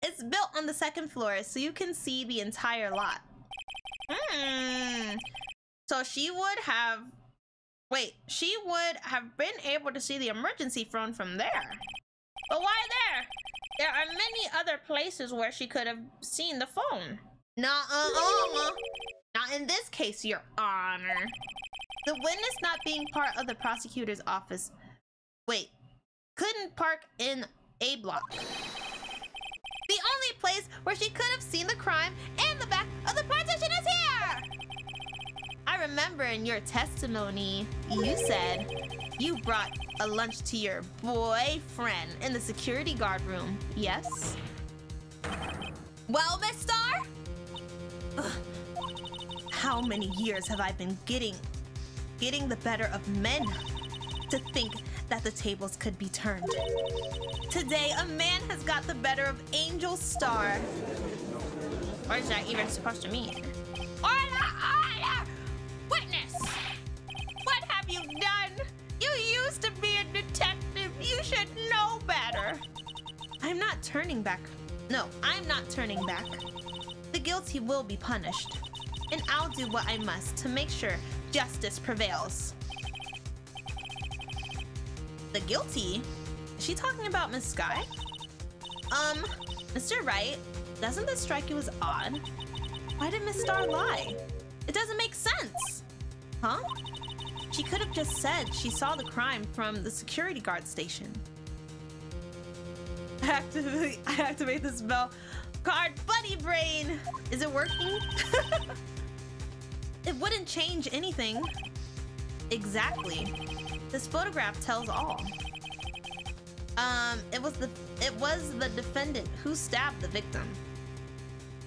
It's built on the second floor, so you can see the entire lot. So she would have... Wait, she would have been able to see the emergency phone from there. But why there? There are many other places where she could have seen the phone. Not in this case, Your Honor. The witness not being part of the prosecutor's office. Wait, couldn't park in A block. The only place where she could have seen the crime and the back of the partition is here! I remember in your testimony, you said you brought a lunch to your boyfriend in the security guard room, yes? Well, Miss Star? Ugh. How many years have I been getting the better of men to think that the tables could be turned? Today, a man has got the better of Angel Star. What is that even supposed to mean? Order! Witness! What have you done? You used to be a detective. You should know better. I'm not turning back. No, I'm not turning back. The guilty will be punished. And I'll do what I must to make sure justice prevails. The guilty? Is she talking about Miss Sky? Mr. Wright, doesn't this strike you as odd? Why did Miss Star lie? It doesn't make sense. Huh? She could have just said she saw the crime from the security guard station. I activate the spell card Buddy Brain. Is it working? It wouldn't change anything. Exactly. This photograph tells all. It was the defendant who stabbed the victim.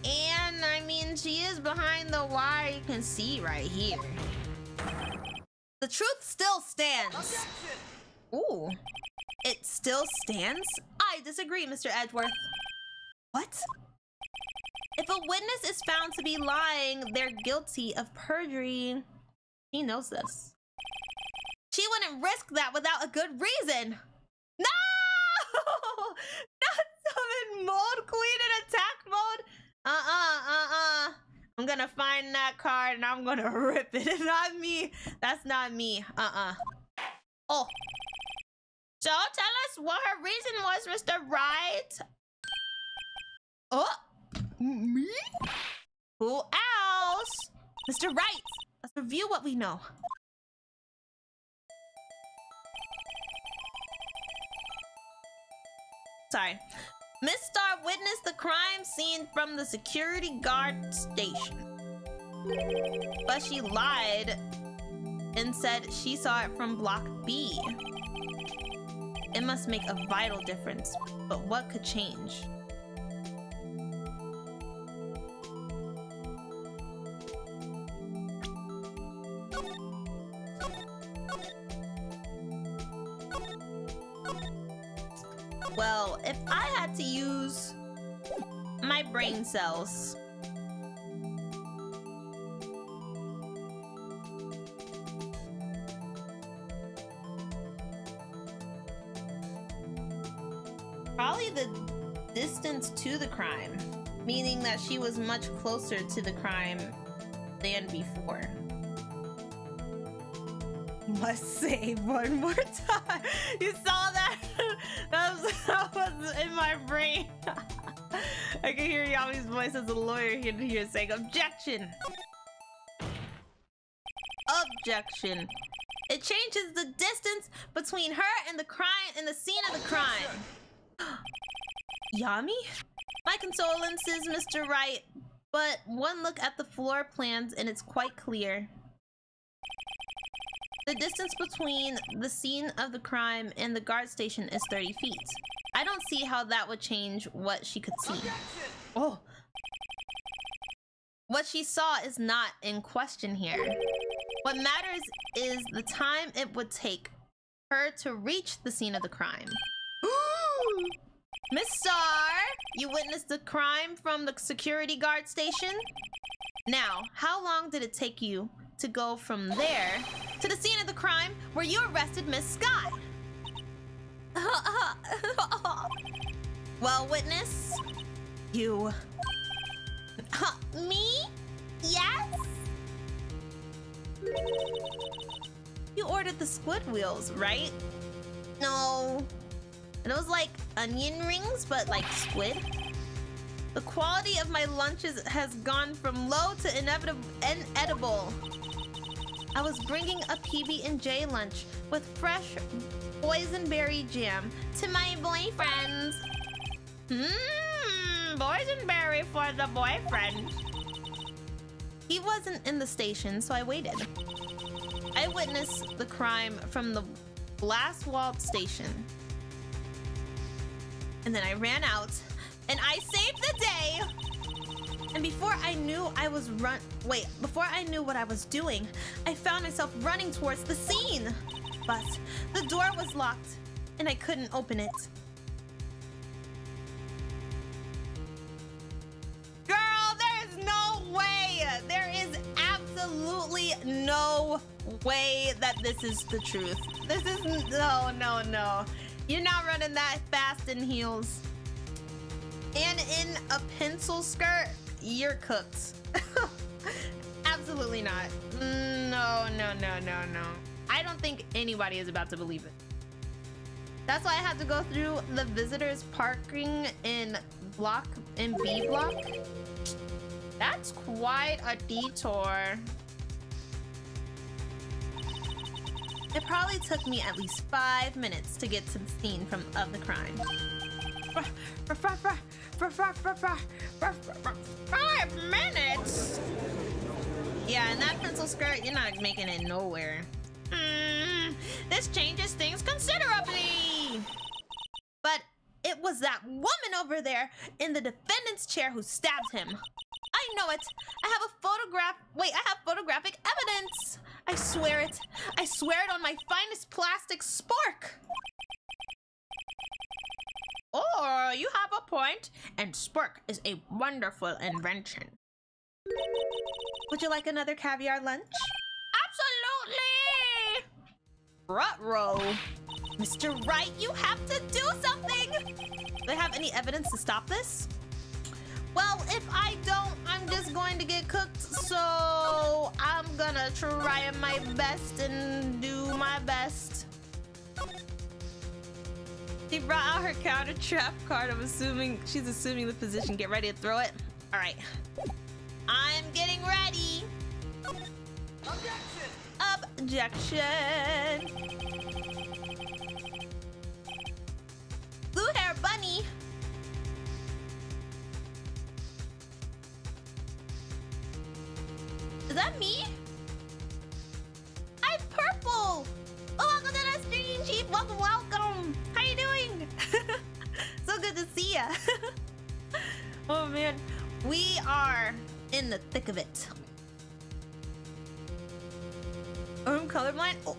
And I mean, she is behind the wire, you can see right here. The truth still stands. Objection! Ooh. It still stands? I disagree, Mr. Edgeworth. What? If a witness is found to be lying, they're guilty of perjury. He knows this. She wouldn't risk that without a good reason. No! Not summon Mold Queen in attack mode? I'm gonna find that card and I'm gonna rip it. It's not me. That's not me. Oh. So tell us what her reason was, Mr. Wright. Oh, me? Who else? Mr. Wright, let's review what we know. Sorry. Miss Star witnessed the crime scene from the security guard station. But she lied and said she saw it from block B. It must make a vital difference, but what could change? Well, if I had to use my brain cells, probably the distance to the crime, meaning that she was much closer to the crime than before. Must save one more time. You saw that? that was in my brain. I can hear Yami's voice as a lawyer here saying objection. Objection. It changes the distance between her and the crime and the scene of the crime. Yami? My condolences, Mr. Wright, but one look at the floor plans and it's quite clear. The distance between the scene of the crime and the guard station is 30 feet. I don't see how that would change what she could see. Oh. What she saw is not in question here. What matters is the time it would take her to reach the scene of the crime. Miss Star, you witnessed the crime from the security guard station? Now, how long did it take you to go from there to the scene of the crime where you arrested Miss Sky? Well, witness, you. Me? Yes? You ordered the squid wheels, right? No. And it was like onion rings, but like squid. The quality of my lunches has gone from low to inedible. I was bringing a PB&J lunch with fresh boysenberry jam to my boyfriends. Boysenberry for the boyfriend. He wasn't in the station, so I waited. I witnessed the crime from the glass-walled station. And then I ran out, and I saved the day! And before I knew what I was doing, I found myself running towards the scene. But the door was locked, and I couldn't open it. Girl, there is no way! There is absolutely no way that this is the truth. This is, no. You're not running that fast in heels. And in a pencil skirt, you're cooked. Absolutely not. No. I don't think anybody is about to believe it. That's why I had to go through the visitors parking in B block. That's quite a detour. It probably took me at least 5 minutes to get to the scene of the crime. 5 minutes? Yeah, in that pencil skirt, you're not making it nowhere. This changes things considerably. But it was that woman over there in the defendant's chair who stabbed him. I know it. I have photographic evidence. I swear it. I swear it on my finest plastic spork. Oh, you have a point. And spork is a wonderful invention. Would you like another caviar lunch? Absolutely! Ruh-roh. Mr. Wright, you have to do something! Do I have any evidence to stop this? Well, if I don't, I'm just going to get cooked, so I'm gonna try my best and do my best. She brought out her counter trap card. She's assuming the position. Get ready to throw it. All right. I'm getting ready. Objection. Blue hair bunny. Is that me? I'm purple. Welcome to the stream, Chief. Welcome. How you doing? So good to see ya. Oh man, we are in the thick of it. I'm colorblind. Oh.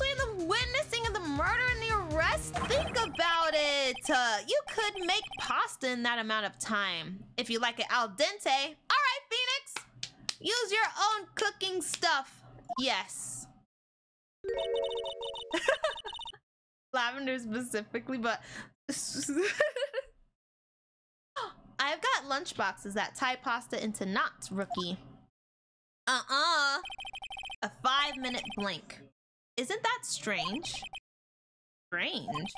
between the witnessing of the murder and the arrest? Think about it. You could make pasta in that amount of time. If you like it al dente. All right, Phoenix. Use your own cooking stuff. Yes. Lavender specifically, but I've got lunch boxes that tie pasta into knots, rookie. A 5-minute blank. Isn't that strange? Strange?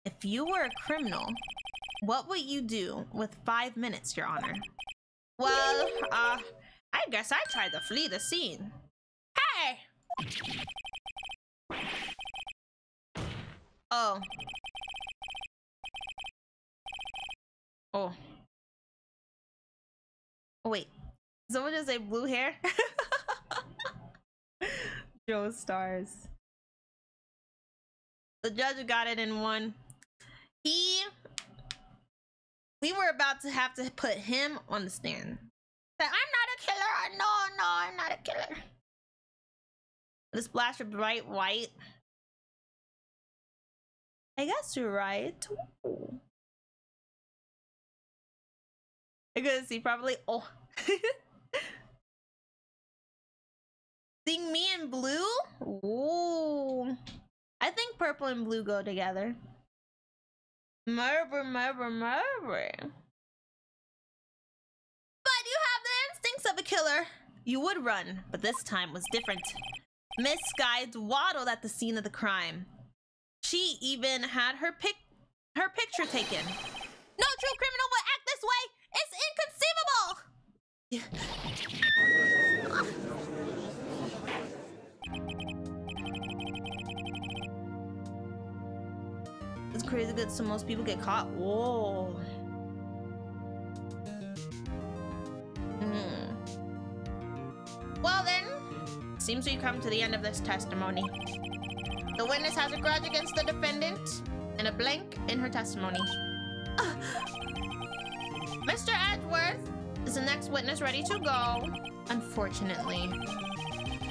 If you were a criminal, what would you do with 5 minutes, Your Honor? Well, I guess I tried to flee the scene. Hey! Oh. Oh. Oh, wait. Someone just say blue hair? Joe Stars. The judge got it in one. We were about to have to put him on the stand. Said, I'm not a killer. No, I'm not a killer. The splash of bright white. I guess you're right. Ooh. I could see probably. Oh. Seeing me in blue? Ooh. I think purple and blue go together. Murder. But you have the instincts of a killer. You would run, but this time was different. Miss Sky waddled at the scene of the crime. She even had her picture taken. No true criminal would act this way. It's inconceivable. It's crazy good, so most people get caught. Whoa. Well then, seems we come to the end of this testimony. The witness has a grudge against the defendant and a blank in her testimony. Mr. Edgeworth is the next witness ready to go. Unfortunately,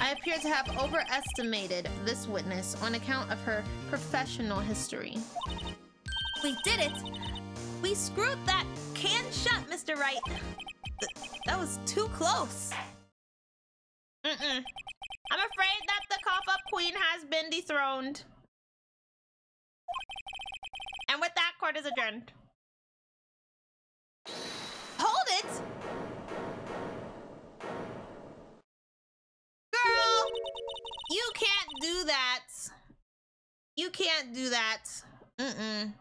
I appear to have overestimated this witness on account of her professional history. We did it! We screwed that can shut, Mr. Wright. That was too close. I'm afraid that the cough-up queen has been dethroned. And with that, court is adjourned. Hold it! Girl! You can't do that. You can't do that. Mr.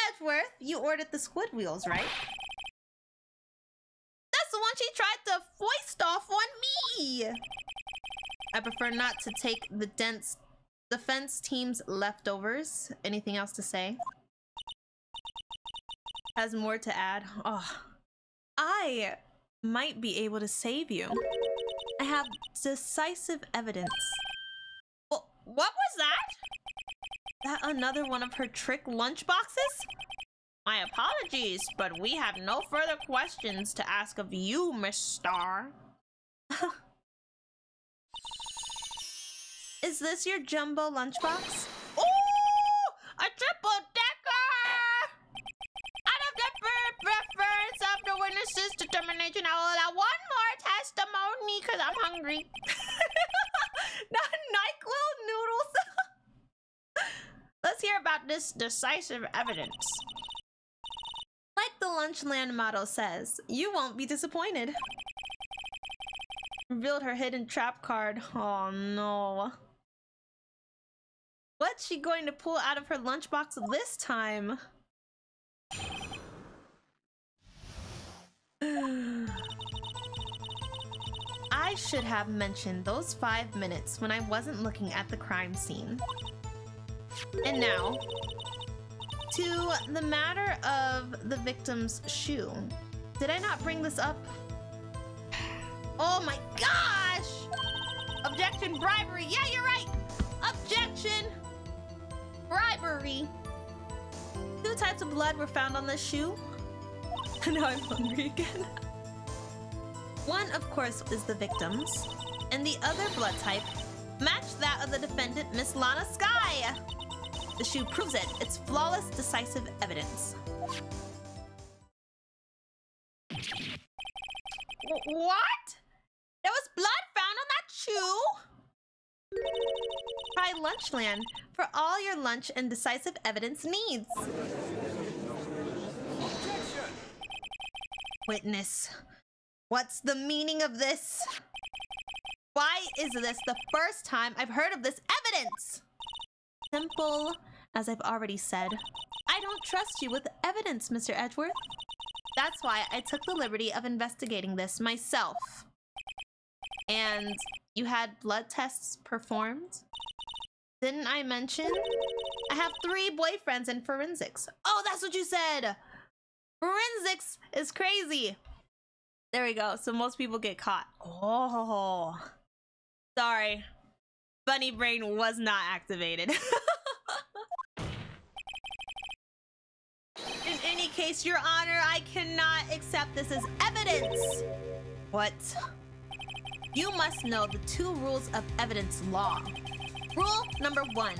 Edgeworth, you ordered the squid wheels, right? That's the one she tried to foist off on me! I prefer not to take the defense team's leftovers. Anything else to say? Has more to add. Oh, I might be able to save you. I have decisive evidence. Well, what was that? That another one of her trick lunchboxes? My apologies, but we have no further questions to ask of you, Miss Star. Is this your jumbo lunchbox? Ooh! A triple-decker! Out of the preference of the witness's determination, I will allow one more testimony because I'm hungry. Not NyQuil noodles. Let's hear about this decisive evidence. Like the Lunchland motto says, you won't be disappointed. Revealed her hidden trap card. Oh no. What's she going to pull out of her lunchbox this time? I should have mentioned those 5 minutes when I wasn't looking at the crime scene. And now, to the matter of the victim's shoe. Did I not bring this up? Oh my gosh! Objection, bribery. Yeah, you're right. Objection, bribery. 2 types of blood were found on this shoe. Now I'm hungry again. One, of course, is the victim's, and the other blood type Match that of the defendant, Miss Lana Sky. The shoe proves it. It's flawless, decisive evidence. What? There was blood found on that shoe? Try Lunchland for all your lunch and decisive evidence needs. Witness. What's the meaning of this? Why is this the first time I've heard of this evidence? Simple, as I've already said. I don't trust you with evidence, Mr. Edgeworth. That's why I took the liberty of investigating this myself. And you had blood tests performed? Didn't I mention? I have 3 boyfriends in forensics. Oh, that's what you said! Forensics is crazy! There we go, so most people get caught. Oh, sorry. Bunny brain was not activated. In any case, Your Honor, I cannot accept this as evidence. What? You must know the 2 rules of evidence law. Rule number 1.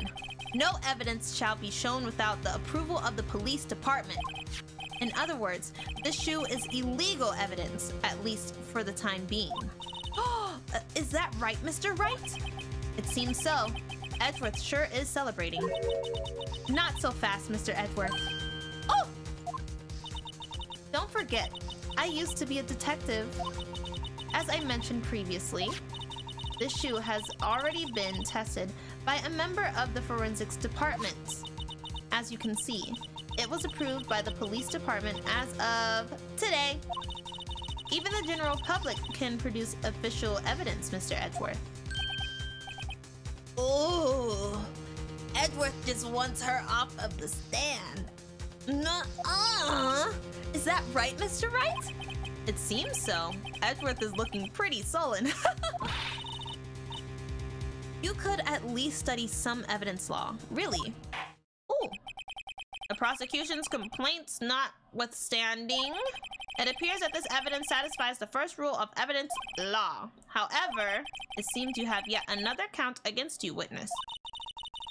No evidence shall be shown without the approval of the police department. In other words, this shoe is illegal evidence, at least for the time being. Is that right, Mr. Wright? It seems so. Edgeworth sure is celebrating. Not so fast, Mr. Edgeworth. Oh! Don't forget, I used to be a detective. As I mentioned previously, this shoe has already been tested by a member of the forensics department. As you can see, it was approved by the police department as of today. Even the general public can produce official evidence, Mr. Edgeworth. Ooh, Edgeworth just wants her off of the stand. Nuh-uh. Is that right, Mr. Wright? It seems so. Edgeworth is looking pretty sullen. You could at least study some evidence law. Really? Ooh. The prosecution's complaints notwithstanding, it appears that this evidence satisfies the first rule of evidence law. However, it seems you have yet another count against you, witness.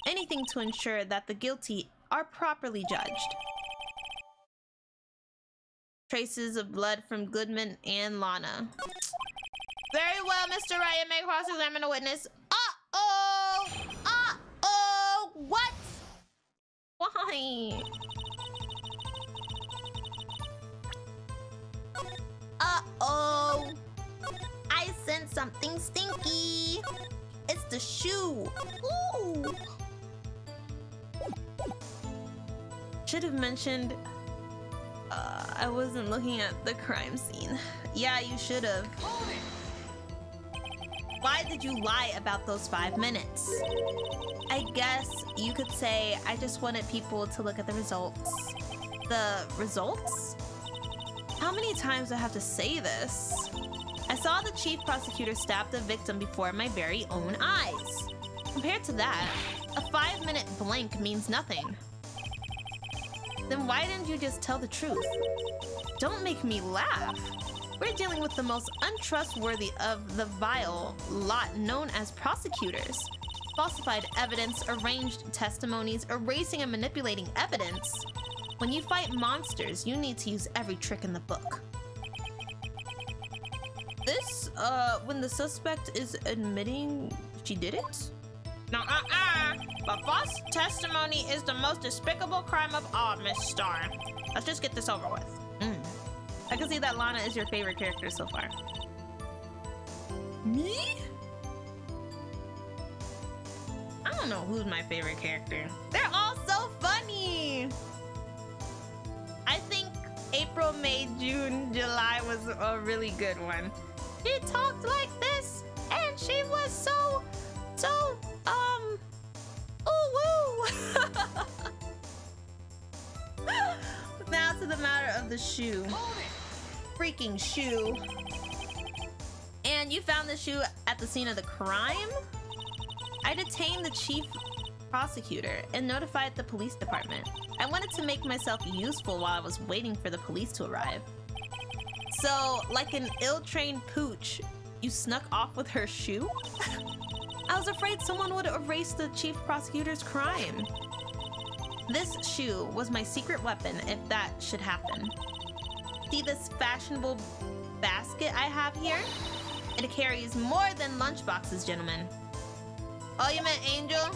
Anything to ensure that the guilty are properly judged. Traces of blood from Goodman and Lana. Very well, Mr. Ryan may cross-examine a witness. Uh-oh! Uh-oh! What? Why? Uh-oh! I sense something stinky! It's the shoe! Ooh! Should have mentioned I wasn't looking at the crime scene. Yeah, you should have. Why did you lie about those 5 minutes? I guess you could say I just wanted people to look at the results. The results? How many times do I have to say this? I saw the chief prosecutor stab the victim before my very own eyes. Compared to that, a 5-minute blank means nothing. Then why didn't you just tell the truth? Don't make me laugh. We're dealing with the most untrustworthy of the vile lot known as prosecutors. Falsified evidence, arranged testimonies, erasing and manipulating evidence. When you fight monsters, you need to use every trick in the book. This, when the suspect is admitting she did it? No, but false testimony is the most despicable crime of all, Miss Starr. Let's just get this over with. I can see that Lana is your favorite character so far. Me? I don't know who's my favorite character. They're all so funny. I think April, May, June, July was a really good one. She talked like this, and she was so, ooh woo. Now to the matter of the shoe. Freaking shoe. And you found the shoe at the scene of the crime? I detained the chief prosecutor and notified the police department. I wanted to make myself useful while I was waiting for the police to arrive. So, like an ill-trained pooch, you snuck off with her shoe? I was afraid someone would erase the chief prosecutor's crime. This shoe was my secret weapon if that should happen. See this fashionable basket I have here? It carries more than lunchboxes, gentlemen. Oh, you meant Angel?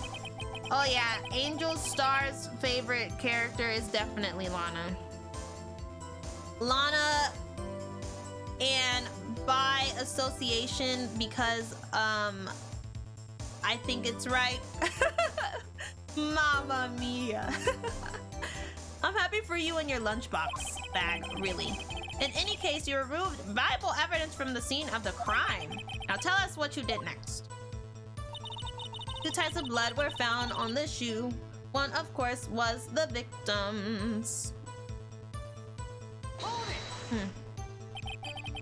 Oh yeah, Angel Star's favorite character is definitely Lana. Lana, and by association, because I think it's right. Mamma mia. I'm happy for you and your lunchbox bag, really. In any case, you removed valuable evidence from the scene of the crime. Now tell us what you did next. 2 types of blood were found on the shoe. One, of course, was the victim's.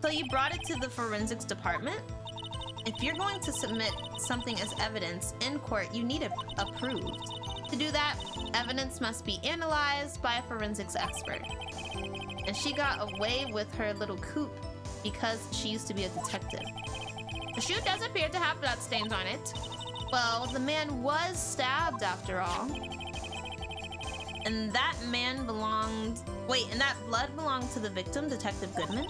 So you brought it to the forensics department? If you're going to submit something as evidence in court, you need it approved. To do that, evidence must be analyzed by a forensics expert. And she got away with her little coup because she used to be a detective. The shoe does appear to have blood stains on it. Well, the man was stabbed after all. And that blood belonged to the victim, Detective Goodman.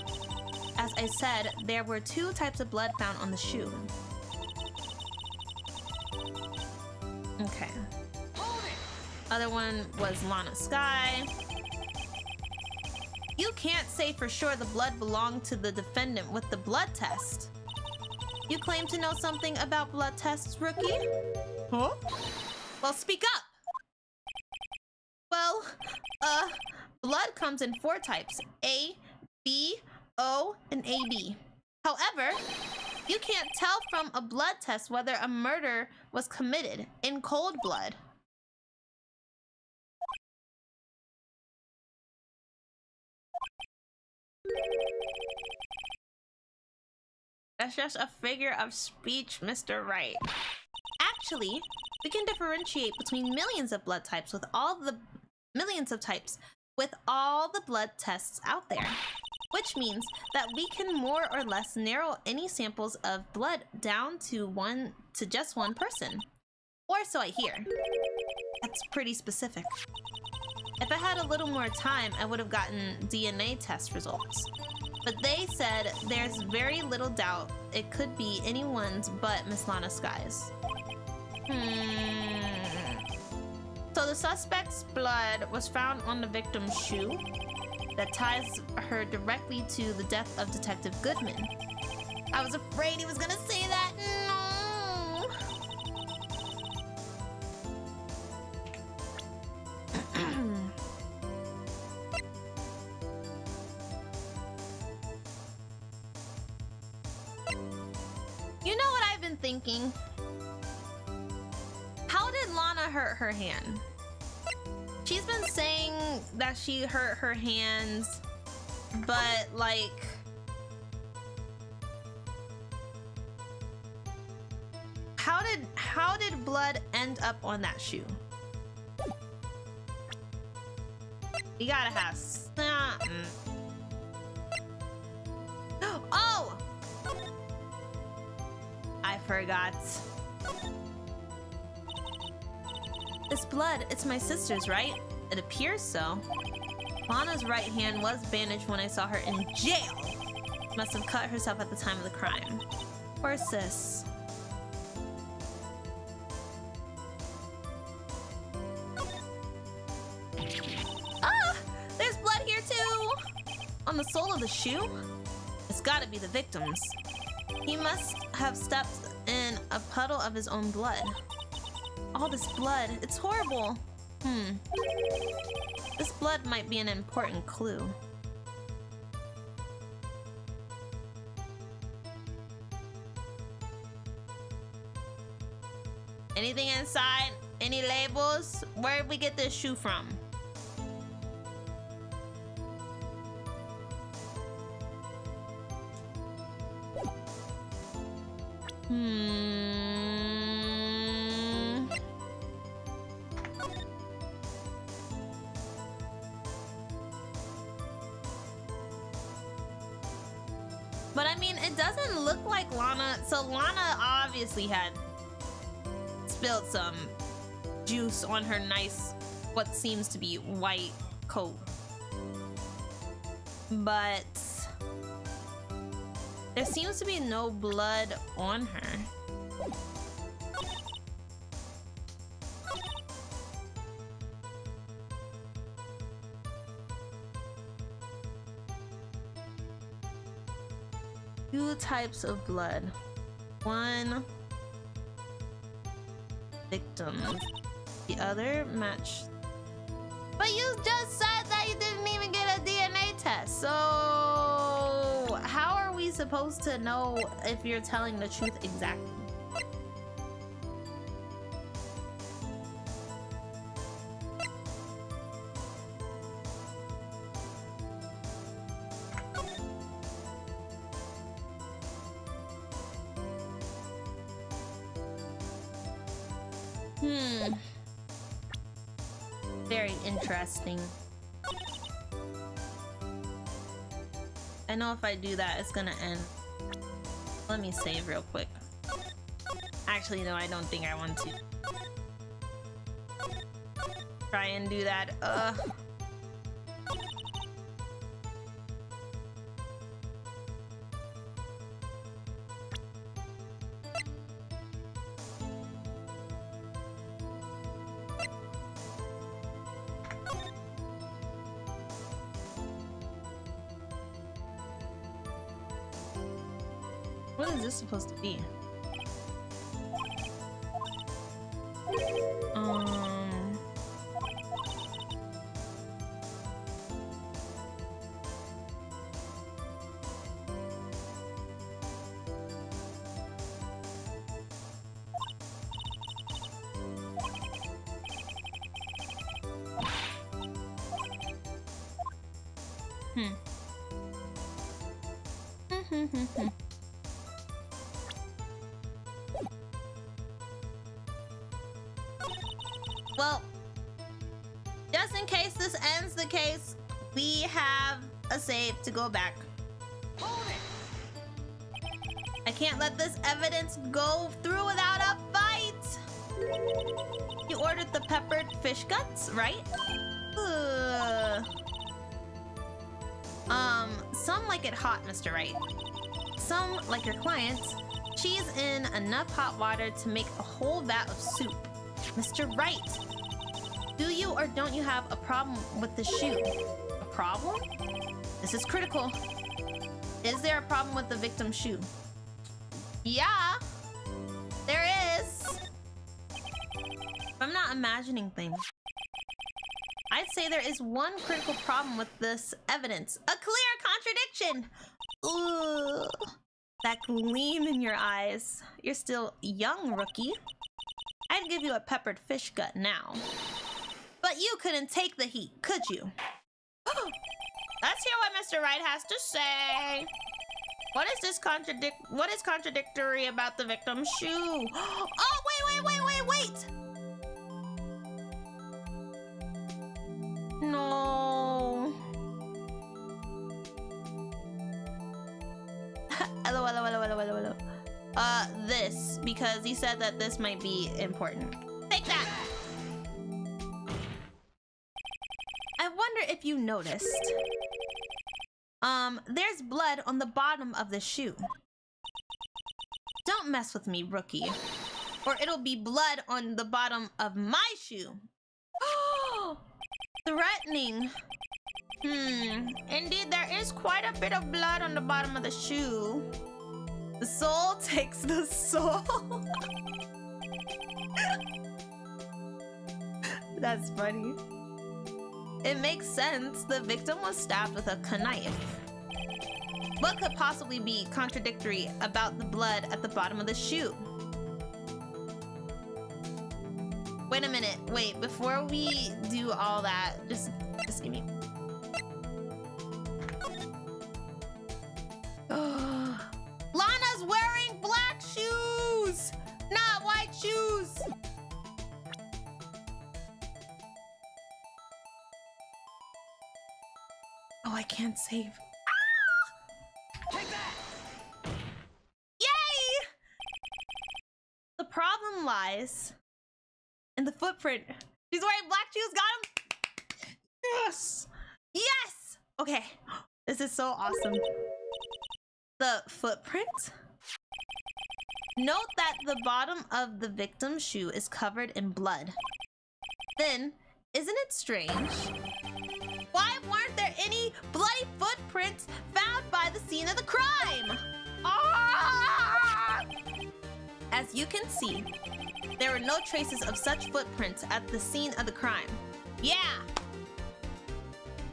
As I said, there were 2 types of blood found on the shoe. Okay. Other one was Lana Sky. You can't say for sure the blood belonged to the defendant with the blood test. You claim to know something about blood tests, rookie? Huh? Well, speak up! Well, blood comes in 4 types: A, B, O, and AB. However, you can't tell from a blood test whether a murder was committed in cold blood. That's just a figure of speech, Mr. Wright. Actually, we can differentiate between millions of blood types with all the blood tests out there. Which means that we can more or less narrow any samples of blood down to just one person. Or so I hear. That's pretty specific. If I had a little more time, I would have gotten DNA test results. But they said there's very little doubt it could be anyone's but Miss Lana Sky's. So the suspect's blood was found on the victim's shoe. That ties her directly to the death of Detective Goodman. I was afraid he was gonna say that. No. You know what I've been thinking? How did Lana hurt her hand? She's been saying that she hurt her hands, but like, how did blood end up on that shoe? You gotta have something. Oh! I forgot. This blood, it's my sister's, right? It appears so. Lana's right hand was bandaged when I saw her in jail. Must have cut herself at the time of the crime. Poor sis. Ah! There's blood here too! On the sole of the shoe? It's gotta be the victim's. He must have stepped in a puddle of his own blood. All this blood, it's horrible. This blood might be an important clue. Anything inside? Any labels? Where did we get this shoe from? But I mean, it doesn't look like Lana. So Lana obviously had spilled some juice on her nice, what seems to be white coat. But there seems to be no blood on her. Two types of blood. One victim. The other match. But you just said that you didn't even get a DNA test. So how are we supposed to know if you're telling the truth exactly? Very interesting. I know if I do that, it's gonna end. Let me save real quick. Actually, no, I don't think I want to. Try and do that. What is this supposed to be? Well, just in case this ends the case, we have a save to go back. I can't let this evidence go through without a fight. You ordered the peppered fish guts, right? Some like it hot, Mr. Wright. Some, like your clients, cheese in enough hot water to make a whole vat of soup. Mr. Wright, do you or don't you have a problem with the shoe? A problem? This is critical. Is there a problem with the victim's shoe? Yeah, there is. I'm not imagining things. I'd say there is one critical problem with this evidence. A clear contradiction! Ugh. That gleam in your eyes. You're still young, rookie. I'd give you a peppered fish gut now. But you couldn't take the heat, could you? Let's hear what Mr. Wright has to say. What is contradictory about the victim's shoe? Oh, wait! No. Hello. This, because he said that this might be important. Take that! I wonder if you noticed. There's blood on the bottom of the shoe. Don't mess with me, rookie. Or it'll be blood on the bottom of my shoe. Threatening. Indeed, there is quite a bit of blood on the bottom of the shoe. The soul takes the soul. That's funny. It makes sense. The victim was stabbed with a knife. What could possibly be contradictory about the blood at the bottom of the shoe? Wait a minute. Wait, before we do all that, just give me... Lana's wearing black shoes, not white shoes. Oh, I can't save. Take that! Yay! The problem lies footprint. She's wearing black shoes. Got him. Yes. Yes. Okay. This is so awesome. The footprint. Note that the bottom of the victim's shoe is covered in blood. Then, isn't it strange? Why weren't there any bloody footprints found by the scene of the crime? Ah! As you can see, there were no traces of such footprints at the scene of the crime. Yeah!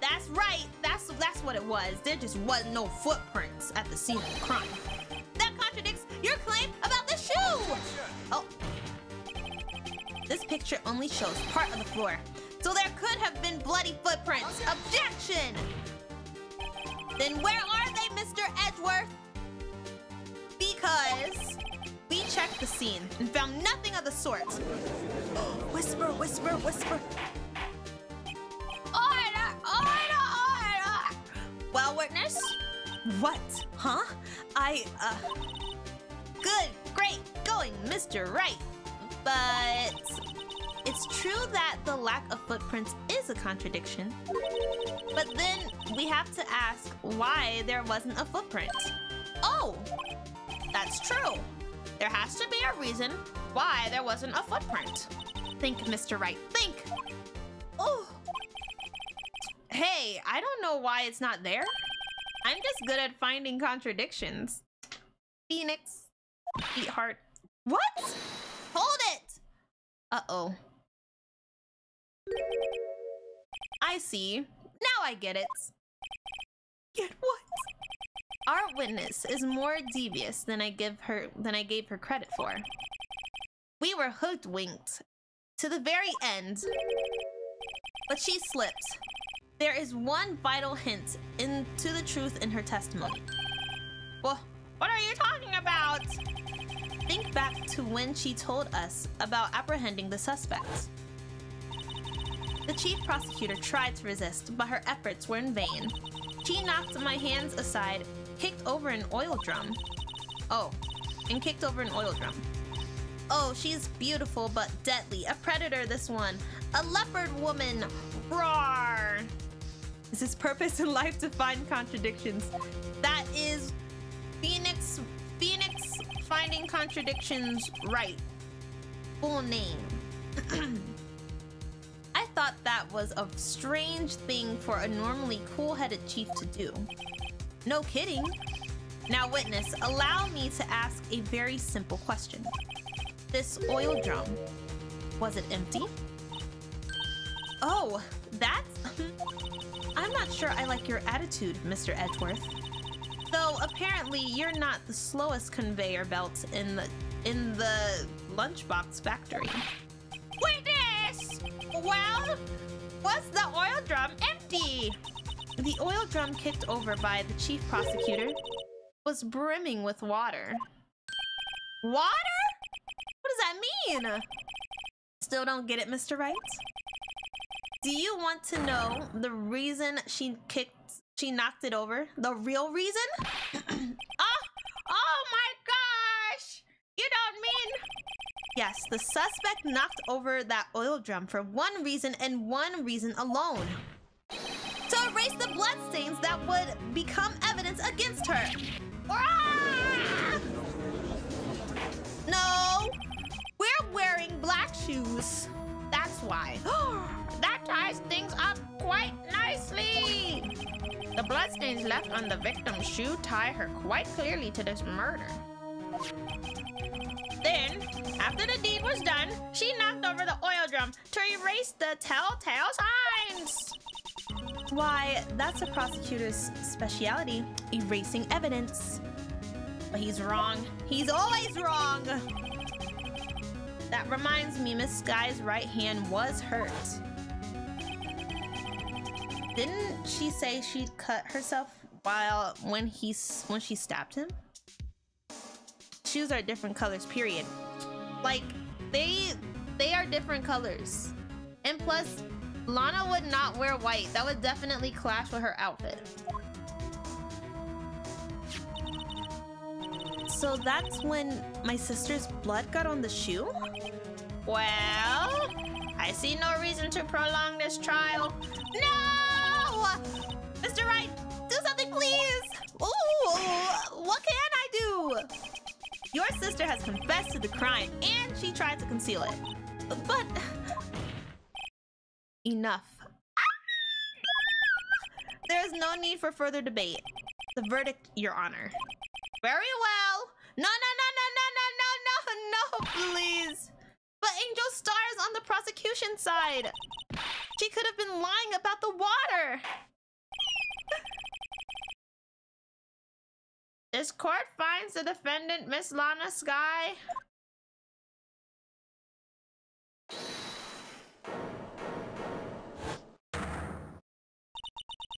That's right! That's what it was. There just was no footprints at the scene of the crime. That contradicts your claim about the shoe! Oh. This picture only shows part of the floor, so there could have been bloody footprints. Objection! Then where are they, Mr. Edgeworth? Because we checked the scene and found nothing of the sort. Whisper, whisper, whisper. Order, order, order! Well, witness? What? Huh? Good, great, going, Mr. Wright. But it's true that the lack of footprints is a contradiction. But then we have to ask why there wasn't a footprint. Oh, that's true. There has to be a reason why there wasn't a footprint. Think, Mr. Wright, think. Oh. Hey, I don't know why it's not there. I'm just good at finding contradictions. Phoenix, sweetheart. What? Hold it! Uh-oh. I see. Now I get it. Get what? Our witness is more devious than I gave her credit for. We were hoodwinked to the very end, but she slipped. There is one vital hint into the truth in her testimony. Well, what are you talking about? Think back to when she told us about apprehending the suspect. The chief prosecutor tried to resist, but her efforts were in vain. She knocked my hands aside, kicked over an oil drum. Oh, she's beautiful but deadly. A predator, this one. A leopard woman. Roar! Is his purpose in life to find contradictions? That is Phoenix finding contradictions right. Full name. I thought that was a strange thing for a normally cool-headed chief to do. No kidding. Now, witness, allow me to ask a very simple question. This oil drum, was it empty? Oh, that's... I'm not sure I like your attitude, Mr. Edgeworth. Though apparently you're not the slowest conveyor belt in the lunchbox factory. Witness! Well, was the oil drum empty? The oil drum kicked over by the chief prosecutor was brimming with water. Water? What does that mean? Still don't get it, Mr. Wright? Do you want to know the reason she knocked it over? The real reason? Oh my gosh! You don't mean... Yes, the suspect knocked over that oil drum for one reason and one reason alone. To erase the bloodstains that would become evidence against her. Ah! No! We're wearing black shoes. That's why. That ties things up quite nicely. The bloodstains left on the victim's shoe tie her quite clearly to this murder. Then, after the deed was done, she knocked over the oil drum to erase the telltale signs. Why, that's a prosecutor's specialty, erasing evidence. But he's wrong. He's always wrong. That reminds me, Miss Sky's right hand was hurt. Didn't she say she'd cut herself when she stabbed him? Shoes are different colors, period. Like, they are different colors. And plus, Lana would not wear white. That would definitely clash with her outfit. So that's when my sister's blood got on the shoe? Well, I see no reason to prolong this trial. No! Mr. Wright, do something, please! Ooh, what can I do? Your sister has confessed to the crime and she tried to conceal it. But... enough. There is no need for further debate. The verdict, Your Honor. Very well. No, please. But Angel Star is on the prosecution side. She could have been lying about the water. This court finds the defendant, Miss Lana Sky.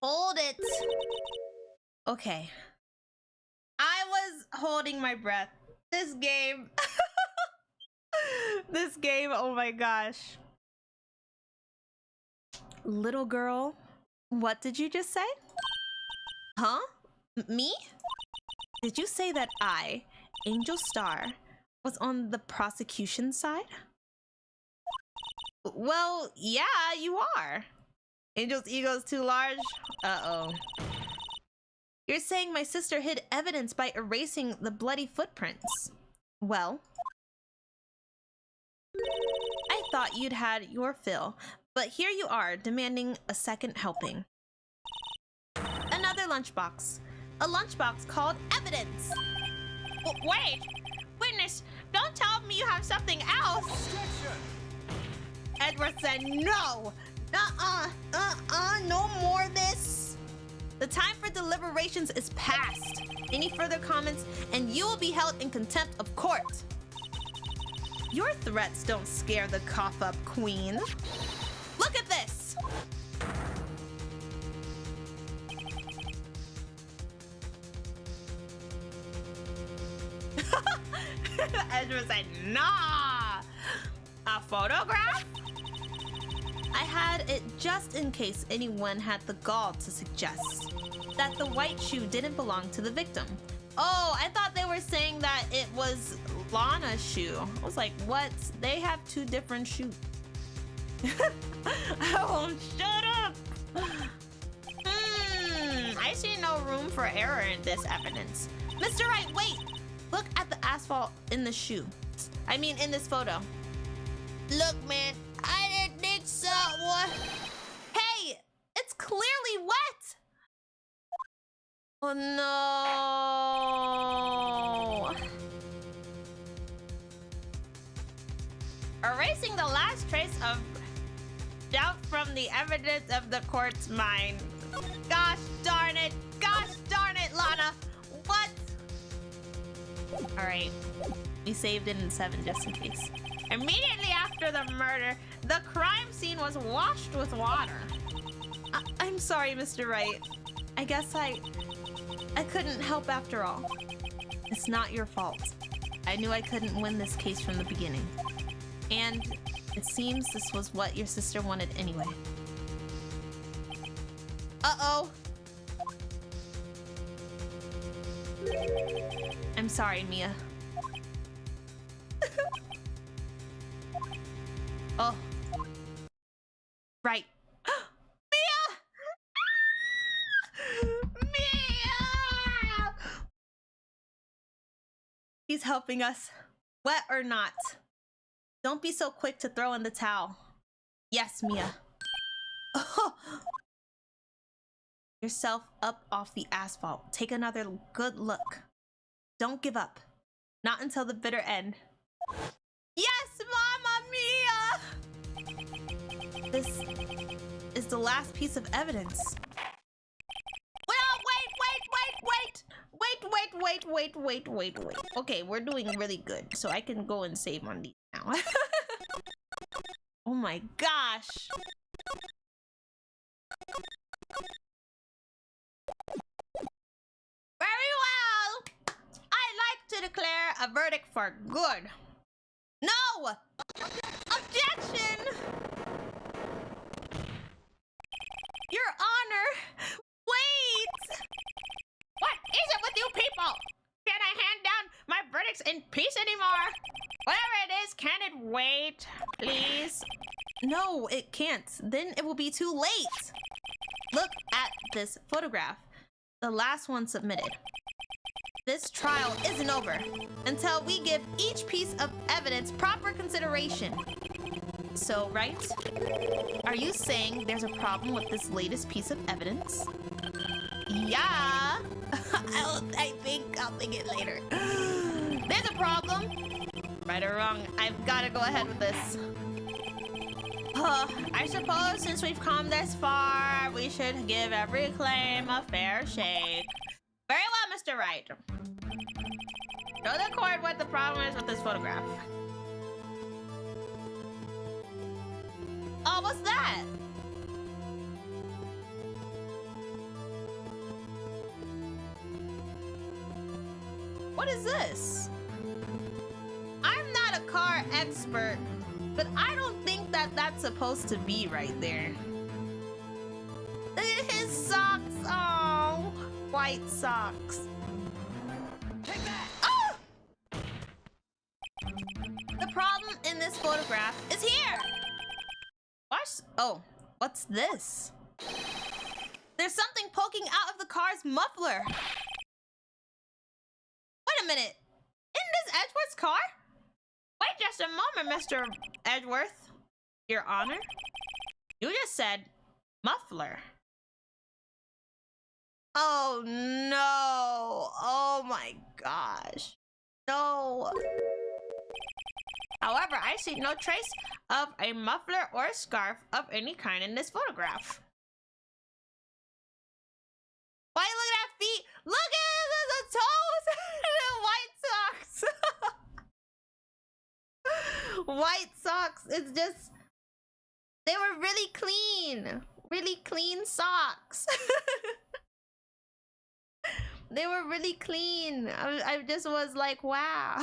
Hold it. Okay. I was holding my breath. This game. This game, oh my gosh. Little girl, what did you just say? Huh? Me? Did you say that I, Angel Star, was on the prosecution side? Well, yeah, you are. Angel's ego is too large? Uh-oh. You're saying my sister hid evidence by erasing the bloody footprints. Well, I thought you'd had your fill, but here you are, demanding a second helping. Another lunchbox. A lunchbox called evidence. Wait! Witness, don't tell me you have something else! Objection! Edward said no! No more of this! The time for deliberations is past. Any further comments, and you will be held in contempt of court. Your threats don't scare the cough-up queen. Look at this! Edward said, nah! A photograph? I had it just in case anyone had the gall to suggest that the white shoe didn't belong to the victim. Oh, I thought they were saying that it was Lana's shoe. I was like, what? They have two different shoes. Oh, shut up! I see no room for error in this evidence. Mr. Wright, wait! Look at the asphalt in the shoe. I mean, in this photo. Look, man, I didn't think so. Hey, it's clearly wet. Oh no. Erasing the last trace of doubt from the evidence of the court's mind. Gosh darn it, Lana. What? All right, we saved it in 7 just in case. Immediately after the murder, the crime scene was washed with water. I'm sorry, Mr. Wright. I guess I couldn't help after all. It's not your fault. I knew I couldn't win this case from the beginning. And it seems this was what your sister wanted anyway. Uh-oh. I'm sorry, Mia. Oh. Right. Mia! Mia! He's helping us. Wet or not. Don't be so quick to throw in the towel. Yes, Mia. Oh. Yourself up off the asphalt. Take another good look. Don't give up. Not until the bitter end. Yes, Mamma Mia! This is the last piece of evidence. Well, wait. Okay, we're doing really good, so I can go and save on these now. Oh my gosh. Very well. I'd like to declare a verdict for good. No! Objection! Your Honor, wait! What is it with you people? Can't I hand down my verdicts in peace anymore? Whatever it is, can it wait, please? No, it can't. Then it will be too late. Look at this photograph. The last one submitted. This trial isn't over until we give each piece of evidence proper consideration. So, Wright, are you saying there's a problem with this latest piece of evidence? Yeah. I think I'll think it later. There's a problem. Right or wrong, I've got to go ahead with this. I suppose since we've come this far, we should give every claim a fair shake. Very well, Mr. Wright. Show the court what the problem is with this photograph. Oh, what's that? What is this? I'm not a car expert, but I don't think that that's supposed to be right there. Look at his socks. Oh, white socks. Take that! Oh! The problem in this photograph is here. What? Oh, what's this? There's something poking out of the car's muffler. Wait a minute. Isn't this Edgeworth's car? Wait just a moment, Mr. Edgeworth. Your Honor? You just said muffler. Oh no. Oh my gosh. No. However, I see no trace of a muffler or a scarf of any kind in this photograph. Why look at that feet? Look at the toes! The white socks! White socks. It's just... They were really clean. Really clean socks. They were really clean. I just was like, wow. ...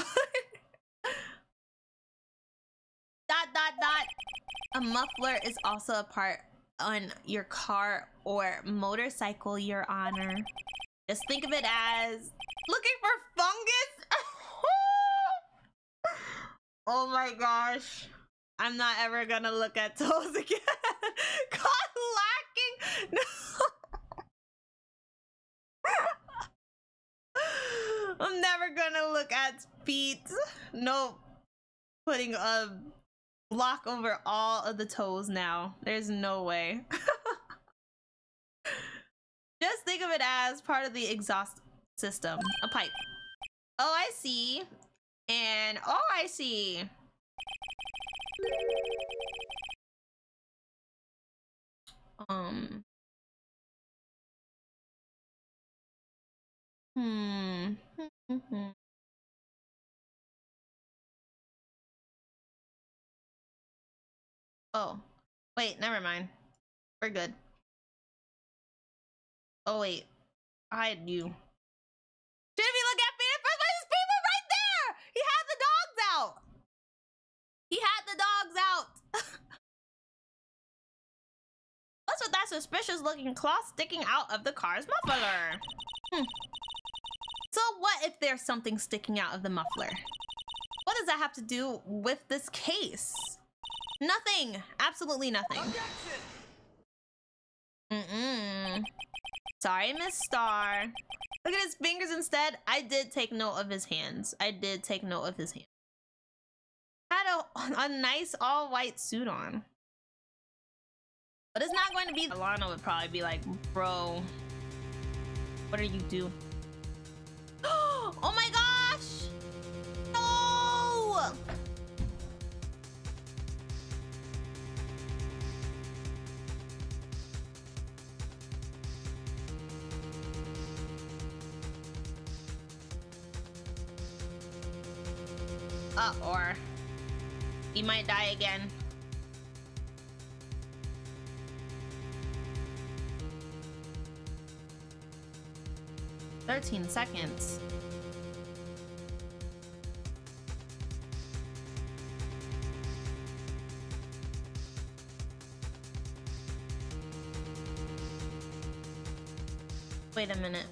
A muffler is also a part on your car or motorcycle, Your Honor. Just think of it as looking for fungus. Oh my gosh. I'm not ever gonna look at toes again. Caught lacking. No. I'm never gonna look at feet. Nope. Putting a block over all of the toes now. There's no way. Just think of it as part of the exhaust system. A pipe. Oh, I see. And oh, I see. Oh, wait, never mind. We're good. Oh, wait. Hide you. Shouldn't we look at feet first? There's people right there! He had the dogs out! He had the dogs out! What's with that suspicious looking claw sticking out of the car's muffler? So what if there's something sticking out of the muffler? What does that have to do with this case? Nothing. Absolutely nothing. Sorry, Miss Star. Look at his fingers instead. I did take note of his hands. I did take note of his hands. Had a nice all-white suit on. But it's not going to be... Alana would probably be like, bro, what are you doing? Oh my gosh! No! Or he might die again. "13 seconds. Wait a minute.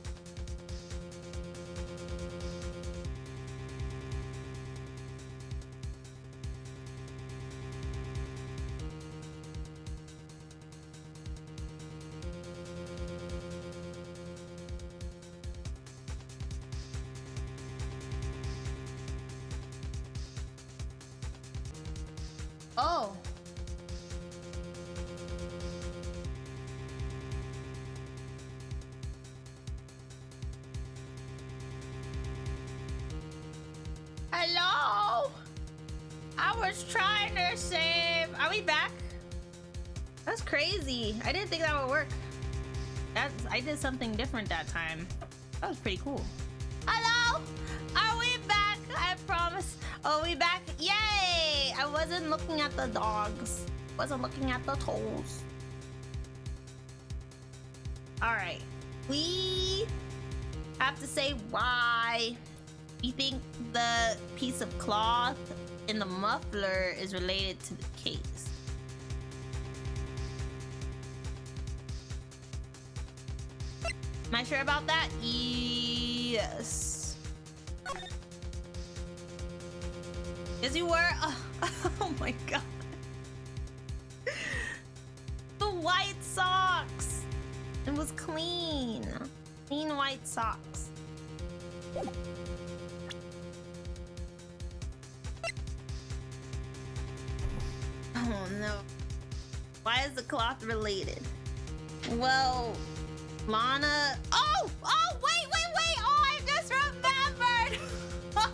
Hello? I was trying to save. Are we back? That's crazy. I didn't think that would work. I did something different that time. That was pretty cool. Hello? Are we back? I promise. Oh, we back? Yay! I wasn't looking at the dogs. Wasn't looking at the toes. All right. We have to say why you think the piece of cloth in the muffler is related to the case. Am I sure about that? Yes. Yes, you were. Oh my god. The white socks. It was clean. Clean white socks. Oh no. Why is the cloth related? Well, Lana. Oh, wait. Oh, I just remembered. Oh,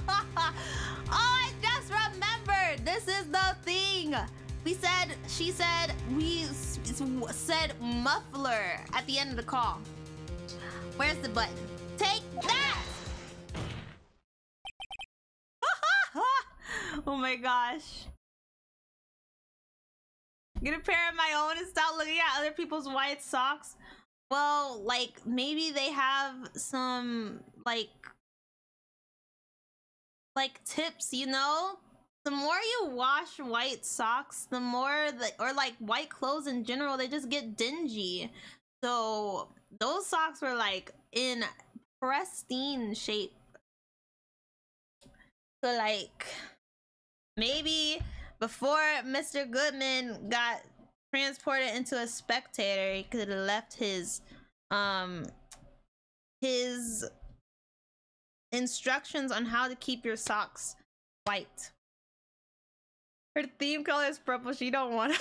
I just remembered. This is the thing. She said, we said muffler at the end of the call. Where's the button? Take that. Oh my gosh. Get a pair of my own and stop looking at other people's white socks. Well, like, maybe they have some, like tips, you know? The more you wash white socks, the more, or like white clothes in general, they just get dingy. So those socks were like in pristine shape. So like, maybe before Mr. Goodman got transported into a spectator, he could have left his instructions on how to keep your socks white. Her theme color is purple. She don't want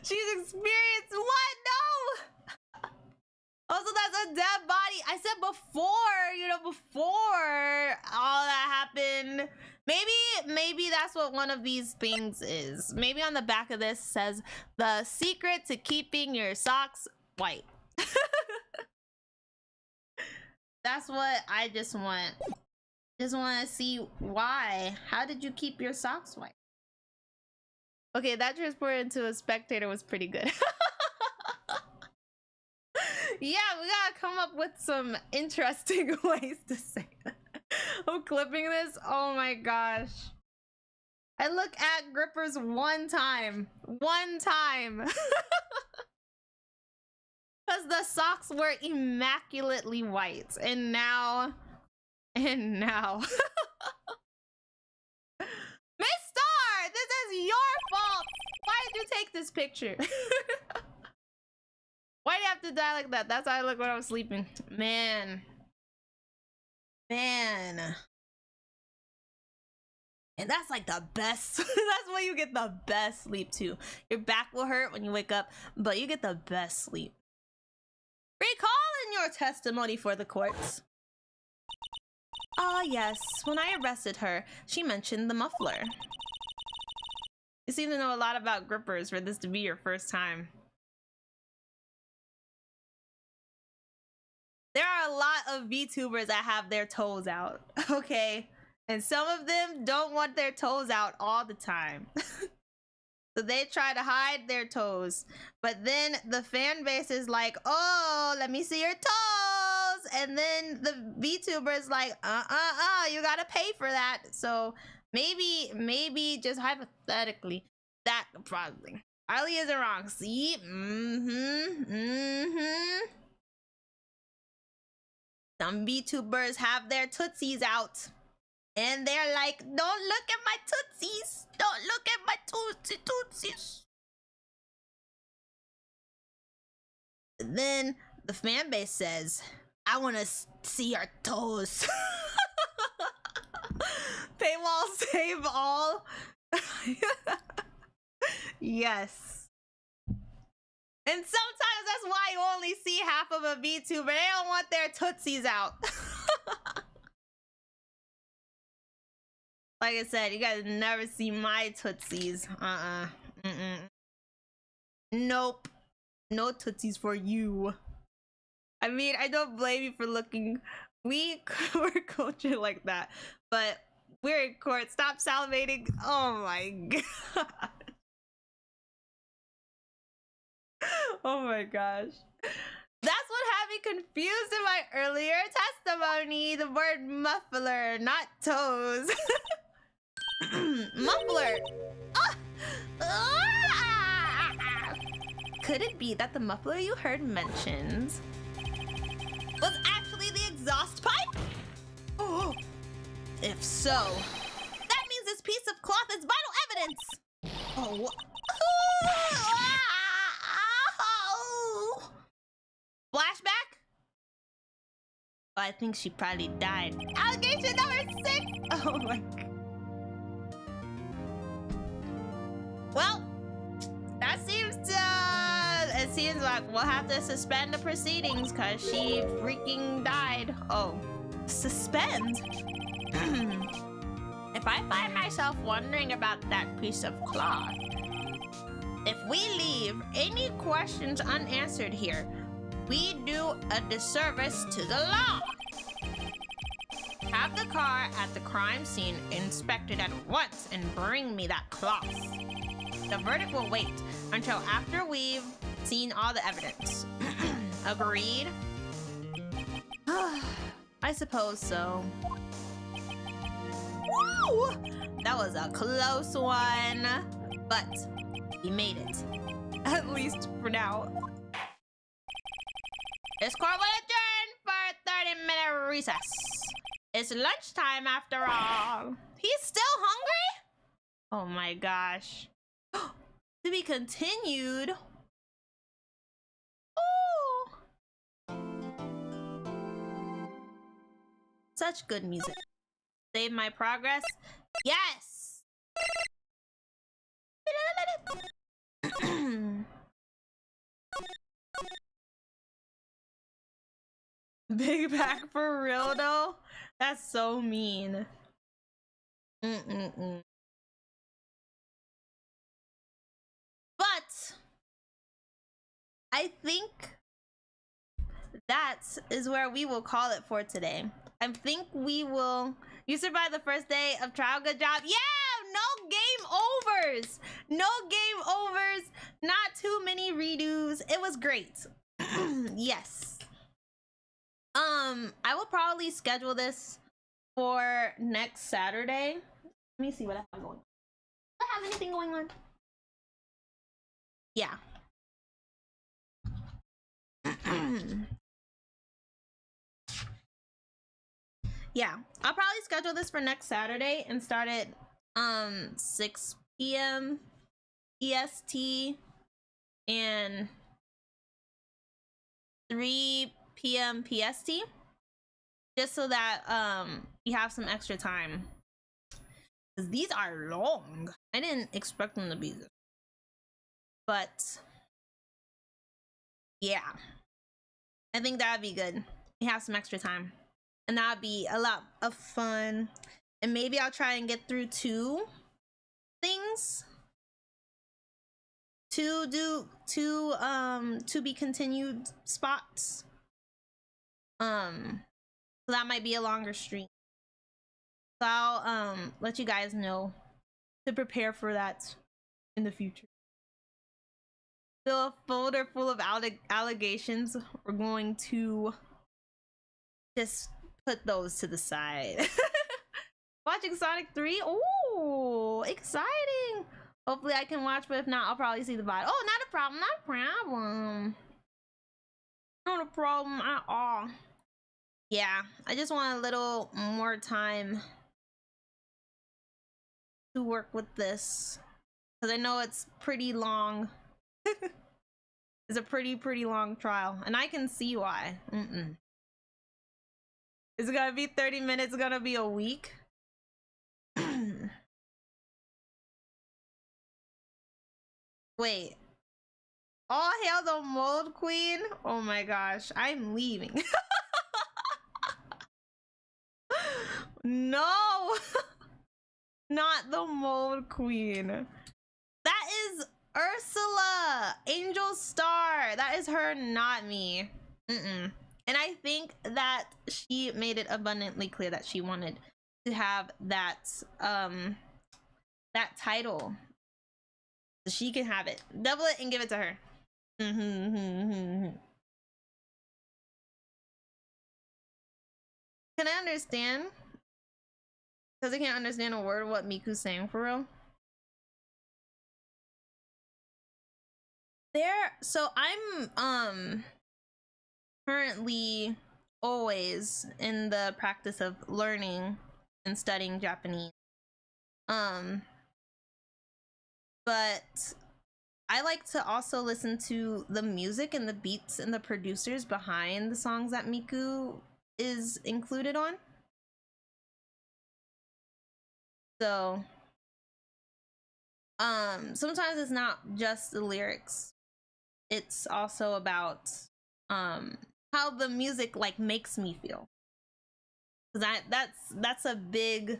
she's experienced what? No. Also, that's a dead body. I said before, you know, before all that happened. Maybe that's what one of these things is. Maybe on the back of this says the secret to keeping your socks white. That's what I just want. Just want to see why. How did you keep your socks white? Okay, that transport into a spectator was pretty good. Yeah, we gotta come up with some interesting ways to say that. I'm clipping this. Oh my gosh. I look at grippers one time. Because the socks were immaculately white. And now. Miss Star, this is your fault. Why did you take this picture? Why do you have to die like that? That's how I look when I was sleeping. Man. And that's like the best. That's when you get the best sleep too. Your back will hurt when you wake up, but you get the best sleep. Recall in your testimony for the courts. Ah, yes. When I arrested her, she mentioned the muffler. You seem to know a lot about grippers for this to be your first time. There are a lot of VTubers that have their toes out, okay? And some of them don't want their toes out all the time. So they try to hide their toes. But then the fan base is like, oh, let me see your toes. And then the VTuber is like, you gotta pay for that. So maybe just hypothetically, that probably. Arley isn't wrong. See? Some VTubers have their tootsies out. And they're like, don't look at my tootsies. Don't look at my tootsies. Then the fan base says, I want to see your toes. Paywall save all. Yes. And sometimes that's why you only see half of a VTuber. They don't want their tootsies out. Like I said, you guys never see my tootsies. Nope. No tootsies for you. I mean, I don't blame you for looking weak or culture like that, but we're in court. Stop salivating. Oh my god. Oh my gosh. That's what had me confused in my earlier testimony. The word muffler, not toes. Muffler. Could it be that the muffler you heard mentioned was actually the exhaust pipe? Oh, if so, that means this piece of cloth is vital evidence. Oh. Flashback? Oh, I think she probably died. Allegation number 6. Oh my god. Well, that seems to... It seems like we'll have to suspend the proceedings because she freaking died. Oh, suspend? If I find myself wondering about that piece of cloth, if we leave any questions unanswered here, we do a disservice to the law. Have the car at the crime scene inspected at once and bring me that cloth. The verdict will wait until after we've seen all the evidence. Agreed? I suppose so. Woo! That was a close one, but we made it. At least for now. This court will adjourn for a 30-minute recess. It's lunchtime after all. He's still hungry? Oh my gosh. To be continued. Oh. Such good music. Save my progress? Yes! Big back for real though? That's so mean. But I think that is where we will call it for today. I think we will... You survived the first day of trial. Good job. Yeah! No game overs! No game overs. Not too many redos. It was great. Yes. I will probably schedule this for next Saturday. Let me see what I have going on. Do I have anything going on? Yeah. Yeah, I'll probably schedule this for next Saturday and start at 6 p.m. EST and 3 p.m. PST, just so that you have some extra time, because these are long. I didn't expect them to be this, but yeah, I think that'd be good. You have some extra time, and that'd be a lot of fun. And maybe I'll try and get through 2 things, to do 2 to be continued spots. So that might be a longer stream. So I'll let you guys know to prepare for that in the future. So a folder full of allegations. We're going to just put those to the side. Watching Sonic 3. Oh, exciting. Hopefully I can watch, but if not, I'll probably see the VOD. Oh, not a problem. Not a problem. Not a problem at all. Yeah, I just want a little more time to work with this, because I know it's pretty long. It's a pretty long trial, and I can see why. Is it gonna be 30 minutes? Gonna be a week? Wait. All hail the mold queen? Oh my gosh, I'm leaving. No. Not the mold queen. That is Ursula, Angel Star. That is her, not me. And I think that she made it abundantly clear that she wanted to have that that title. So she can have it. Double it and give it to her. Can I understand? Because I can't understand a word of what Miku's saying for real. So I'm currently always in the practice of learning and studying Japanese. But I like to also listen to the music and the beats and the producers behind the songs that Miku is included on. So sometimes it's not just the lyrics. It's also about how the music like makes me feel. That's a big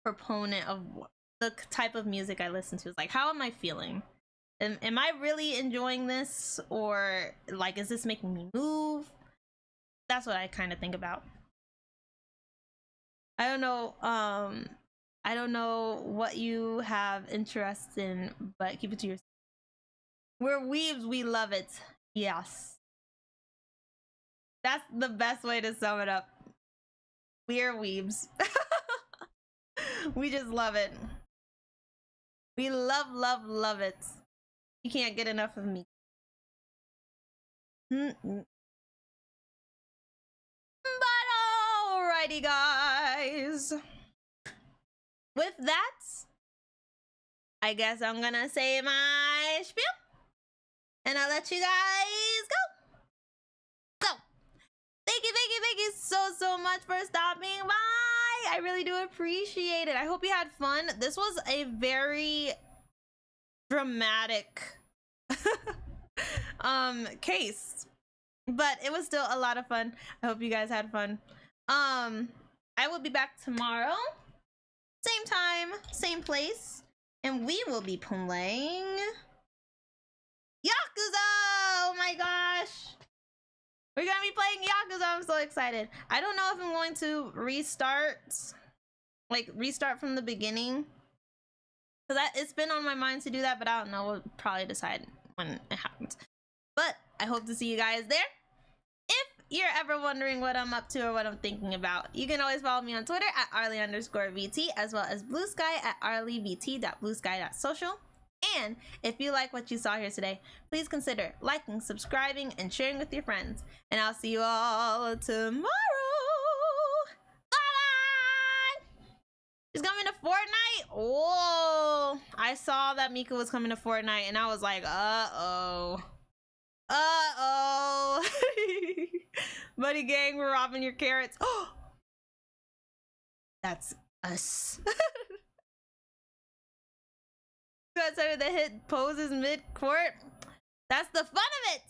proponent of the type of music I listen to. Is like, how am I feeling? Am I really enjoying this, or like, is this making me move? That's what I kind of think about. I don't know what you have interest in, but keep it to yourself. We're weebs, we love it. Yes. That's the best way to sum it up. We're weebs. We just love it. We love it. You can't get enough of me. But alrighty, guys. With that, I guess I'm gonna say my spiel, and I'll let you guys go. So, thank you so much for stopping by. I really do appreciate it. I hope you had fun. This was a very dramatic case, but it was still a lot of fun. I hope you guys had fun. I will be back tomorrow, same time, same place, and we will be playing Yakuza. Oh my gosh, we're gonna be playing Yakuza. I'm so excited. I don't know if I'm going to restart from the beginning, because it's been on my mind to do that, but I don't know. We'll probably decide when it happens. But I hope to see you guys there. If you're ever wondering what I'm up to or what I'm thinking about, you can always follow me on Twitter at Arley_VT, as well as Blue Sky at ArleyVT.bluesky.social. And if you like what you saw here today, please consider liking, subscribing, and sharing with your friends. And I'll see you all tomorrow. She's coming to Fortnite. Oh, I saw that Mika was coming to Fortnite, and I was like, uh-oh. Buddy gang, we're robbing your carrots. Oh, that's us. You guys started to hit poses mid-court. That's the fun of it.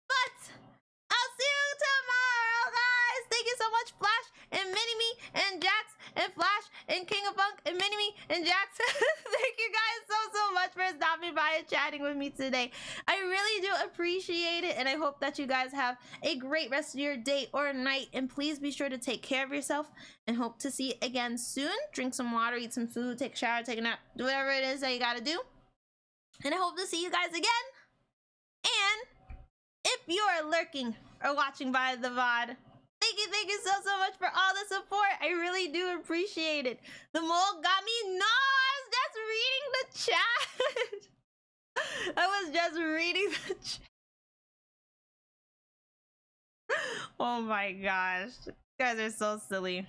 But I'll see you tomorrow, guys. Thank you so much, Flash and Mini-Me and Jax and Flash and King of Funk and Mini-Me and Jax. Thank you guys so much for stopping by and chatting with me today. I really do appreciate it, and I hope that you guys have a great rest of your day or night, and please be sure to take care of yourself, and hope to see you again soon. Drink some water, eat some food, take a shower, take a nap, do whatever it is that you gotta do, and I hope to see you guys again. And if you are lurking or watching by the VOD, thank you so much for all the support. I really do appreciate it. The mole got me. No, I was just reading the chat. I was just reading the chat. Oh my gosh, you guys are so silly.